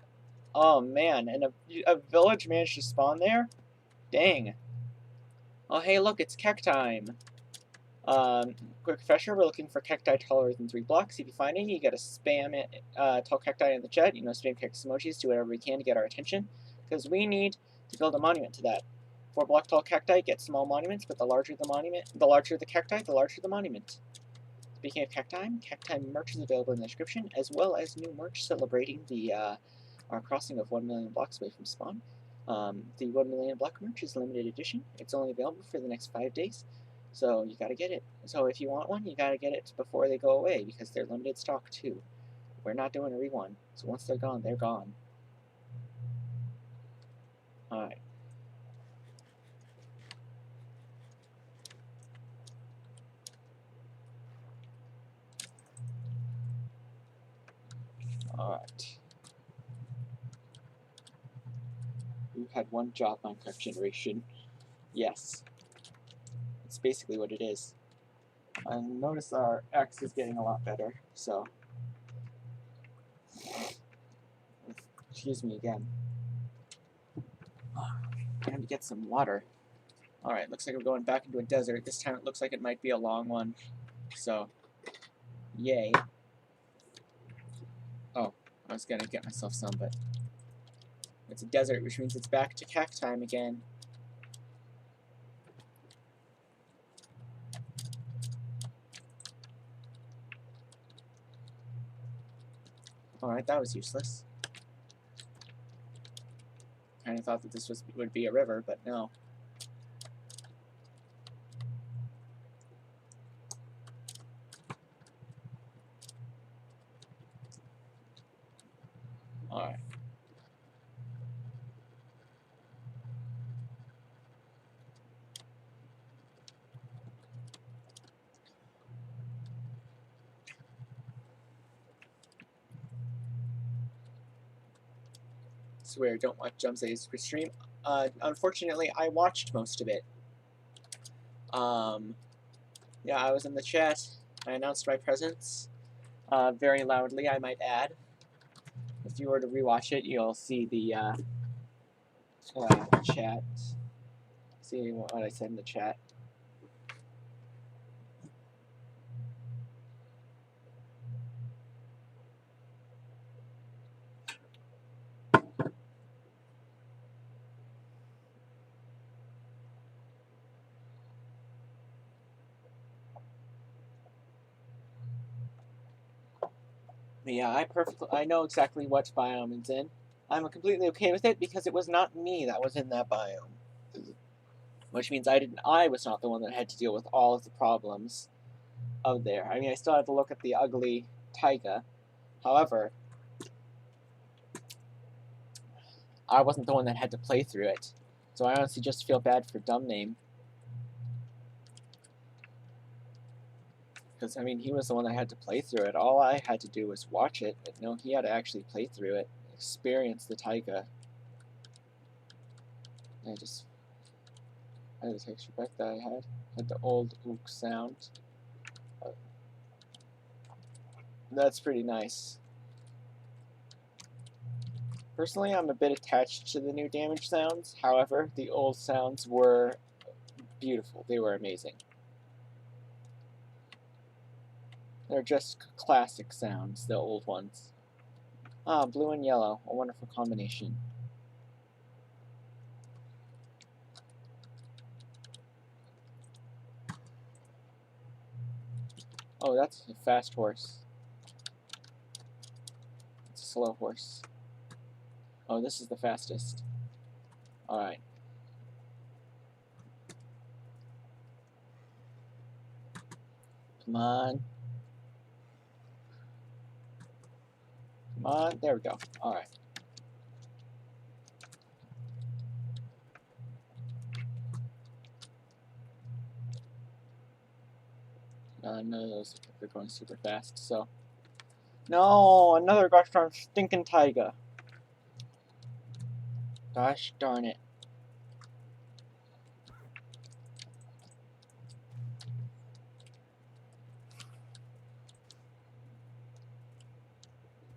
[SPEAKER 2] Oh man, and a village managed to spawn there? Dang. Oh hey look, it's kek time. Quick refresher, we're looking for cacti taller than 3 blocks. If you find any, you gotta spam it, tall cacti in the chat. You know, spam cactus emojis, do whatever we can to get our attention. Because we need to build a monument to that. 4 block tall cacti get small monuments, but the larger the monument, the larger the cacti, the larger the monument. Speaking of cacti merch is available in the description, as well as new merch celebrating the our crossing of 1 million blocks away from spawn. The 1 million block merch is limited edition. It's only available for the next 5 days, so you gotta get it. So if you want one, you gotta get it before they go away, because they're limited stock too. We're not doing a re-one, so once they're gone, they're gone. Alright. Alright. You had one job, Minecraft generation. Yes. It's basically what it is. And notice our X is getting a lot better, so. Excuse me again. Time to get some water. Alright, looks like we're going back into a desert. This time it looks like it might be a long one. So, yay. Oh, I was gonna get myself some, but it's a desert, which means it's back to cack time again. Alright, that was useless. Kinda thought that this would be a river, but no. Alright. Swear, don't watch Jumzay's stream. Unfortunately, I watched most of it. Yeah, I was in the chat. I announced my presence. Very loudly, I might add. If you were to rewatch it, you'll see the chat. See what I said in the chat. But yeah, I know exactly what biome it's in. I'm completely okay with it because it was not me that was in that biome. Which means I was not the one that had to deal with all of the problems of there. I mean, I still had to look at the ugly taiga. However, I wasn't the one that had to play through it. So I honestly just feel bad for Dumbname. Because, I mean, he was the one that had to play through it. All I had to do was watch it. But no, he had to actually play through it. Experience the taiga. I had the texture back that I had the old ook sound. That's pretty nice. Personally, I'm a bit attached to the new damage sounds. However, the old sounds were beautiful. They were amazing. They're just classic sounds, the old ones. Ah, blue and yellow, a wonderful combination. Oh, that's a fast horse. It's a slow horse. Oh, this is the fastest. Alright. Come on. Come on. There we go. Alright. None of those are going super fast, so. No! Another gosh darn stinking taiga. Gosh darn it.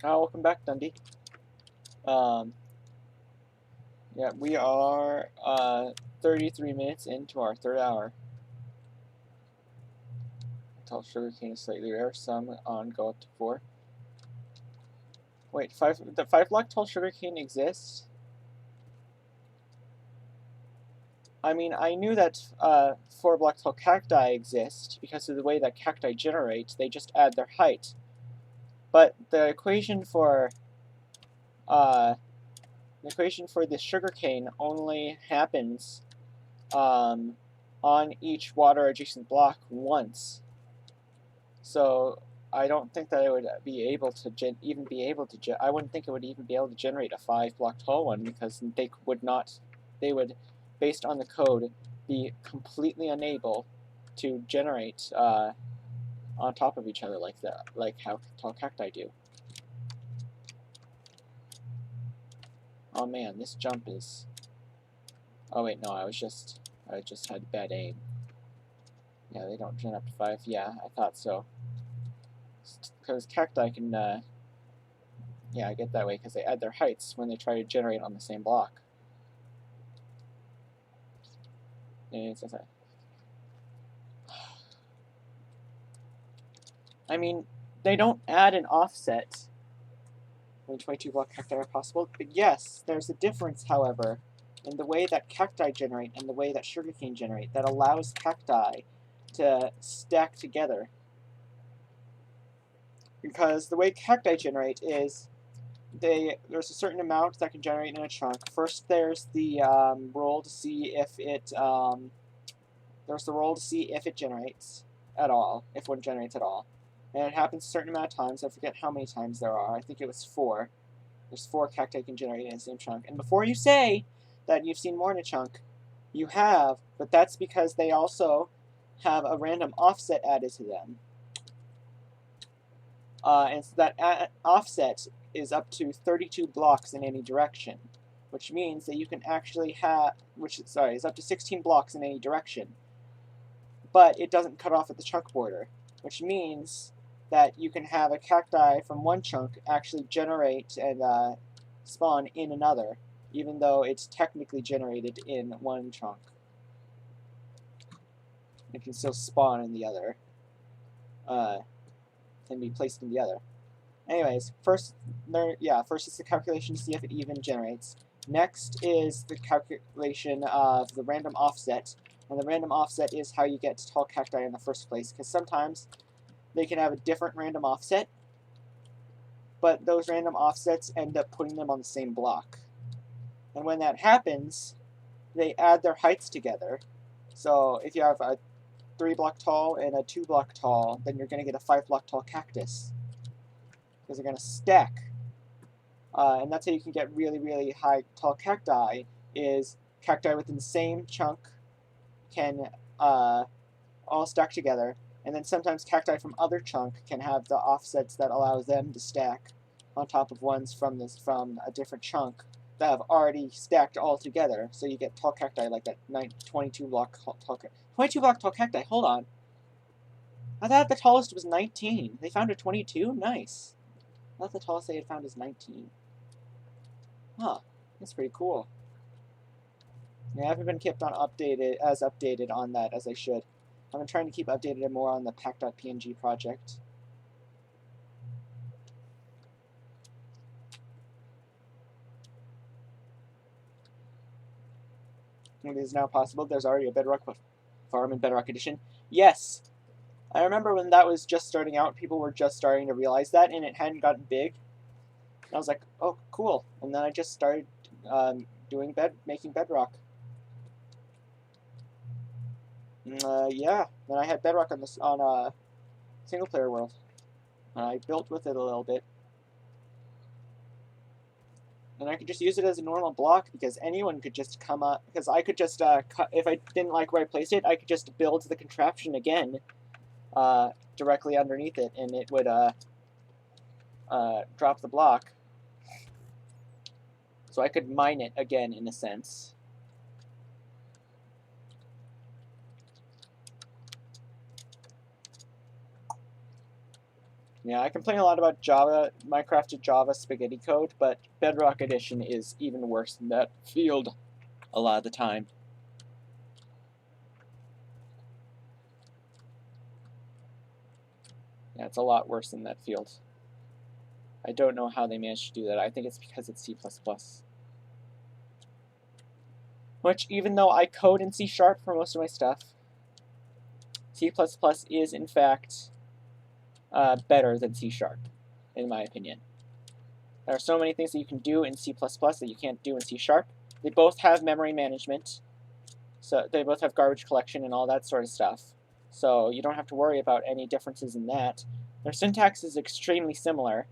[SPEAKER 2] Oh, welcome back, Dundee. Yeah, we are 33 minutes into our third hour. Tall sugarcane is slightly rare. Some on go up to 4. Wait, the 5-block tall sugarcane exists? I mean, I knew that 4-block tall cacti exist because of the way that cacti generate. They just add their height. But the equation for the sugarcane only happens on each water adjacent block once. So I don't think that it would be able to I wouldn't think it would even be able to generate a 5-block tall one because they would, based on the code, be completely unable to generate on top of each other like that, like how tall cacti do. Oh man, this jump is. Oh wait, no, I just had bad aim. Yeah, they don't gen up to 5. Yeah, I thought so. Because cacti can, yeah, I get that way, because they add their heights when they try to generate on the same block. I mean, they don't add an offset when 22-block cacti are possible, but yes, there's a difference, however, in the way that cacti generate and the way that sugarcane generate that allows cacti to stack together. Because the way cacti generate is there's a certain amount that can generate in a chunk. First, there's the roll to see if it generates at all, if one generates at all, and it happens a certain amount of times. I forget how many times there are. I think it was 4. There's 4 cacti can generate in the same chunk. And before you say that you've seen more in a chunk, you have, but that's because they also have a random offset added to them. And so that offset is up to 32 blocks in any direction, which means that you can actually have, is up to 16 blocks in any direction, but it doesn't cut off at the chunk border, which means that you can have a cacti from one chunk actually generate and spawn in another, even though it's technically generated in one chunk. It can still spawn in the other, can be placed in the other. Anyways, first is the calculation to see if it even generates. Next is the calculation of the random offset, and the random offset is how you get tall cacti in the first place, because sometimes they can have a different random offset, but those random offsets end up putting them on the same block. And when that happens, they add their heights together. So if you have a 3-block tall and a 2-block tall, then you're going to get a 5-block tall cactus, because they're going to stack. And that's how you can get really, really high tall cacti, is cacti within the same chunk can all stack together, and then sometimes cacti from other chunk can have the offsets that allows them to stack on top of ones from a different chunk that have already stacked all together. So you get tall cacti like that 22-block tall 22-block tall cacti. Hold on. I thought the tallest was 19. They found a 22? Nice. I thought the tallest they had found is 19. Huh. That's pretty cool. Yeah, I haven't been kept on updated on that as I should. I've been trying to keep updated more on the pack.png project. It is now possible. There's already a Bedrock farm in Bedrock Edition. Yes, I remember when that was just starting out, people were just starting to realize that, and it hadn't gotten big. And I was like, oh, cool. And then I just started making Bedrock. Yeah. Then I had Bedrock on single player world. And I built with it a little bit. And I could just use it as a normal block because anyone could just come up. Because I could just if I didn't like where I placed it, I could just build the contraption again, directly underneath it, and it would drop the block. So I could mine it again in a sense. Yeah, I complain a lot about Java, Minecraft to Java spaghetti code, but Bedrock Edition is even worse than that field a lot of the time. Yeah, it's a lot worse than that field. I don't know how they managed to do that. I think it's because it's C++. Which, even though I code in C# for most of my stuff, C++ is, in fact, better than C#, in my opinion. There are so many things that you can do in C++ that you can't do in C#. They both have memory management, so they both have garbage collection and all that sort of stuff. So you don't have to worry about any differences in that. Their syntax is extremely similar,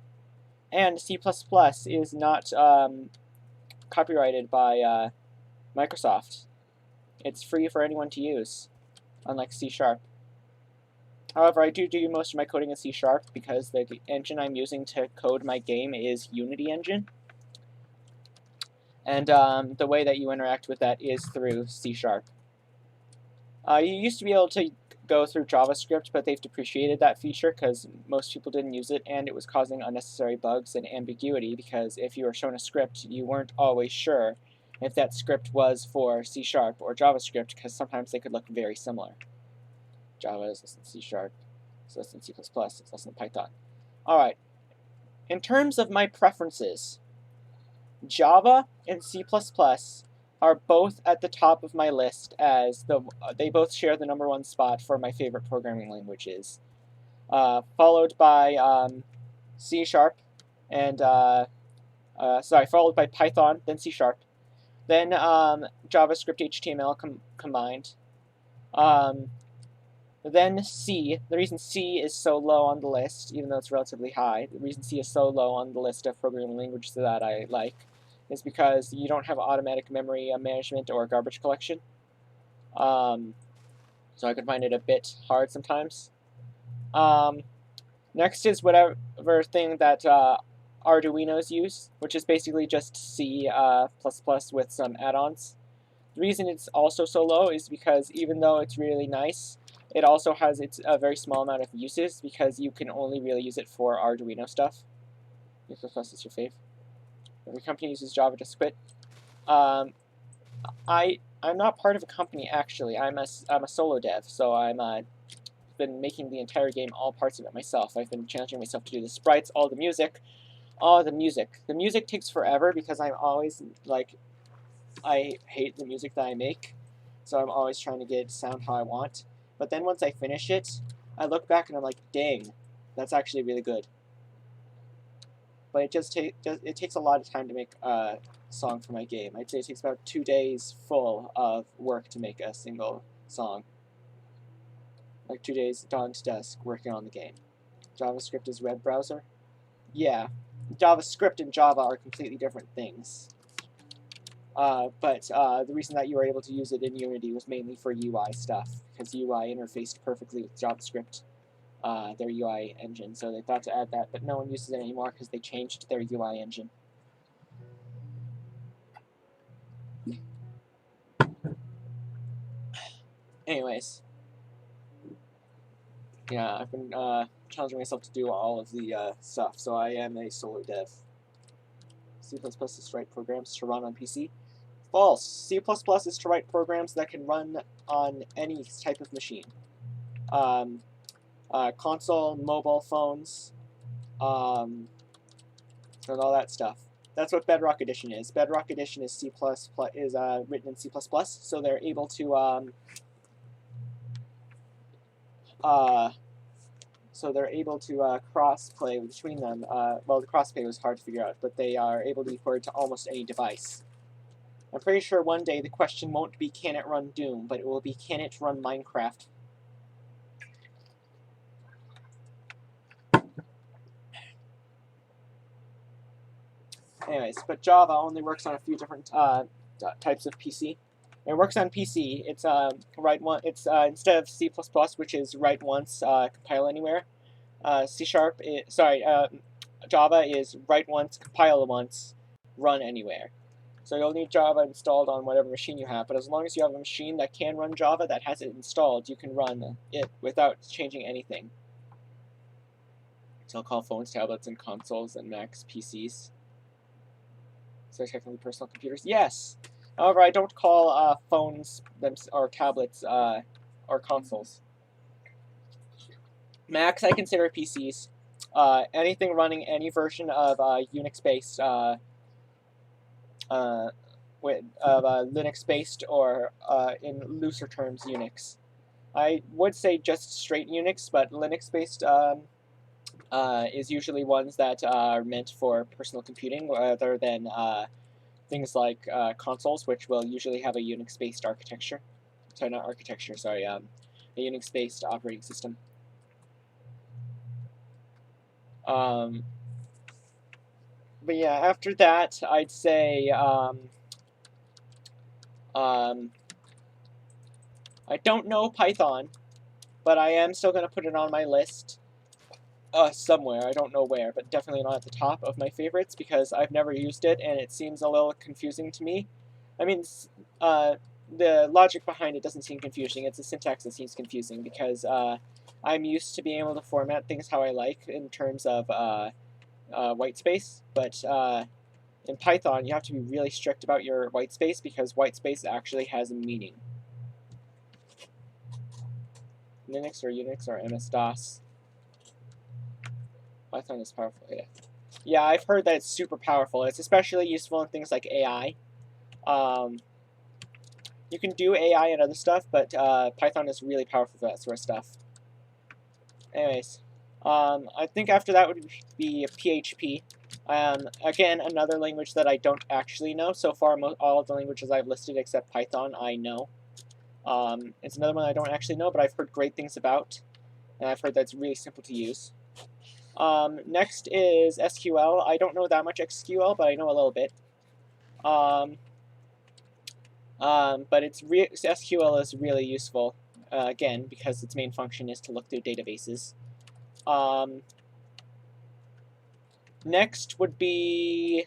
[SPEAKER 2] and C++ is not copyrighted by Microsoft. It's free for anyone to use, unlike C#. However, I do most of my coding in C# because the engine I'm using to code my game is Unity engine. And the way that you interact with that is through C#. You used to be able to go through JavaScript, but they've depreciated that feature because most people didn't use it, and it was causing unnecessary bugs and ambiguity because if you were shown a script, you weren't always sure if that script was for C# or JavaScript because sometimes they could look very similar. Java is less than C#, it's less than C++, it's less than Python. Alright, in terms of my preferences, Java and C++ are both at the top of my list as they both share the #1 spot for my favorite programming languages, followed by C# and followed by Python, then C#, then JavaScript, HTML combined, then C. The reason C is so low on the list, even though it's relatively high, the reason C is so low on the list of programming languages that I like is because you don't have automatic memory management or garbage collection. So I could find it a bit hard sometimes. Next is whatever thing that Arduinos use, which is basically just C++ with some add-ons. The reason it's also so low is because even though it's really nice, it also has a very small amount of uses because you can only really use it for Arduino stuff. C++ is your fave. Every company uses Java, just quit. I'm not part of a company actually. I'm a solo dev, so I'm been making the entire game, all parts of it myself. I've been challenging myself to do the sprites, all the music. The music takes forever because I'm always like, I hate the music that I make, so I'm always trying to get it to sound how I want. But then once I finish it, I look back and I'm like, dang, that's actually really good. But it takes a lot of time to make a song for my game. I'd say it takes about 2 days full of work to make a single song. Like 2 days dawn to dusk working on the game. JavaScript is web browser? Yeah. JavaScript and Java are completely different things. But the reason that you were able to use it in Unity was mainly for UI stuff, because UI interfaced perfectly with JavaScript, their UI engine. So they thought to add that, but no one uses it anymore because they changed their UI engine. Anyways, yeah, I've been challenging myself to do all of the stuff, so I am a solo dev. C++ is to write programs to run on PC. False. C++ is to write programs that can run on any type of machine. Console, mobile phones, and all that stuff. That's what Bedrock Edition is. Bedrock Edition is written in C++, so they're able to cross-play between them. Well, the cross-play was hard to figure out, but they are able to be ported to almost any device. I'm pretty sure one day the question won't be can it run Doom, but it will be can it run Minecraft. Anyways, but Java only works on a few different types of PC. It works on PC. It's write one. It's instead of C++, which is write once, compile anywhere. Java is write once, compile once, run anywhere. So you'll need Java installed on whatever machine you have. But as long as you have a machine that can run Java that has it installed, you can run it without changing anything. So I'll call phones, tablets, and consoles and Macs PCs. So technically personal computers? Yes! However, I don't call phones or tablets or consoles. Macs I consider PCs. Anything running any version of Unix-based, Linux-based, or in looser terms, Unix. I would say just straight Unix, but Linux-based is usually ones that are meant for personal computing rather than things like consoles, which will usually have a Unix-based architecture. Sorry, not architecture, sorry, a Unix-based operating system. But yeah, after that, I'd say I don't know Python, but I am still going to put it on my list somewhere. I don't know where, but definitely not at the top of my favorites because I've never used it and it seems a little confusing to me. I mean, the logic behind it doesn't seem confusing. It's the syntax that seems confusing because I'm used to being able to format things how I like in terms of white space, but in Python you have to be really strict about your white space because white space actually has a meaning. Linux or Unix or MS-DOS. Python is powerful, yeah. Yeah, I've heard that it's super powerful. It's especially useful in things like AI. You can do AI and other stuff, but Python is really powerful for that sort of stuff. Anyways, I think after that would be PHP. Again, another language that I don't actually know. So far, all of the languages I've listed except Python, I know. It's another one I don't actually know, but I've heard great things about, and I've heard that it's really simple to use. Next is SQL. I don't know that much SQL, but I know a little bit. But SQL is really useful, again, because its main function is to look through databases. Next would be,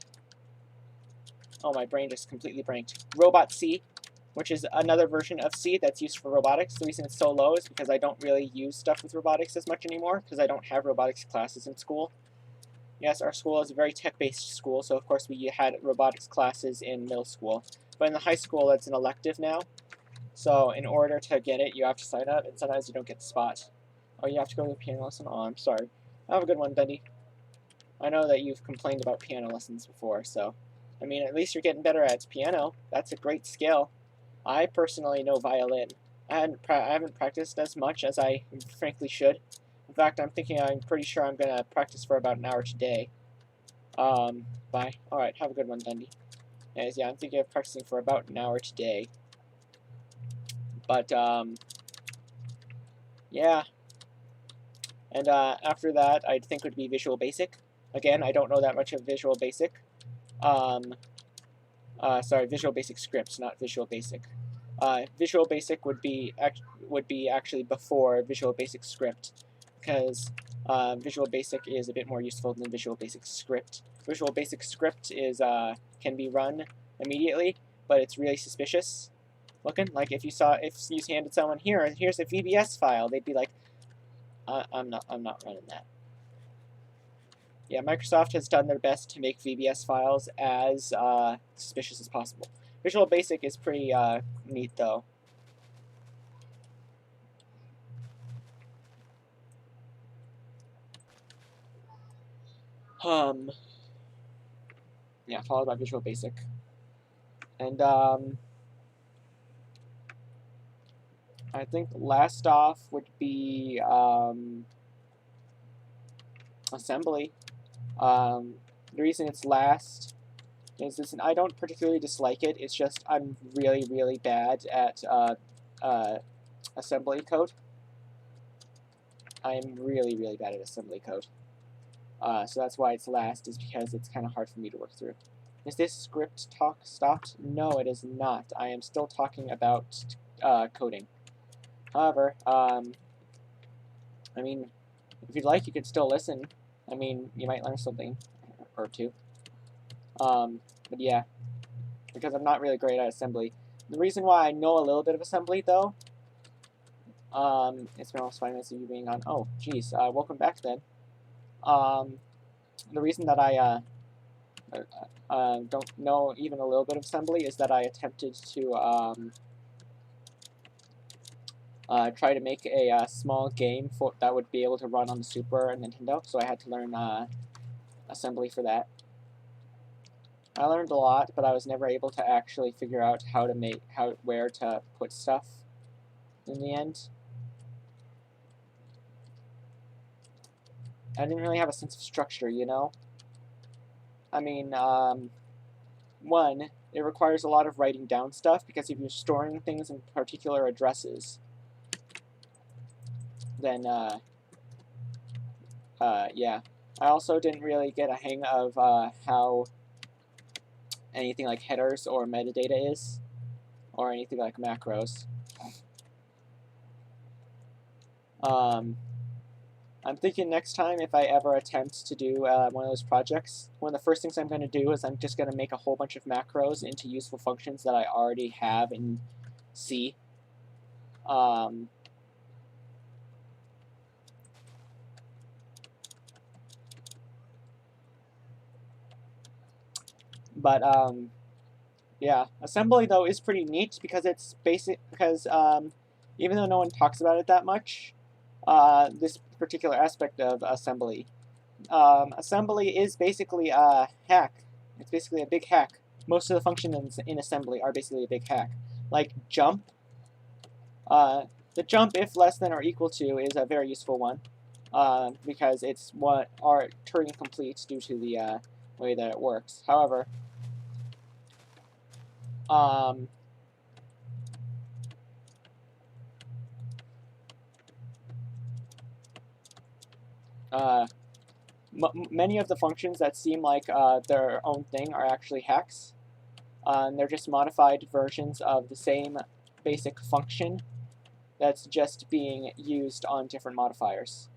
[SPEAKER 2] oh, my brain just completely blanked. Robot C, which is another version of C that's used for robotics. The reason it's so low is because I don't really use stuff with robotics as much anymore, because I don't have robotics classes in school. Yes, our school is a very tech-based school, so of course we had robotics classes in middle school. But in the high school, it's an elective now. So in order to get it, you have to sign up, and sometimes you don't get the spot. Oh, you have to go to the piano lesson? Oh, I'm sorry. Have a good one, Dundee. I know that you've complained about piano lessons before, so... I mean, at least you're getting better at piano. That's a great skill. I personally know violin. I haven't practiced as much as I frankly should. In fact, I'm pretty sure I'm going to practice for about an hour today. Bye. Alright, have a good one, Dundee. Anyways, yeah, I'm thinking of practicing for about an hour today. But, yeah. And after that, I think would be Visual Basic. Again, I don't know that much of Visual Basic. Sorry, Visual Basic Script, not Visual Basic. Visual Basic would be actually before Visual Basic Script, because Visual Basic is a bit more useful than Visual Basic Script. Visual Basic Script is can be run immediately, but it's really suspicious looking. Like if you handed someone here's a VBS file, they'd be like, I'm not running that. Yeah, Microsoft has done their best to make VBS files as suspicious as possible. Visual Basic is pretty neat, though. Yeah, followed by Visual Basic. And I think last off would be assembly. The reason it's last is this, I don't particularly dislike it. It's just I'm really, really bad at assembly code. I'm really, really bad at assembly code. So that's why it's last, is because it's kind of hard for me to work through. Is this script talk stopped? No, it is not. I am still talking about coding. However, I mean, if you'd like, you could still listen. I mean, you might learn something or two. But yeah, because I'm not really great at assembly. The reason why I know a little bit of assembly, though, it's been almost 5 minutes of you being on. Oh, geez, welcome back then. The reason that I don't know even a little bit of assembly is that I attempted to try to make a small game that would be able to run on the Super Nintendo, so I had to learn assembly for that. I learned a lot, but I was never able to actually figure out how to where to put stuff in the end. I didn't really have a sense of structure, you know? I mean, one, it requires a lot of writing down stuff, because if you're storing things in particular addresses, then, yeah. I also didn't really get a hang of how anything like headers or metadata is, or anything like macros. I'm thinking next time, if I ever attempt to do one of those projects, one of the first things I'm going to do is I'm just going to make a whole bunch of macros into useful functions that I already have in C. Yeah, assembly though is pretty neat because it's basic. Because even though no one talks about it that much, this particular aspect of assembly, assembly is basically a hack. It's basically a big hack. Most of the functions in assembly are basically a big hack. Like jump. The jump, if less than or equal to, is a very useful one, because it's what are Turing complete due to the way that it works. However, many of the functions that seem like their own thing are actually hacks. And they're just modified versions of the same basic function that's just being used on different modifiers.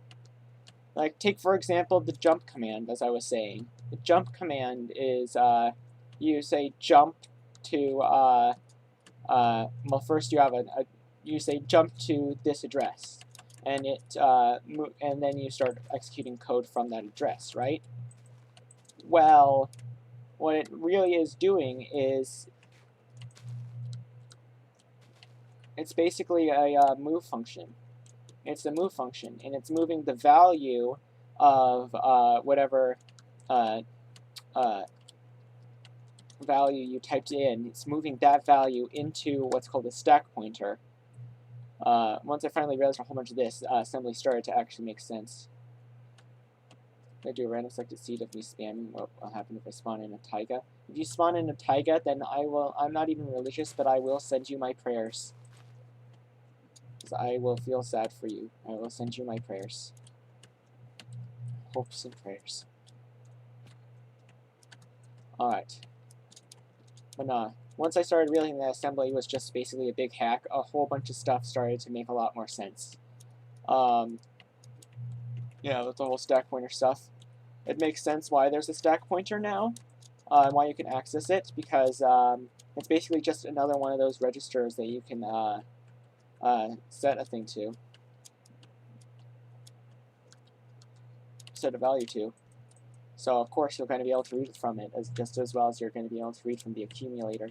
[SPEAKER 2] Like, take for example the jump command, as I was saying. The jump command is you say jump to well, first you have you say jump to this address, and and then you start executing code from that address, right? Well, what it really is doing is it's basically a move function. It's a move function, and it's moving the value of whatever value you typed in. It's moving that value into what's called a stack pointer. Once I finally realized a whole bunch of this, assembly started to actually make sense. If I do a random selected seed of me spamming, what will happen if I spawn in a taiga? If you spawn in a taiga, then I'm not even religious, but I will send you my prayers. Because I will feel sad for you. I will send you my prayers. Hopes and prayers. Alright. But once I started realizing that assembly was just basically a big hack, a whole bunch of stuff started to make a lot more sense. Yeah, with the whole stack pointer stuff. It makes sense why there's a stack pointer now, and why you can access it, because it's basically just another one of those registers that you can set a thing to. Set a value to. So of course you're going to be able to read from it just as well as you're going to be able to read from the accumulator.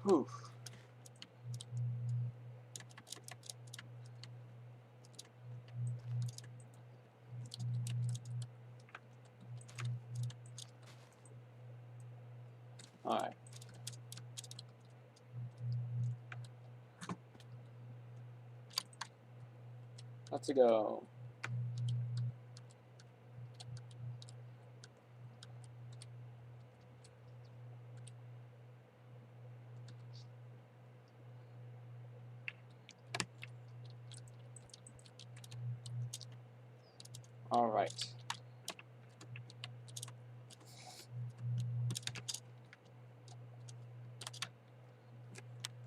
[SPEAKER 2] Whew. Alright. Let's go. Alright.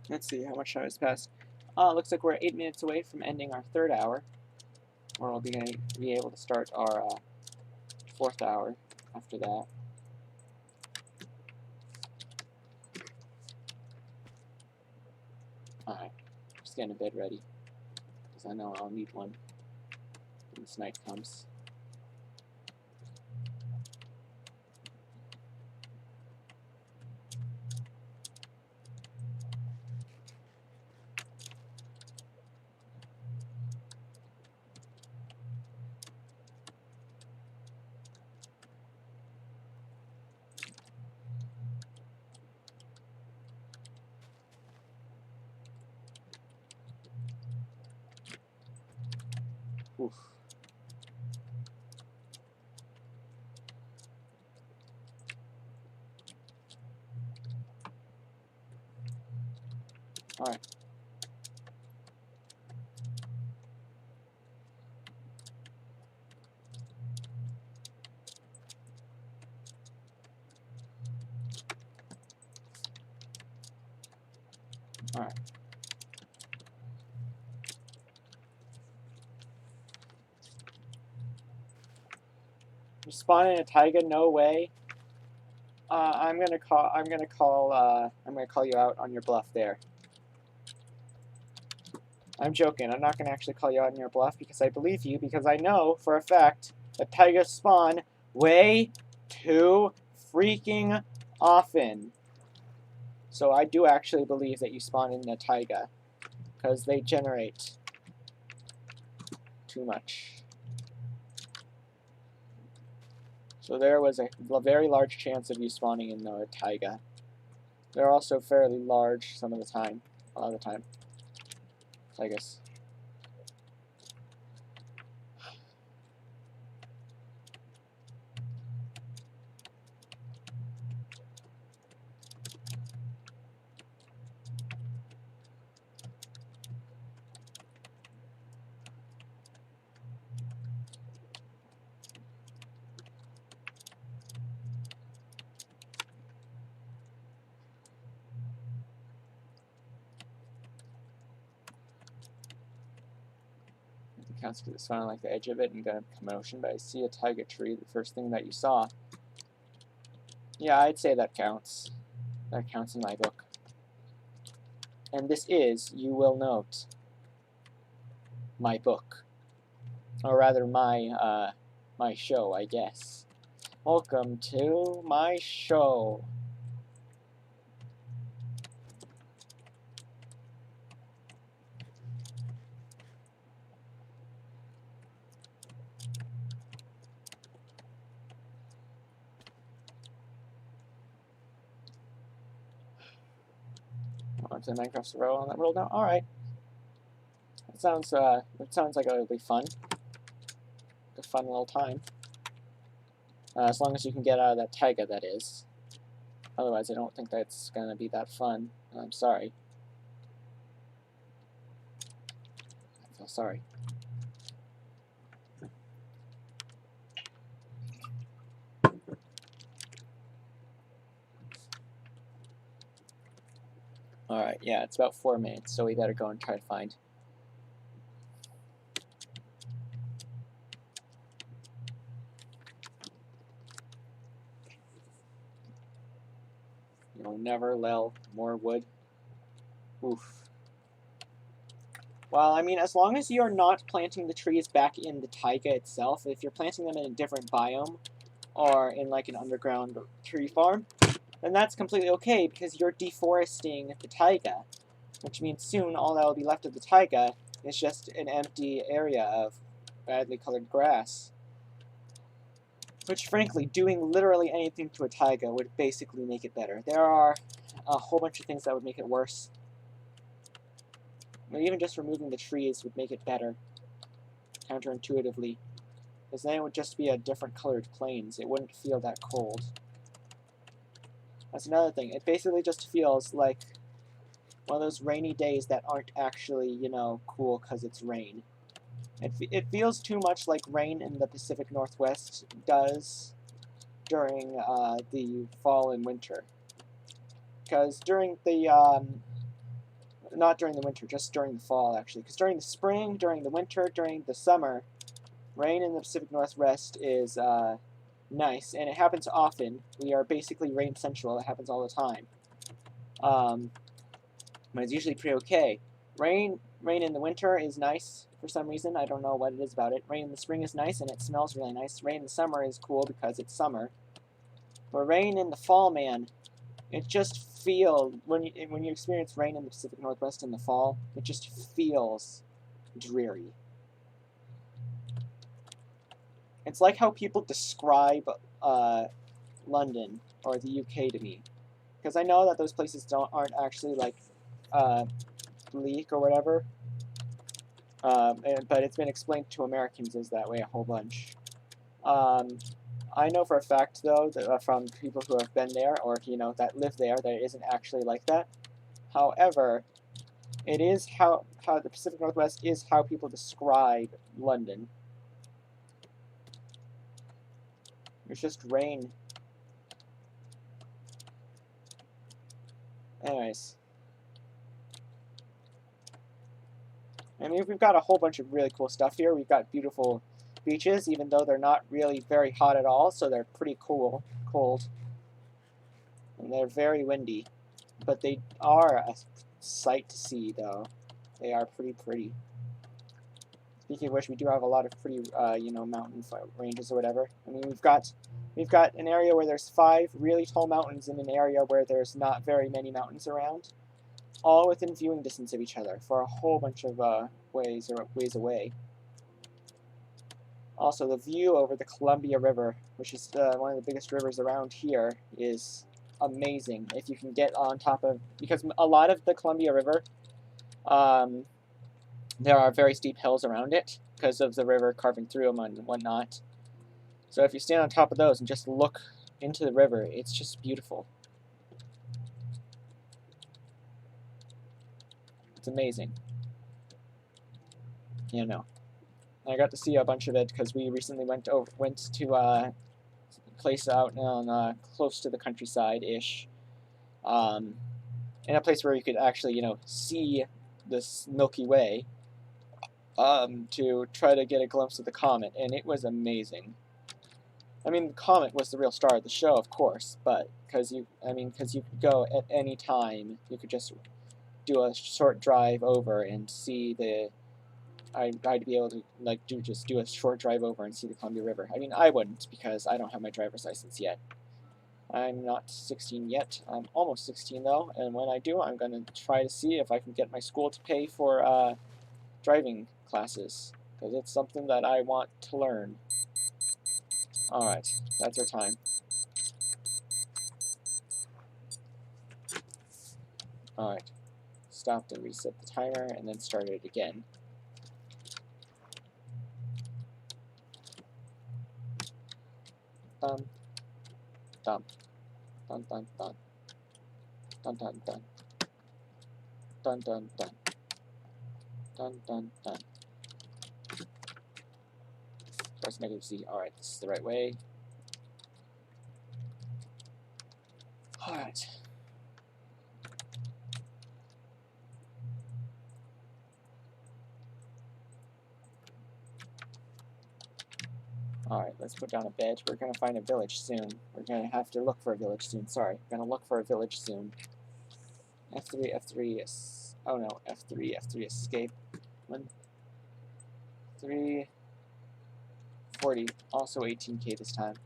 [SPEAKER 2] Let's see how much time has passed. Looks like we're 8 minutes away from ending our 3rd hour. Or we'll be able to start our 4th hour after that. Alright. Just getting a bed ready. Because I know I'll need one when this night comes. Oof. Alright. Alright. You spawn in a taiga? No way. I'm gonna call you out on your bluff there. I'm joking. I'm not gonna actually call you out on your bluff because I believe you, because I know for a fact that taigas spawn way too freaking often. So I do actually believe that you spawn in the taiga, because they generate too much. So there was a very large chance of you spawning in the taiga. They're also fairly large some of the time, a lot of the time. Taigas. Counts because it's found like the edge of it and gonna become an ocean, but I see a taiga tree, the first thing that you saw. Yeah, I'd say that counts. That counts in my book. And this is, you will note, my book. Or rather, my show, I guess. Welcome to my show. To Minecraft survival on that world now. All right, that sounds like it'll be fun. A fun little time. As long as you can get out of that taiga, that is. Otherwise, I don't think that's gonna be that fun. I'm sorry. I feel sorry. Alright, yeah, it's about 4 minutes, so we better go and try to find. You'll never lel more wood. Oof. Well, I mean, as long as you're not planting the trees back in the taiga itself, if you're planting them in a different biome, or in like an underground tree farm, then that's completely okay because you're deforesting the taiga, which means soon all that will be left of the taiga is just an empty area of badly colored grass. Which, frankly, doing literally anything to a taiga would basically make it better. There are a whole bunch of things that would make it worse. But even just removing the trees would make it better, counterintuitively. Because then it would just be a different colored plains. It wouldn't feel that cold. That's another thing. It basically just feels like one of those rainy days that aren't actually, you know, cool because it's rain. It feels too much like rain in the Pacific Northwest does during the fall and winter. Because during the, not during the winter, just during the fall, actually. Because during the spring, during the winter, during the summer, rain in the Pacific Northwest is nice, and it happens often. We are basically rain central. It happens all the time. But it's usually pretty okay. Rain in the winter is nice for some reason. I don't know what it is about it. Rain in the spring is nice, and it smells really nice. Rain in the summer is cool because it's summer. But rain in the fall, man, it just feels, when you experience rain in the Pacific Northwest in the fall, it just feels dreary. It's like how people describe London or the UK to me. Because I know that those places aren't actually like bleak or whatever. But it's been explained to Americans as that way a whole bunch. I know for a fact, though, that, from people who have been there or, you know, that live there, that it isn't actually like that. However, it is how the Pacific Northwest is how people describe London. It's just rain. Anyways. I mean, we've got a whole bunch of really cool stuff here. We've got beautiful beaches, even though they're not really very hot at all, so they're pretty cold. And they're very windy. But they are a sight to see, though. They are pretty. Speaking of which, we do have a lot of pretty, you know, mountain ranges or whatever. I mean, we've got an area where there's 5 really tall mountains in an area where there's not very many mountains around, all within viewing distance of each other for a whole bunch of ways away. Also, the view over the Columbia River, which is one of the biggest rivers around here, is amazing. If you can get on top of, because a lot of the Columbia River, there are very steep hills around it because of the river carving through them and whatnot. So if you stand on top of those and just look into the river, it's just beautiful. It's amazing. You know. I got to see a bunch of it because we recently went to a place out on close to the countryside-ish, in a place where you could actually, you know, see this Milky Way, to try to get a glimpse of the comet, and it was amazing. I mean, the comet was the real star of the show, of course, but because you could go at any time, you could just do a short drive over and see the. I'd be able to just do a short drive over and see the Columbia River. I mean, I wouldn't because I don't have my driver's license yet. I'm not 16 yet. I'm almost 16 though, and when I do, I'm gonna try to see if I can get my school to pay for driving classes because it's something that I want to learn. All right, that's our time. All right, stopped and reset the timer, and then started it again. Dun, dun, dun, dun, dun, dun, dun, dun, dun, dun, dun, dun, dun, dun. Press -Z. All right, this is the right way. All right. Alright, let's put down a bed. We're going to find a village soon. We're going to have to look for a village soon. Sorry, we're going to look for a village soon. F3, F3, oh no, F3, F3, escape. 340, also 18k this time.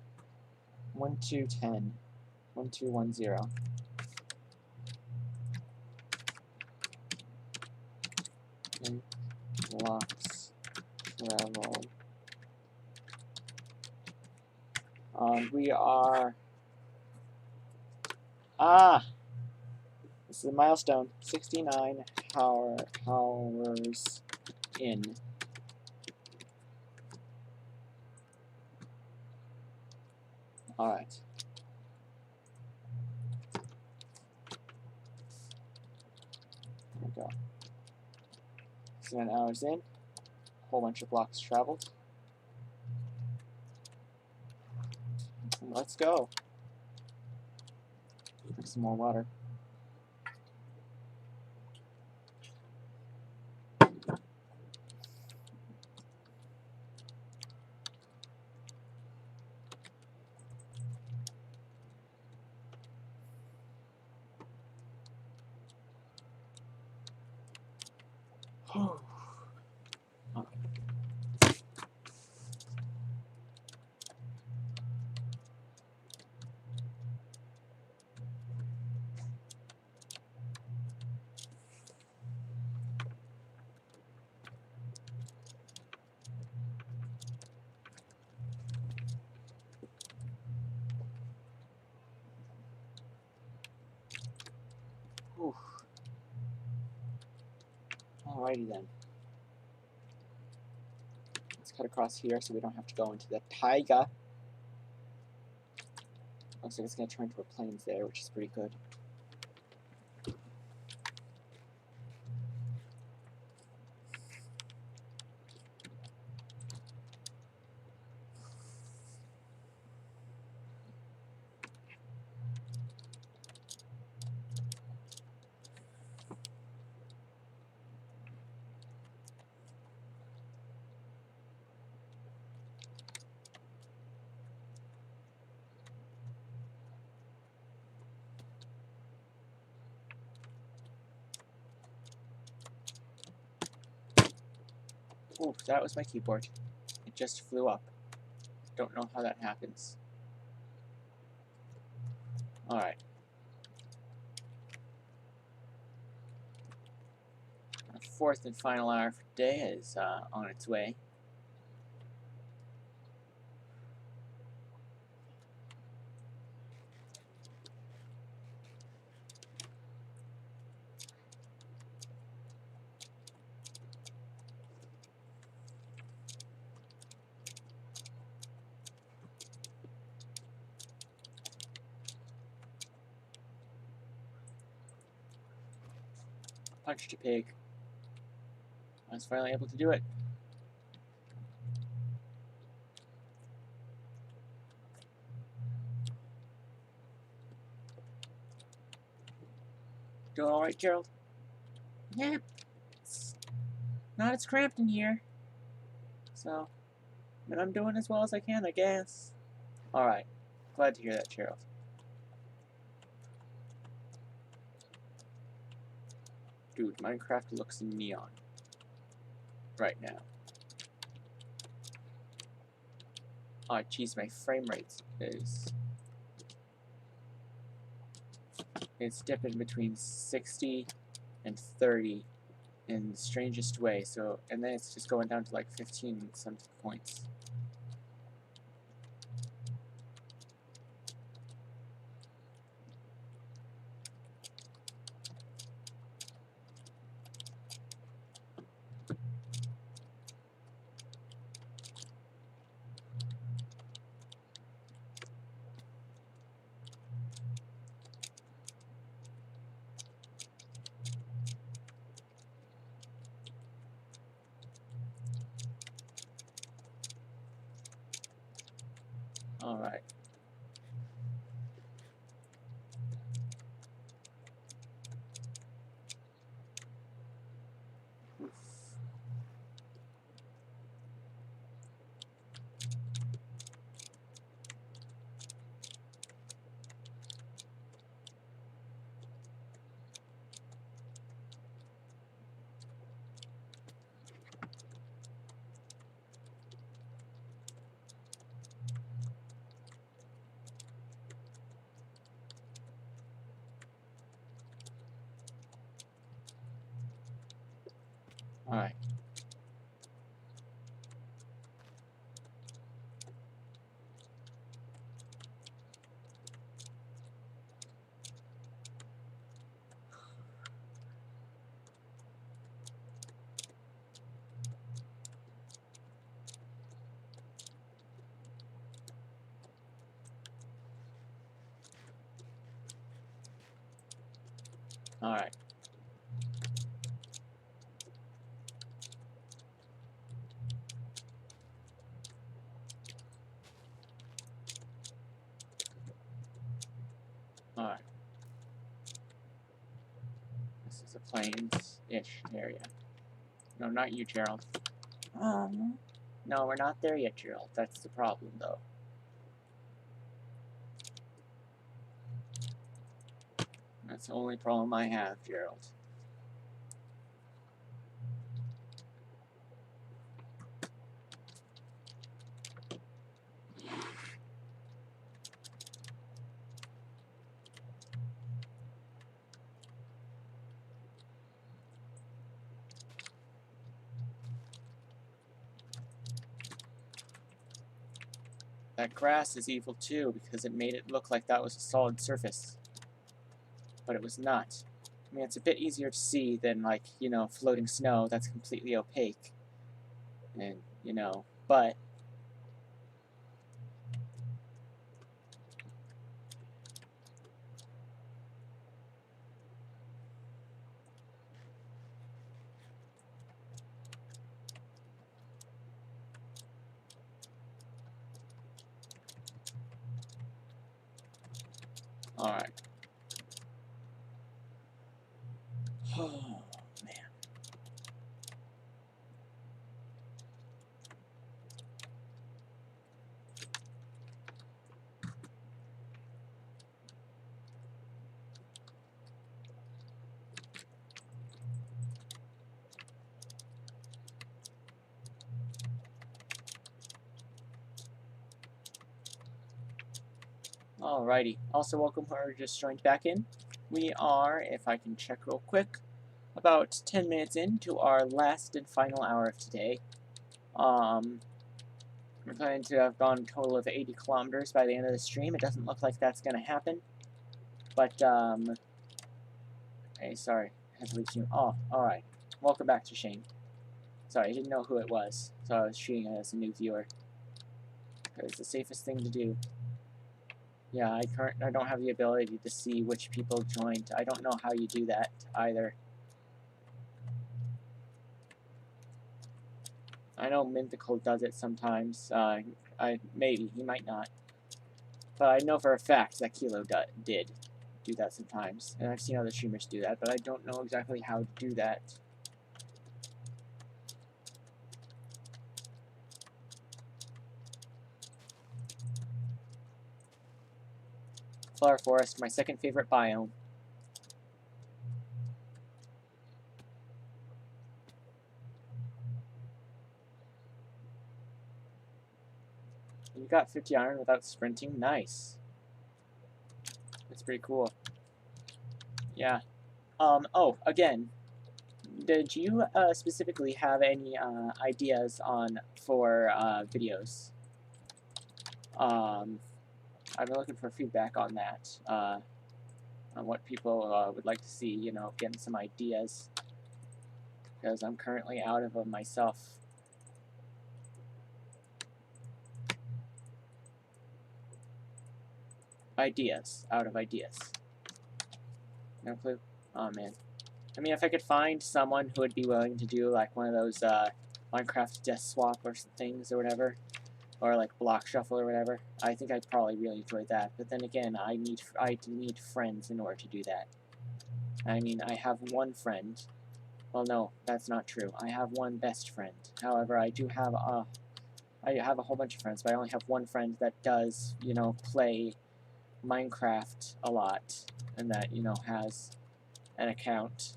[SPEAKER 2] 1, 2, 10. 1210. And blocks traveled. We are. This is a milestone. 69 hours in. All right. There we go. 69 hours in. Whole bunch of blocks traveled. Let's go. Drink some more water. Alrighty then. Let's cut across here so we don't have to go into the taiga. Looks like it's going to turn into a plains there, which is pretty good. Ooh, that was my keyboard. It just flew up. Don't know how that happens. Alright. Our fourth and final hour for the day is on its way. Punched a pig. I was finally able to do it. Doing alright, Gerald? Yeah. It's not as cramped in here. So, I mean, I'm doing as well as I can, I guess. Alright. Glad to hear that, Gerald. Dude, Minecraft looks neon. Right now. Oh, jeez, my frame rate is... It's dipping between 60 and 30 in the strangest way. So, and then it's just going down to like 15 at some points. Alright.
[SPEAKER 1] Alright. Alright. Alright. This is a plains-ish area. No, not you, Gerald. No, we're not there yet, Gerald. That's the problem, though. That's the only problem I have, Gerald. That grass is evil too, because it made it look like that was a solid surface. But it was not. I mean, it's a bit easier to see than, like, you know, floating snow that's completely opaque. And, you know, but... Alright. Oh, man. Alrighty. Also, welcome whoever just joined back in. We are, if I can check real quick, about 10 minutes into our last and final hour of today. We're planning to have gone a total of 80 kilometers by the end of the stream. It doesn't look like that's going to happen. But, hey, sorry. I had to leave you. Oh, alright. Welcome back to Shane. Sorry, I didn't know who it was, so I was treating it as a new viewer. It's the safest thing to do. Yeah, I don't have the ability to see which people joined. I don't know how you do that either. I know Mythical does it sometimes. Maybe he might not, but I know for a fact that Kilo did do that sometimes, and I've seen other streamers do that, but I don't know exactly how to do that. Flower Forest, my second favorite biome. You got 50 iron without sprinting? Nice. That's pretty cool. Yeah. Oh, again, did you specifically have any ideas for videos? I've been looking for feedback on that, on what people would like to see, you know, getting some ideas, because I'm currently out of them myself. Out of ideas. No clue? Oh, man. I mean, if I could find someone who would be willing to do, like, one of those, Minecraft Death Swap or things or whatever, or, like, Block Shuffle or whatever, I think I'd probably really enjoy that. But then again, I need friends in order to do that. I mean, I have one friend. Well, no, that's not true. I have one best friend. However, I have a whole bunch of friends, but I only have one friend that does, you know, play Minecraft a lot, and that, you know, has an account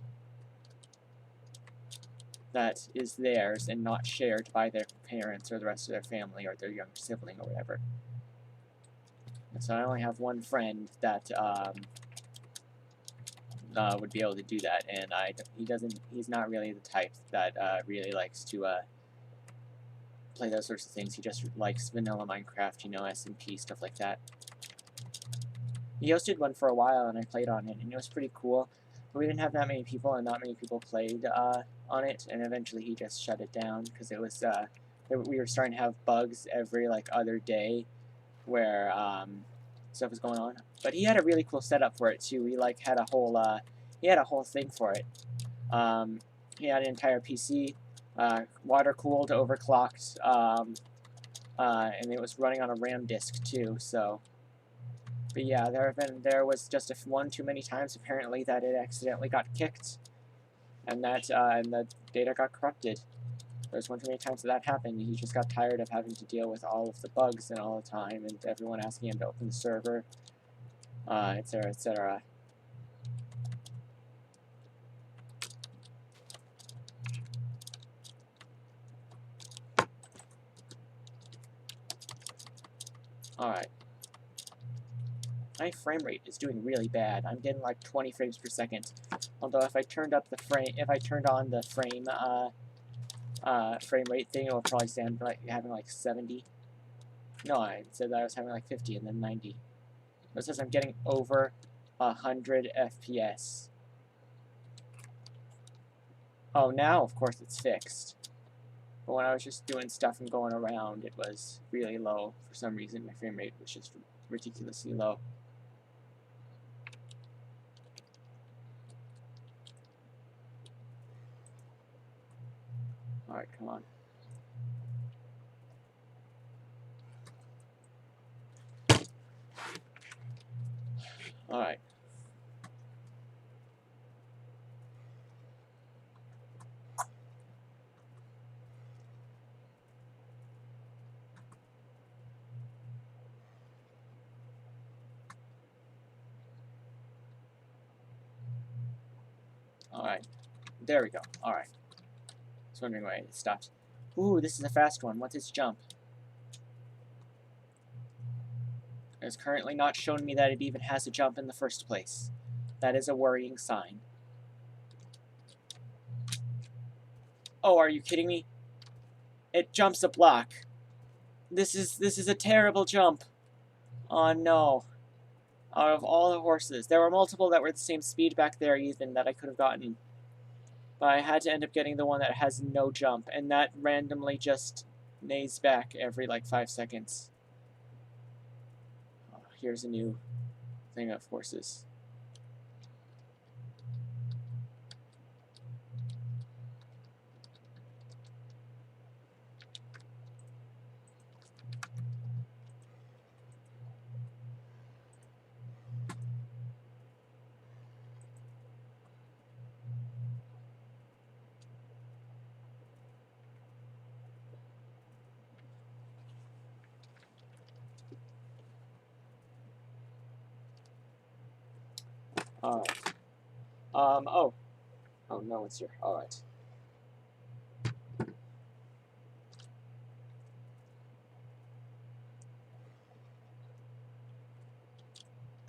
[SPEAKER 1] that is theirs and not shared by their parents or the rest of their family or their younger sibling or whatever. And so I only have one friend that
[SPEAKER 2] would be able to do that, and he's not really the type that really likes to play those sorts of things. He just likes vanilla Minecraft, you know, SMP, stuff like that. He hosted one for a while, and I played on it, and it was pretty cool. But we didn't have that many people, and not many people played on it, and eventually he just shut it down because it was we were starting to have bugs every like other day, where stuff was going on. But he had a really cool setup for it too. He like had a whole thing for it. He had an entire PC, water cooled, overclocked, and it was running on a RAM disk too. So. But yeah, there was just one too many times apparently that it accidentally got kicked, and the data got corrupted. There's one too many times that happened. He just got tired of having to deal with all of the bugs and all the time, and everyone asking him to open the server, etc., etc. All right. My frame rate is doing really bad. I'm getting like 20 frames per second. Although if I turned on the frame rate thing, it will probably stand like having like 70. No, I said that I was having like 50 and then 90. It says I'm getting over 100 FPS. Oh, now of course it's fixed. But when I was just doing stuff and going around, it was really low for some reason. My frame rate was just ridiculously low. Alright, come on. Alright. Alright. There we go. Alright. I was wondering why it stopped. Ooh, this is a fast one. What's its jump? It's currently not showing me that it even has a jump in the first place. That is a worrying sign. Oh, are you kidding me? It jumps a block. This is a terrible jump. Oh no. Out of all the horses. There were multiple that were the same speed back there even that I could have gotten. But I had to end up getting the one that has no jump, and that randomly just neighs back every like 5 seconds. Oh, here's a new thing of horses. Alright. Oh. Oh, no, it's here. Alright.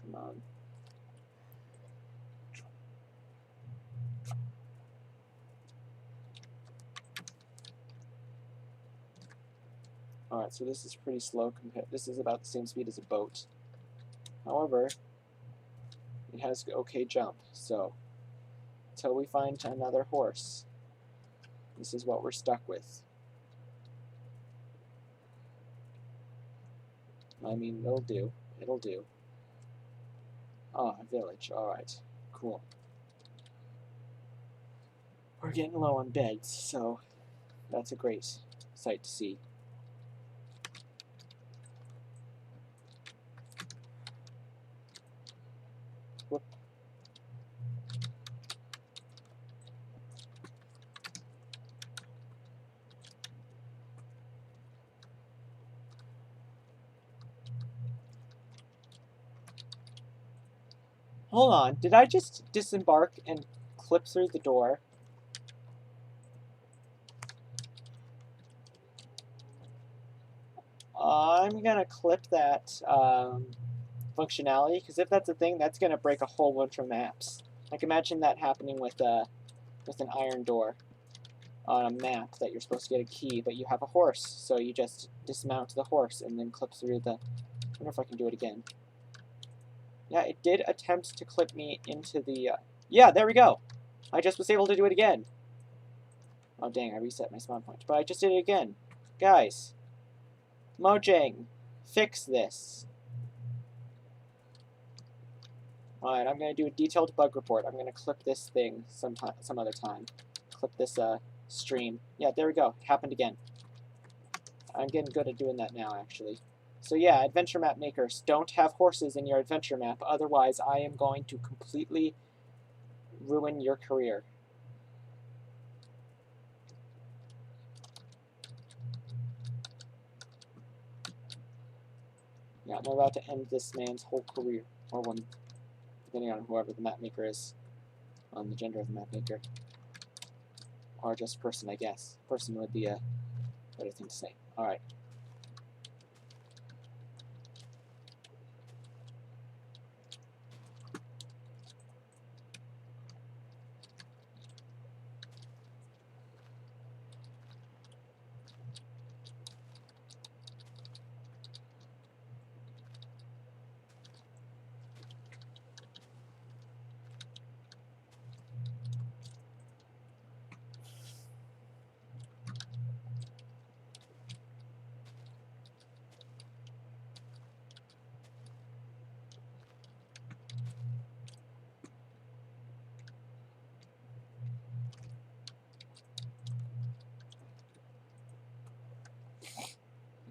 [SPEAKER 2] Come on. Alright, so this is pretty slow compared. This is about the same speed as a boat. However, it has okay jump, so until we find another horse, this is what we're stuck with. I mean, it'll do. It'll do. Ah, a village. Alright. Cool. We're getting low on beds, so that's a great sight to see. Whoop. Hold on, did I just disembark and clip through the door? I'm gonna clip that functionality, because if that's a thing, that's gonna break a whole bunch of maps. Like, imagine that happening with an iron door on a map that you're supposed to get a key, but you have a horse, so you just dismount the horse and then clip through the... I wonder if I can do it again. Yeah, it did attempt to clip me into the... Yeah, there we go! I just was able to do it again! Oh, dang, I reset my spawn point. But I just did it again. Guys. Mojang, fix this. Alright, I'm going to do a detailed bug report. I'm going to clip this thing some other time. Clip this stream. Yeah, there we go. It happened again. I'm getting good at doing that now, actually. So yeah, adventure map makers, don't have horses in your adventure map. Otherwise, I am going to completely ruin your career. Yeah, I'm about to end this man's whole career. Or one, depending on whoever the map maker is. On the gender of the map maker. Or just person, I guess. Person would be a better thing to say. Alright.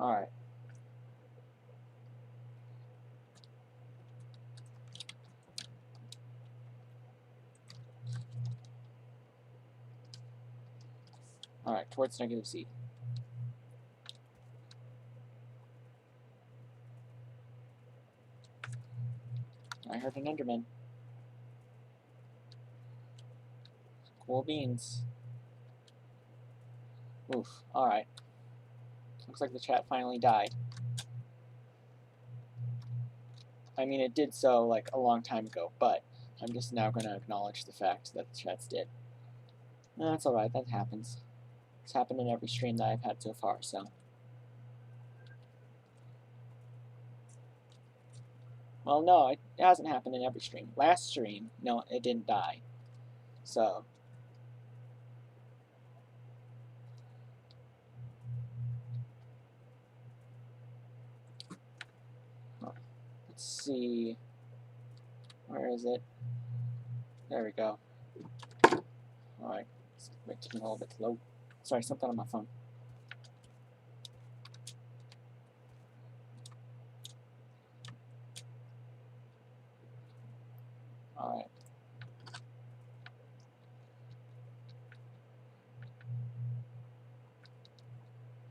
[SPEAKER 2] Alright. Alright, towards negative Z. I heard an Enderman. Cool beans. Oof. Alright. Looks like the chat finally died. I mean, it did so, like, a long time ago, but I'm just now going to acknowledge the fact that the chat's dead. That's alright, that happens. It's happened in every stream that I've had so far, so... Well, no, it hasn't happened in every stream. Last stream, no, it didn't die. So... Let's see... Where is it? There we go. Alright, it's making a little bit slow. Sorry, something on my phone. Alright.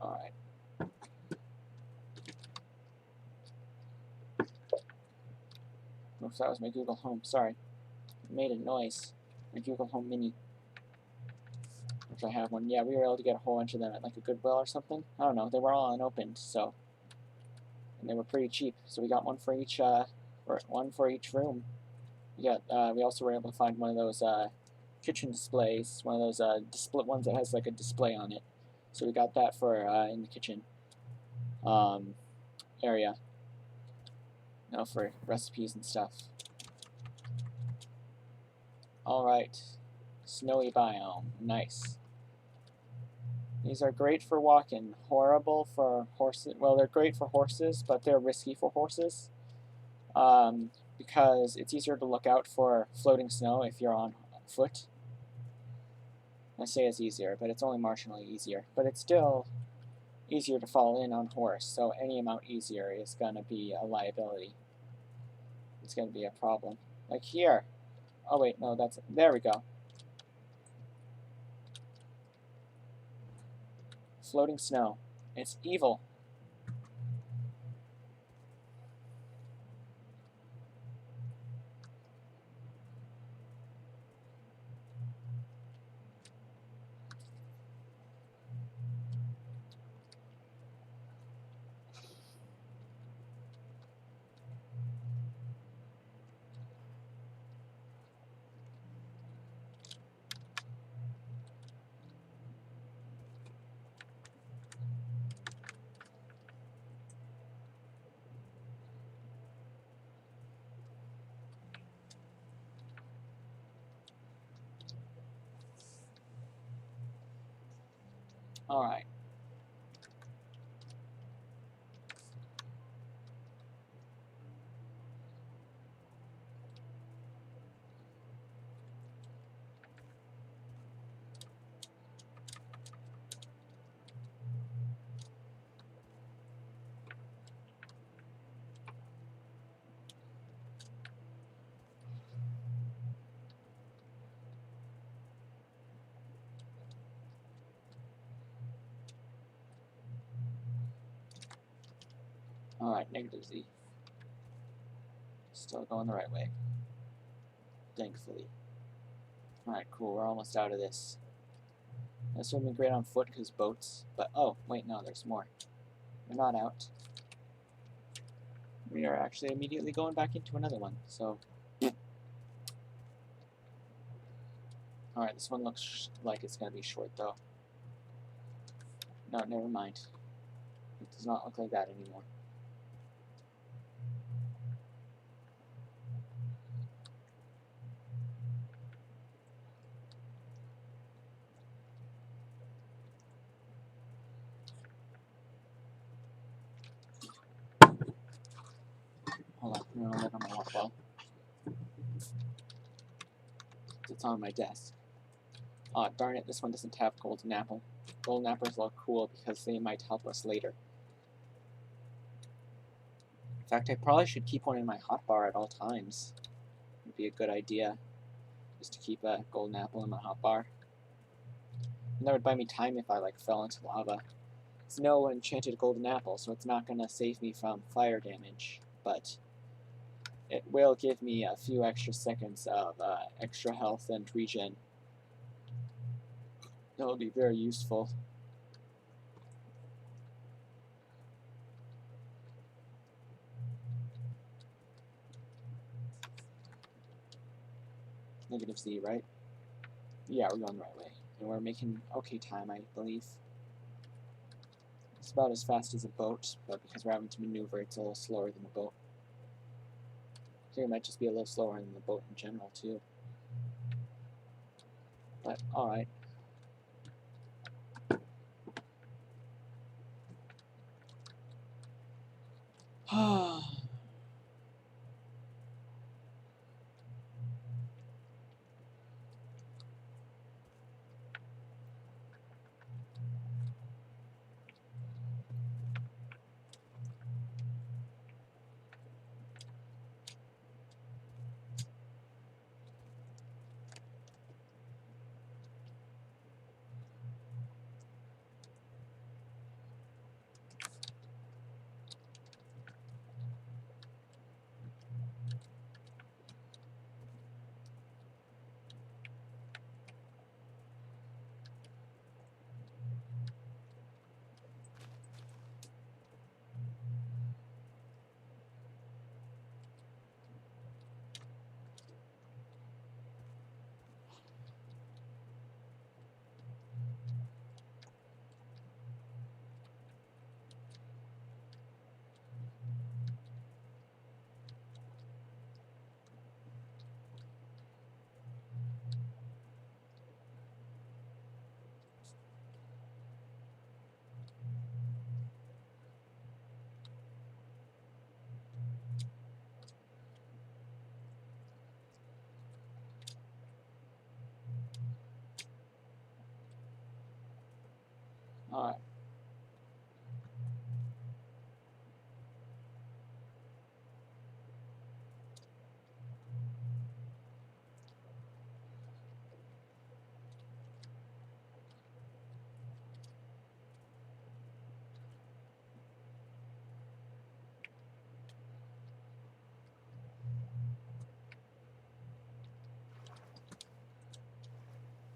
[SPEAKER 2] Alright. Oops, that was my Google Home. Sorry. It made a noise. My Google Home Mini. Which I have one. Yeah, we were able to get a whole bunch of them at like a Goodwill or something. I don't know. They were all unopened, so... And they were pretty cheap. So we got one for each, room. We also were able to find one of those, kitchen displays. One of those, ones that has like a display on it. So we got that for, in the kitchen, area. You know, for recipes and stuff. Alright. Snowy biome. Nice. These are great for walking. Horrible for horses. Well, they're great for horses, but they're risky for horses. Because it's easier to look out for floating snow if you're on foot. I say it's easier, but it's only marginally easier. But it's still easier to fall in on horse, so any amount easier is going to be a liability. It's going to be a problem. Like here. Oh wait, no, that's... There we go. Floating snow. It's evil. Alright. Alright, negative Z. Still going the right way. Thankfully. Alright, cool, we're almost out of this. This would be great on foot because boats, but oh, wait, no, there's more. We're not out. We are actually immediately going back into another one, so. Alright, this one looks like it's going to be short, though. No, never mind. It does not look like that anymore. Hold on, I'm gonna look on my water bottle. It's on my desk. Aw, darn it, this one doesn't have golden apple. Golden apples look cool because they might help us later. In fact, I probably should keep one in my hotbar at all times. Would be a good idea, just to keep a golden apple in my hotbar. And that would buy me time if I like fell into lava. It's no enchanted golden apple, so it's not gonna save me from fire damage, but it will give me a few extra seconds of extra health and regen. That will be very useful. Negative Z, right? Yeah, we're going the right way. And we're making okay time, I believe. It's about as fast as a boat, but because we're having to maneuver, it's a little slower than a boat. I think it might just be a little slower than the boat in general, too. But, alright. Alright.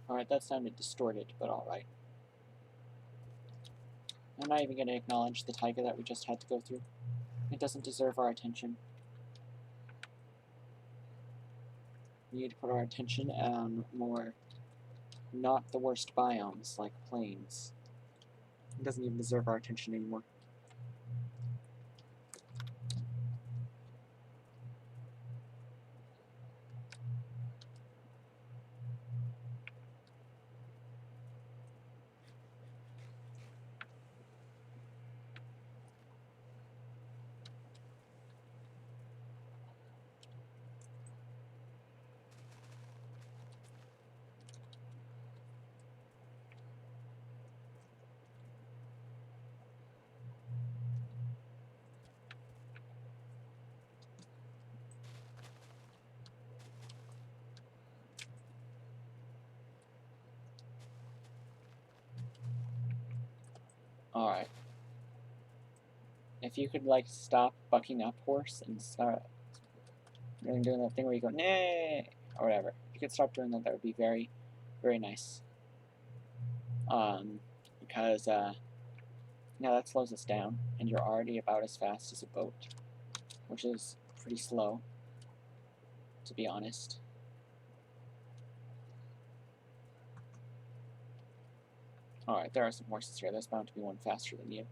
[SPEAKER 2] Alright, that sounded distorted, but alright. I'm not even going to acknowledge the taiga that we just had to go through. It doesn't deserve our attention. We need to put our attention on more not the worst biomes, like plains. It doesn't even deserve our attention anymore. Alright. If you could, like, stop bucking up, horse, and start really doing that thing where you go, nay, or whatever. If you could stop doing that, that would be very, very nice. Because, now that slows us down, and you're already about as fast as a boat, which is pretty slow, to be honest. Alright, there are some horses here. There's bound to be one faster than you.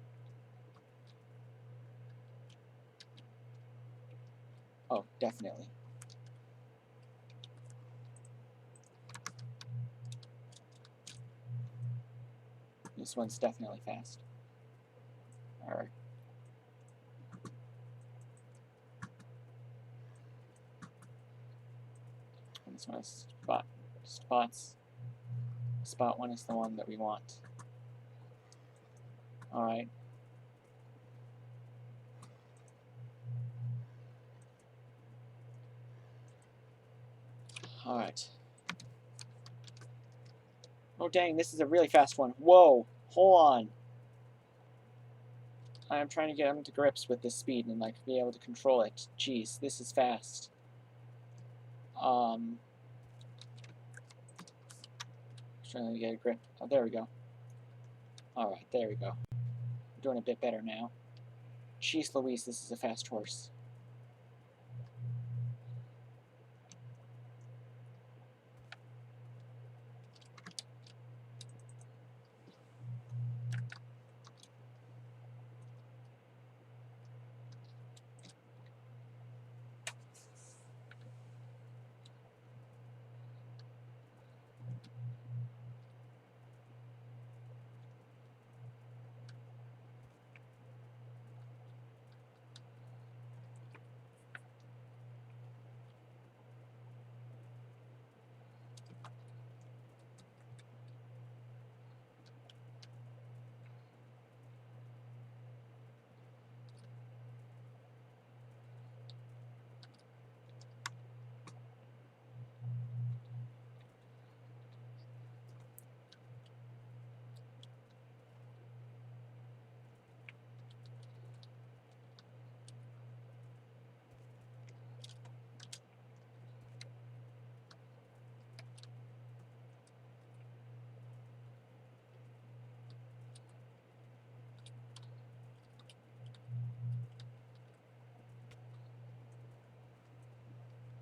[SPEAKER 2] Oh, definitely. This one's definitely fast. Alright. This one is spots. Spot 1 is the one that we want. Alright. Alright. Oh dang, this is a really fast one. Whoa! Hold on. I'm trying to get him to grips with this speed and like be able to control it. Jeez, this is fast. Trying to get a grip. Oh, there we go. Alright, there we go. We're doing a bit better now. Jeez Louise, this is a fast horse.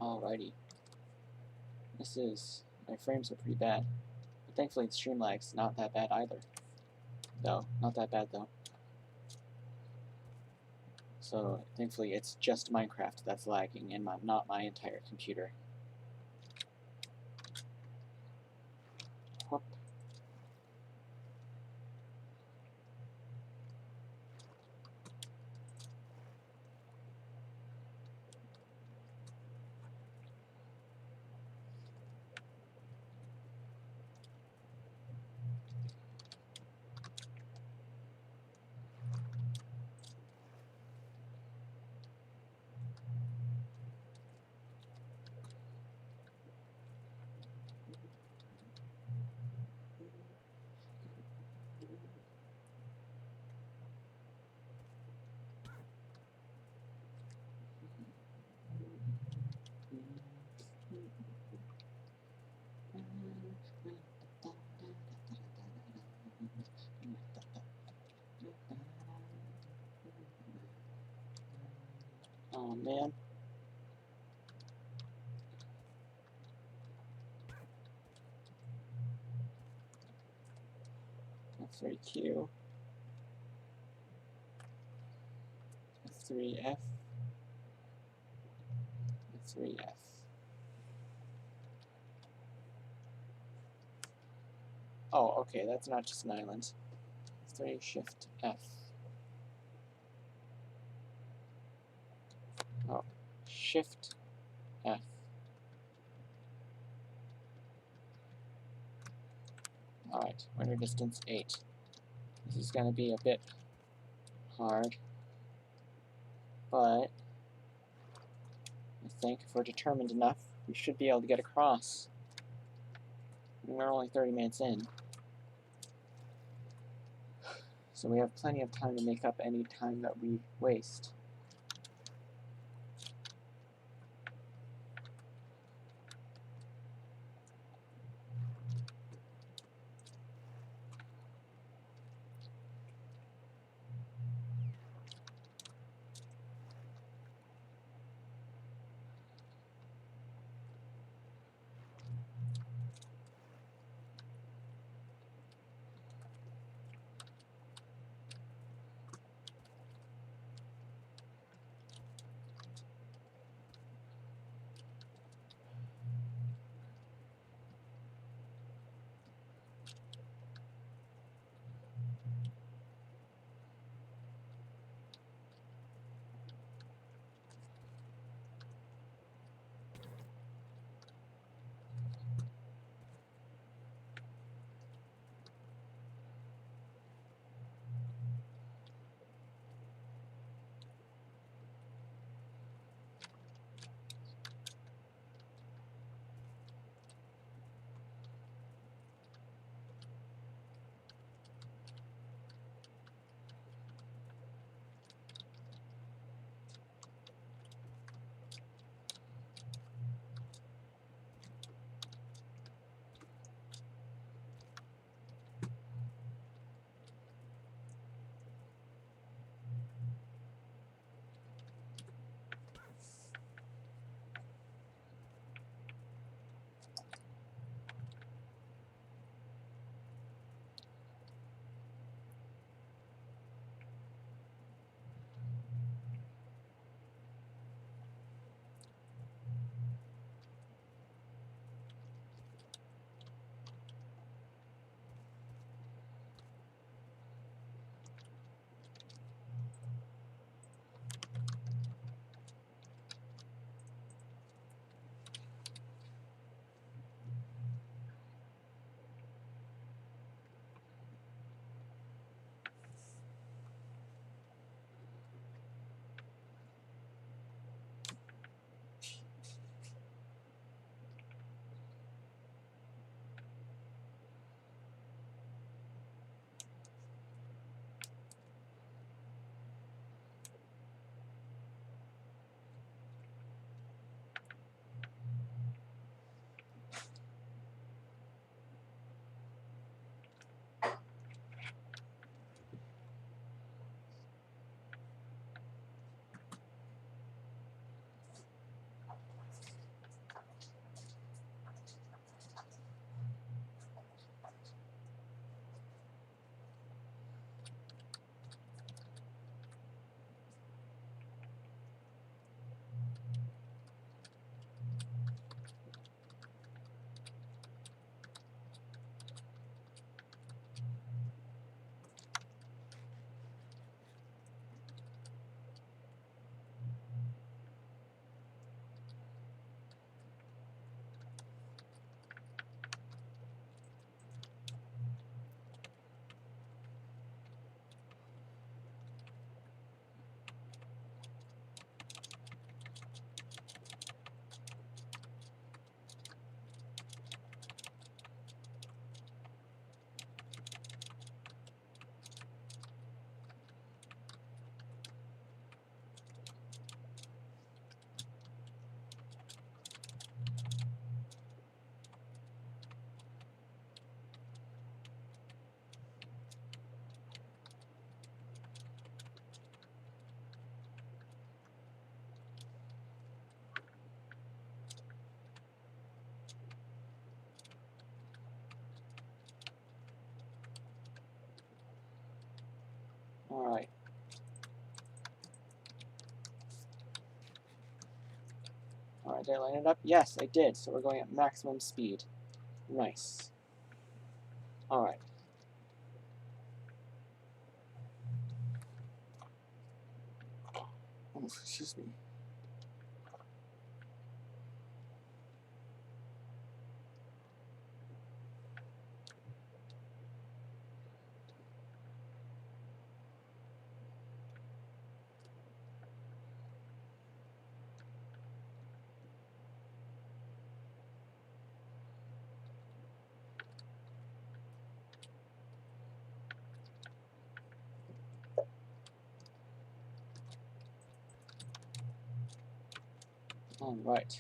[SPEAKER 2] Alrighty. My frames are pretty bad. But thankfully the stream lag's not that bad either. No, not that bad though. So thankfully it's just Minecraft that's lagging and not my entire computer. Whoop. Oh man. F3Q. F3F. F3F. Oh, okay, that's not just an island. F3 Shift F. Oh, Shift F. Alright, render distance 8. This is going to be a bit hard, but I think if we're determined enough, we should be able to get across. We're only 30 minutes in. So we have plenty of time to make up any time that we waste. Alright. Alright, did I line it up? Yes, I did. So we're going at maximum speed. Nice. Alright. Oh, excuse me. All right.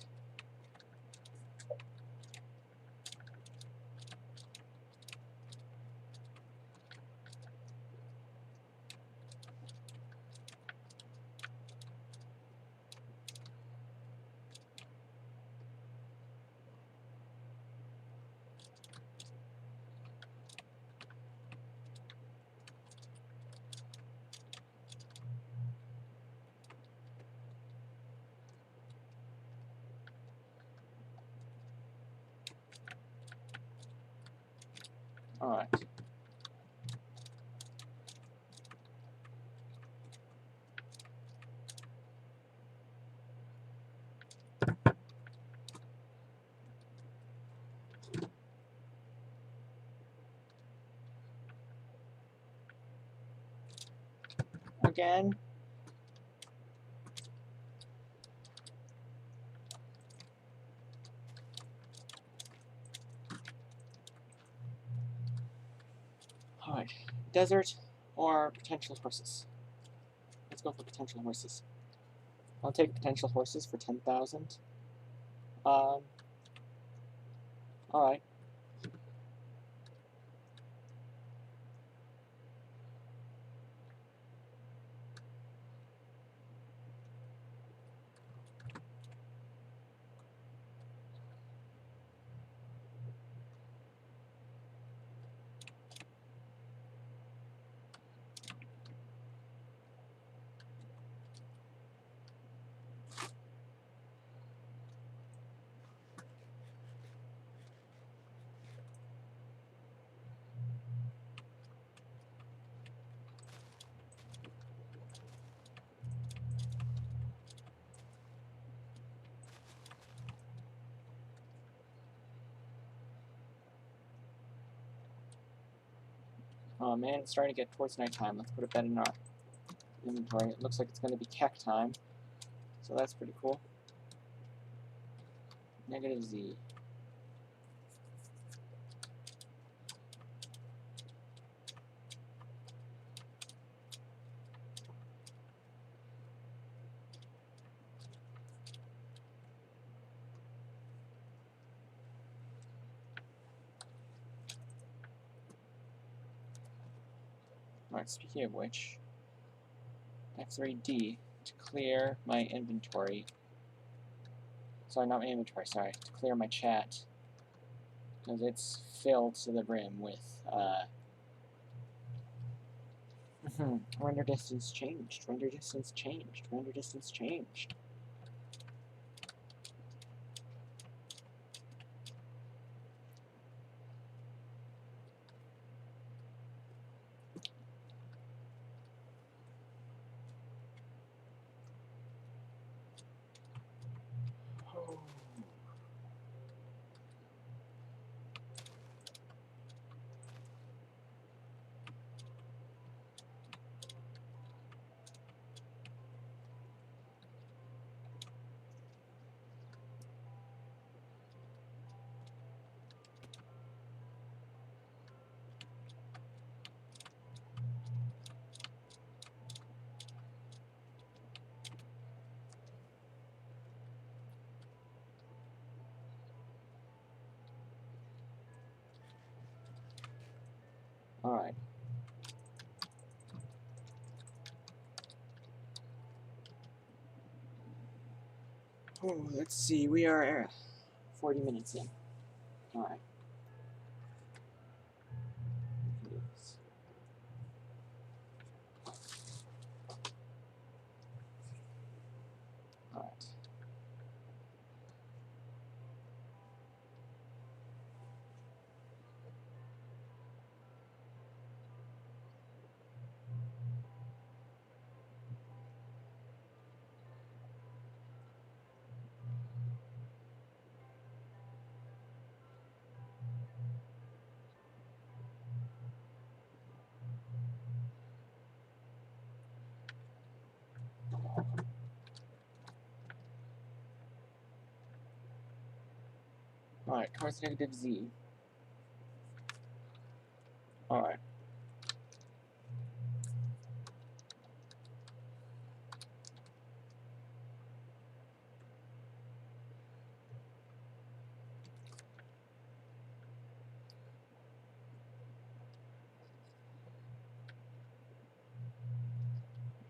[SPEAKER 2] All right. Again. All right. Desert or potential horses? Let's go for potential horses. I'll take potential horses for 10,000. All right. Oh man, it's starting to get towards nighttime. Let's put a bed in our inventory. It looks like it's going to be keck time, so that's pretty cool. Negative Z. Alright, speaking of which, F3D to clear my inventory. Sorry, not my inventory, sorry. To clear my chat. Because it's filled to the brim with, render distance changed, render distance changed, render distance changed. Alright. Oh, let's see, we are 40 minutes in. Alright. Alright. Alright, cos negative Z. Alright.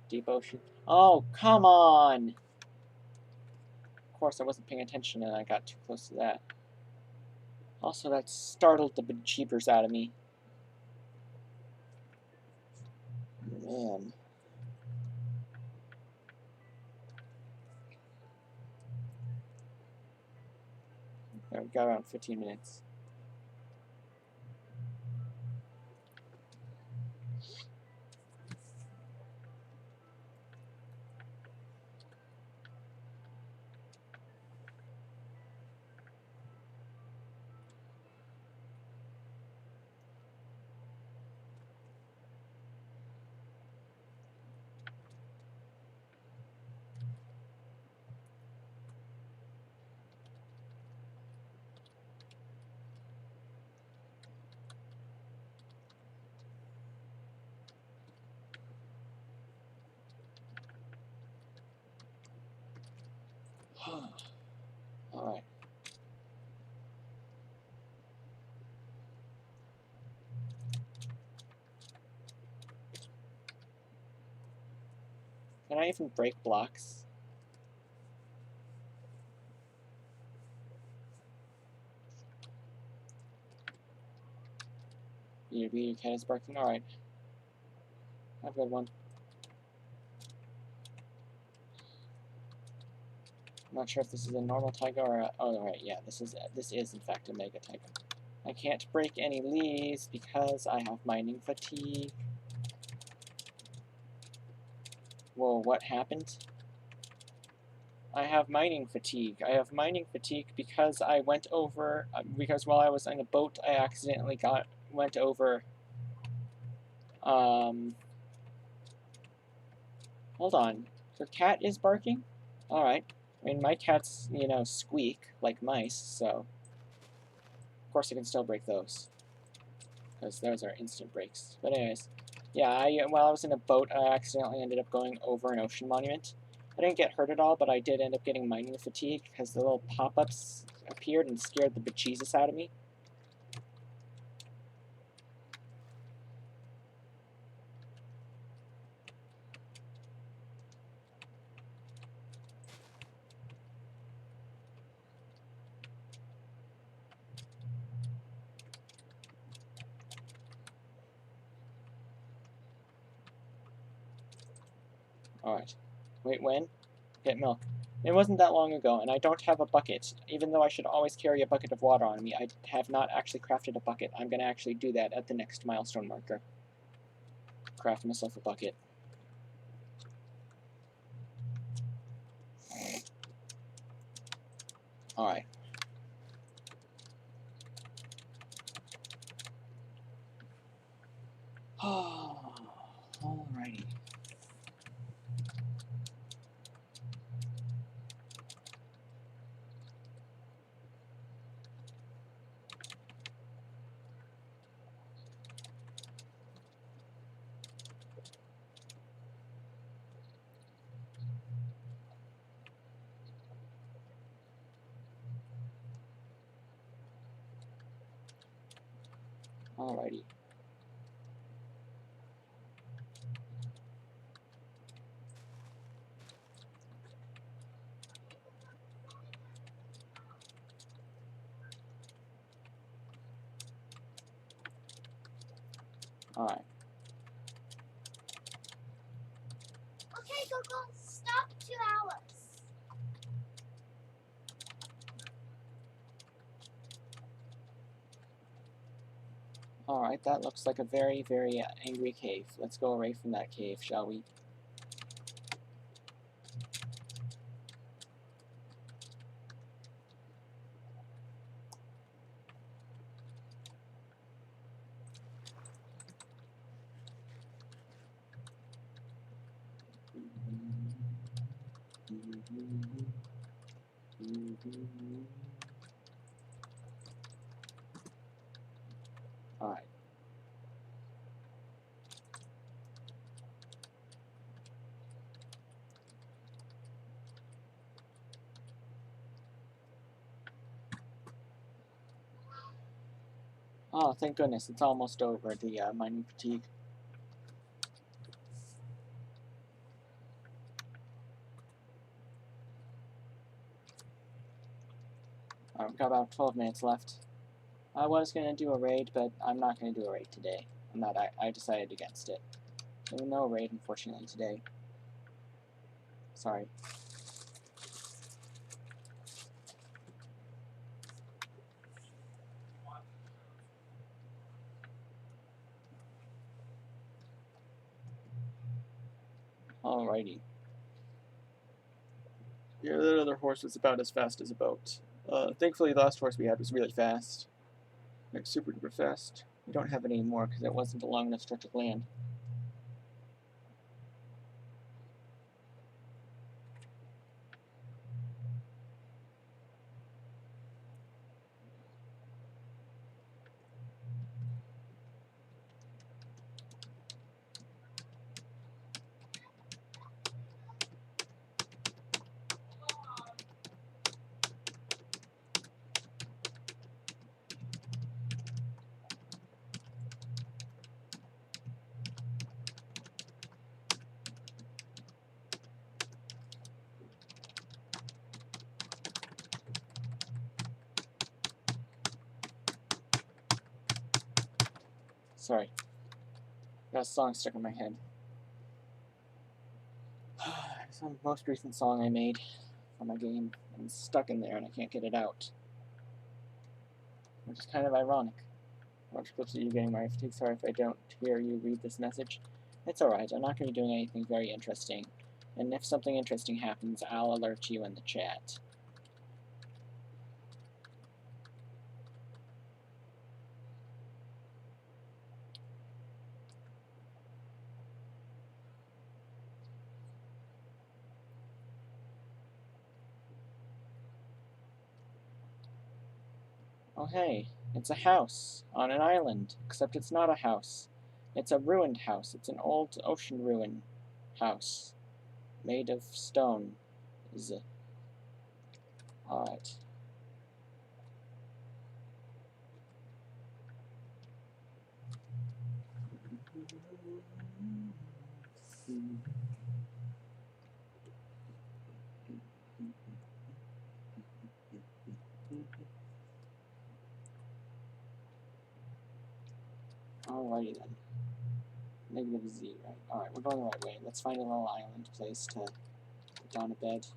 [SPEAKER 2] Deep ocean. Oh, come on! Of course, I wasn't paying attention and I got too close to that. Also, that startled the bejeepers out of me. Man. There, we got around 15 minutes. Alright. Can I even break blocks? Your cat is barking. Alright. Have a good one. I'm not sure if this is a normal taiga or a... Oh, right, yeah, this is in fact a mega taiga. I can't break any leaves because I have mining fatigue. Whoa, what happened? I have mining fatigue. I have mining fatigue because I went over... because while I was in a boat, I accidentally went over... Hold on. Your cat is barking? Alright. I mean, my cats, you know, squeak like mice, so... Of course I can still break those. Because those are instant breaks. But anyways, yeah, while I was in a boat, I accidentally ended up going over an ocean monument. I didn't get hurt at all, but I did end up getting mining fatigue because the little pop-ups appeared and scared the bejesus out of me. Alright. Wait, when? Get milk. It wasn't that long ago, and I don't have a bucket. Even though I should always carry a bucket of water on me, I have not actually crafted a bucket. I'm going to actually do that at the next milestone marker. Craft myself a bucket. Alright. Alrighty. Alrighty. Alright.
[SPEAKER 3] Okay, Google, stop 2 hours.
[SPEAKER 2] Alright, that looks like a very, very angry cave. Let's go away from that cave, shall we? Alright. Oh, thank goodness, it's almost over, the mining fatigue. We've got about 12 minutes left. I was going to do a raid, but I'm not going to do a raid today. I decided against it. So no raid, unfortunately, today. Sorry. Alrighty. Yeah, that other horse was about as fast as a boat. Thankfully, the last horse we had was really fast. Like, super duper fast. We don't have any more because it wasn't a long enough stretch of land. Sorry. Got a song stuck in my head. It's the most recent song I made for my game. And it's stuck in there and I can't get it out. Which is kind of ironic. How much clips are you getting, Mario? Sorry if I don't hear you read this message. It's alright, I'm not going to be doing anything very interesting. And if something interesting happens, I'll alert you in the chat. Oh hey, it's a house on an island, except it's not a house. It's a ruined house. It's an old ocean ruin house made of stone. Alright. Alrighty then. Negative Z, right? Alright, we're going the right way. Let's find a little island place to put down a bed.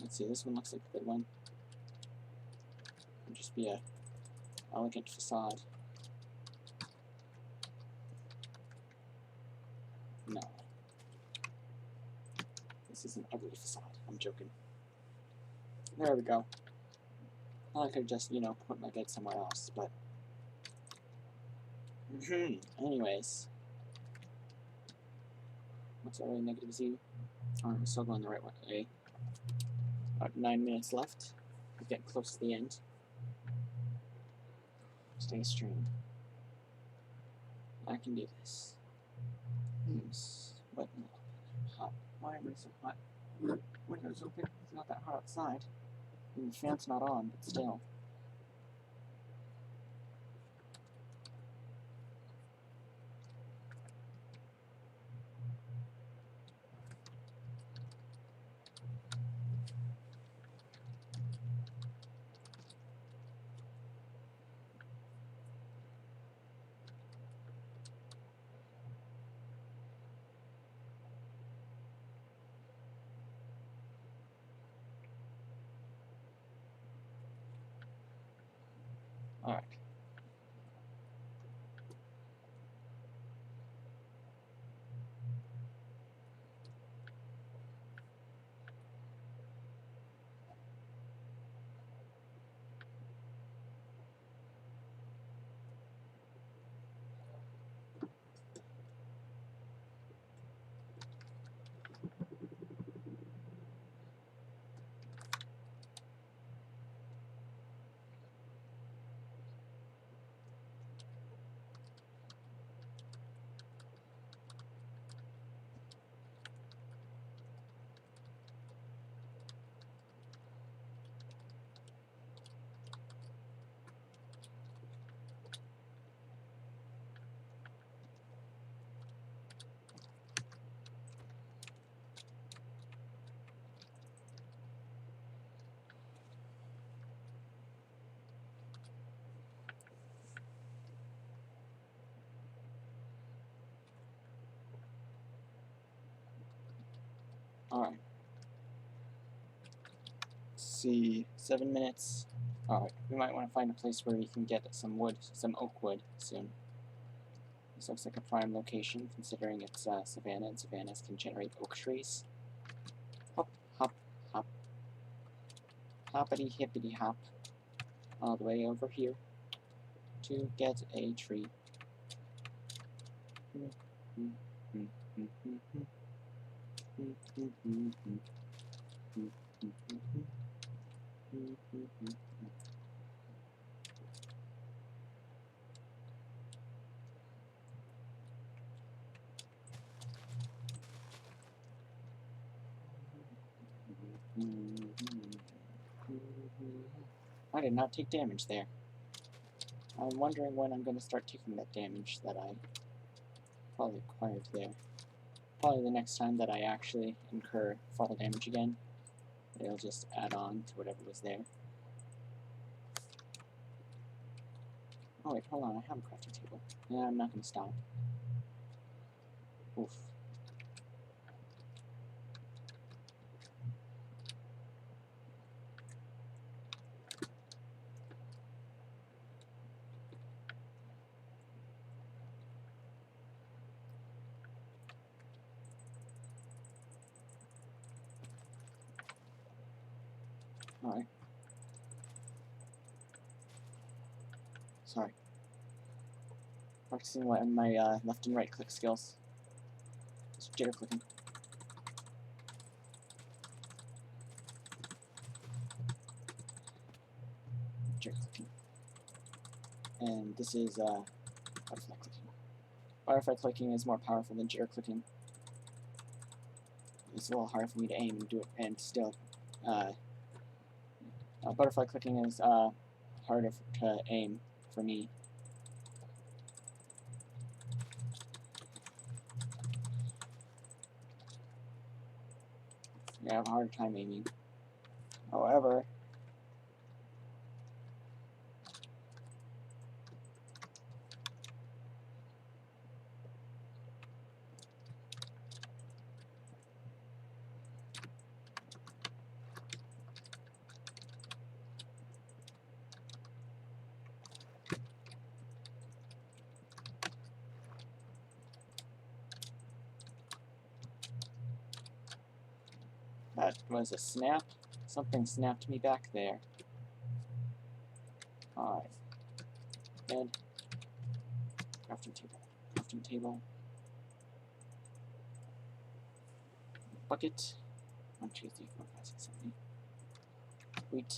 [SPEAKER 2] Let's see, this one looks like a good one. It'll just be a elegant facade. No. This is an ugly facade. I'm joking. There we go. I could just, you know, put my bed somewhere else, but... Anyways. What's our way? Negative Z? Alright, we're still going the right way. About 9 minutes left. We're getting close to the end. Stay streamed. I can do this. What? Hot. Why am I so hot? Windows open. It's not that hot outside. And the fan's not on, but still. Alright. Alright. See, 7 minutes. Alright, we might want to find a place where we can get some wood, some oak wood soon. This looks like a prime location, considering it's savanna, and savannas can generate oak trees. Hop, hop, hop. Hoppity hippity hop. All the way over here to get a tree. I did not take damage there. I'm wondering when I'm going to start taking that damage that I probably acquired there. Probably the next time that I actually incur fall damage again. It'll just add on to whatever was there. Oh wait, hold on, I have a crafting table. Yeah, I'm not going to stop. Oof. Alright. Sorry. Practicing my left and right click skills. Just jitter clicking. Jitter clicking. And this is butterfly clicking. Butterfly clicking is more powerful than jitter clicking. It's a little hard for me to aim and do it, and still butterfly clicking is harder to aim for me. Yeah, I have a harder time aiming. However, that was a snap. Something snapped me back there. Alright. Bed. Crafting table. Crafting table. Bucket. 1, 2, 3, 4, 5, 6, 7, 8. Wheat.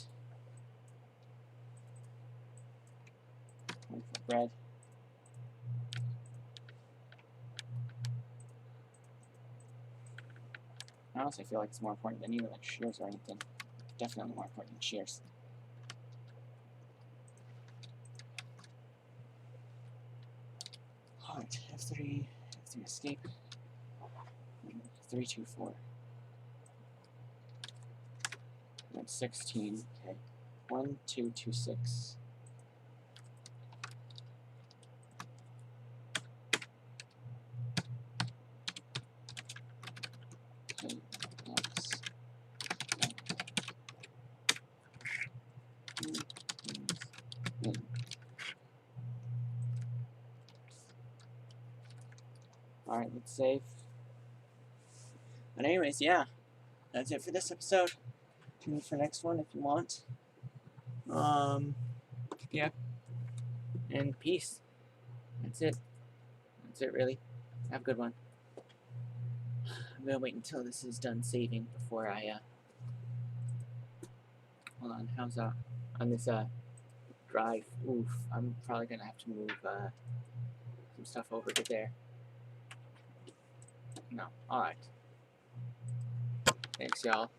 [SPEAKER 2] Wait for bread. I honestly feel like it's more important than either like shears or anything. Definitely more important than shears. Alright, F3 escape. 3, 2, 4. That's 16. Okay. 1, 2, 2, 6. Okay. Alright, let's save. But anyways, yeah. That's it for this episode. Tune in for the next one if you want. Yeah. And peace. That's it. That's it, really. Have a good one. I'm gonna wait until this is done saving before I, hold on, how's that? On this, drive. Oof. I'm probably gonna have to move, some stuff over to there. No. Alright. Thanks, y'all.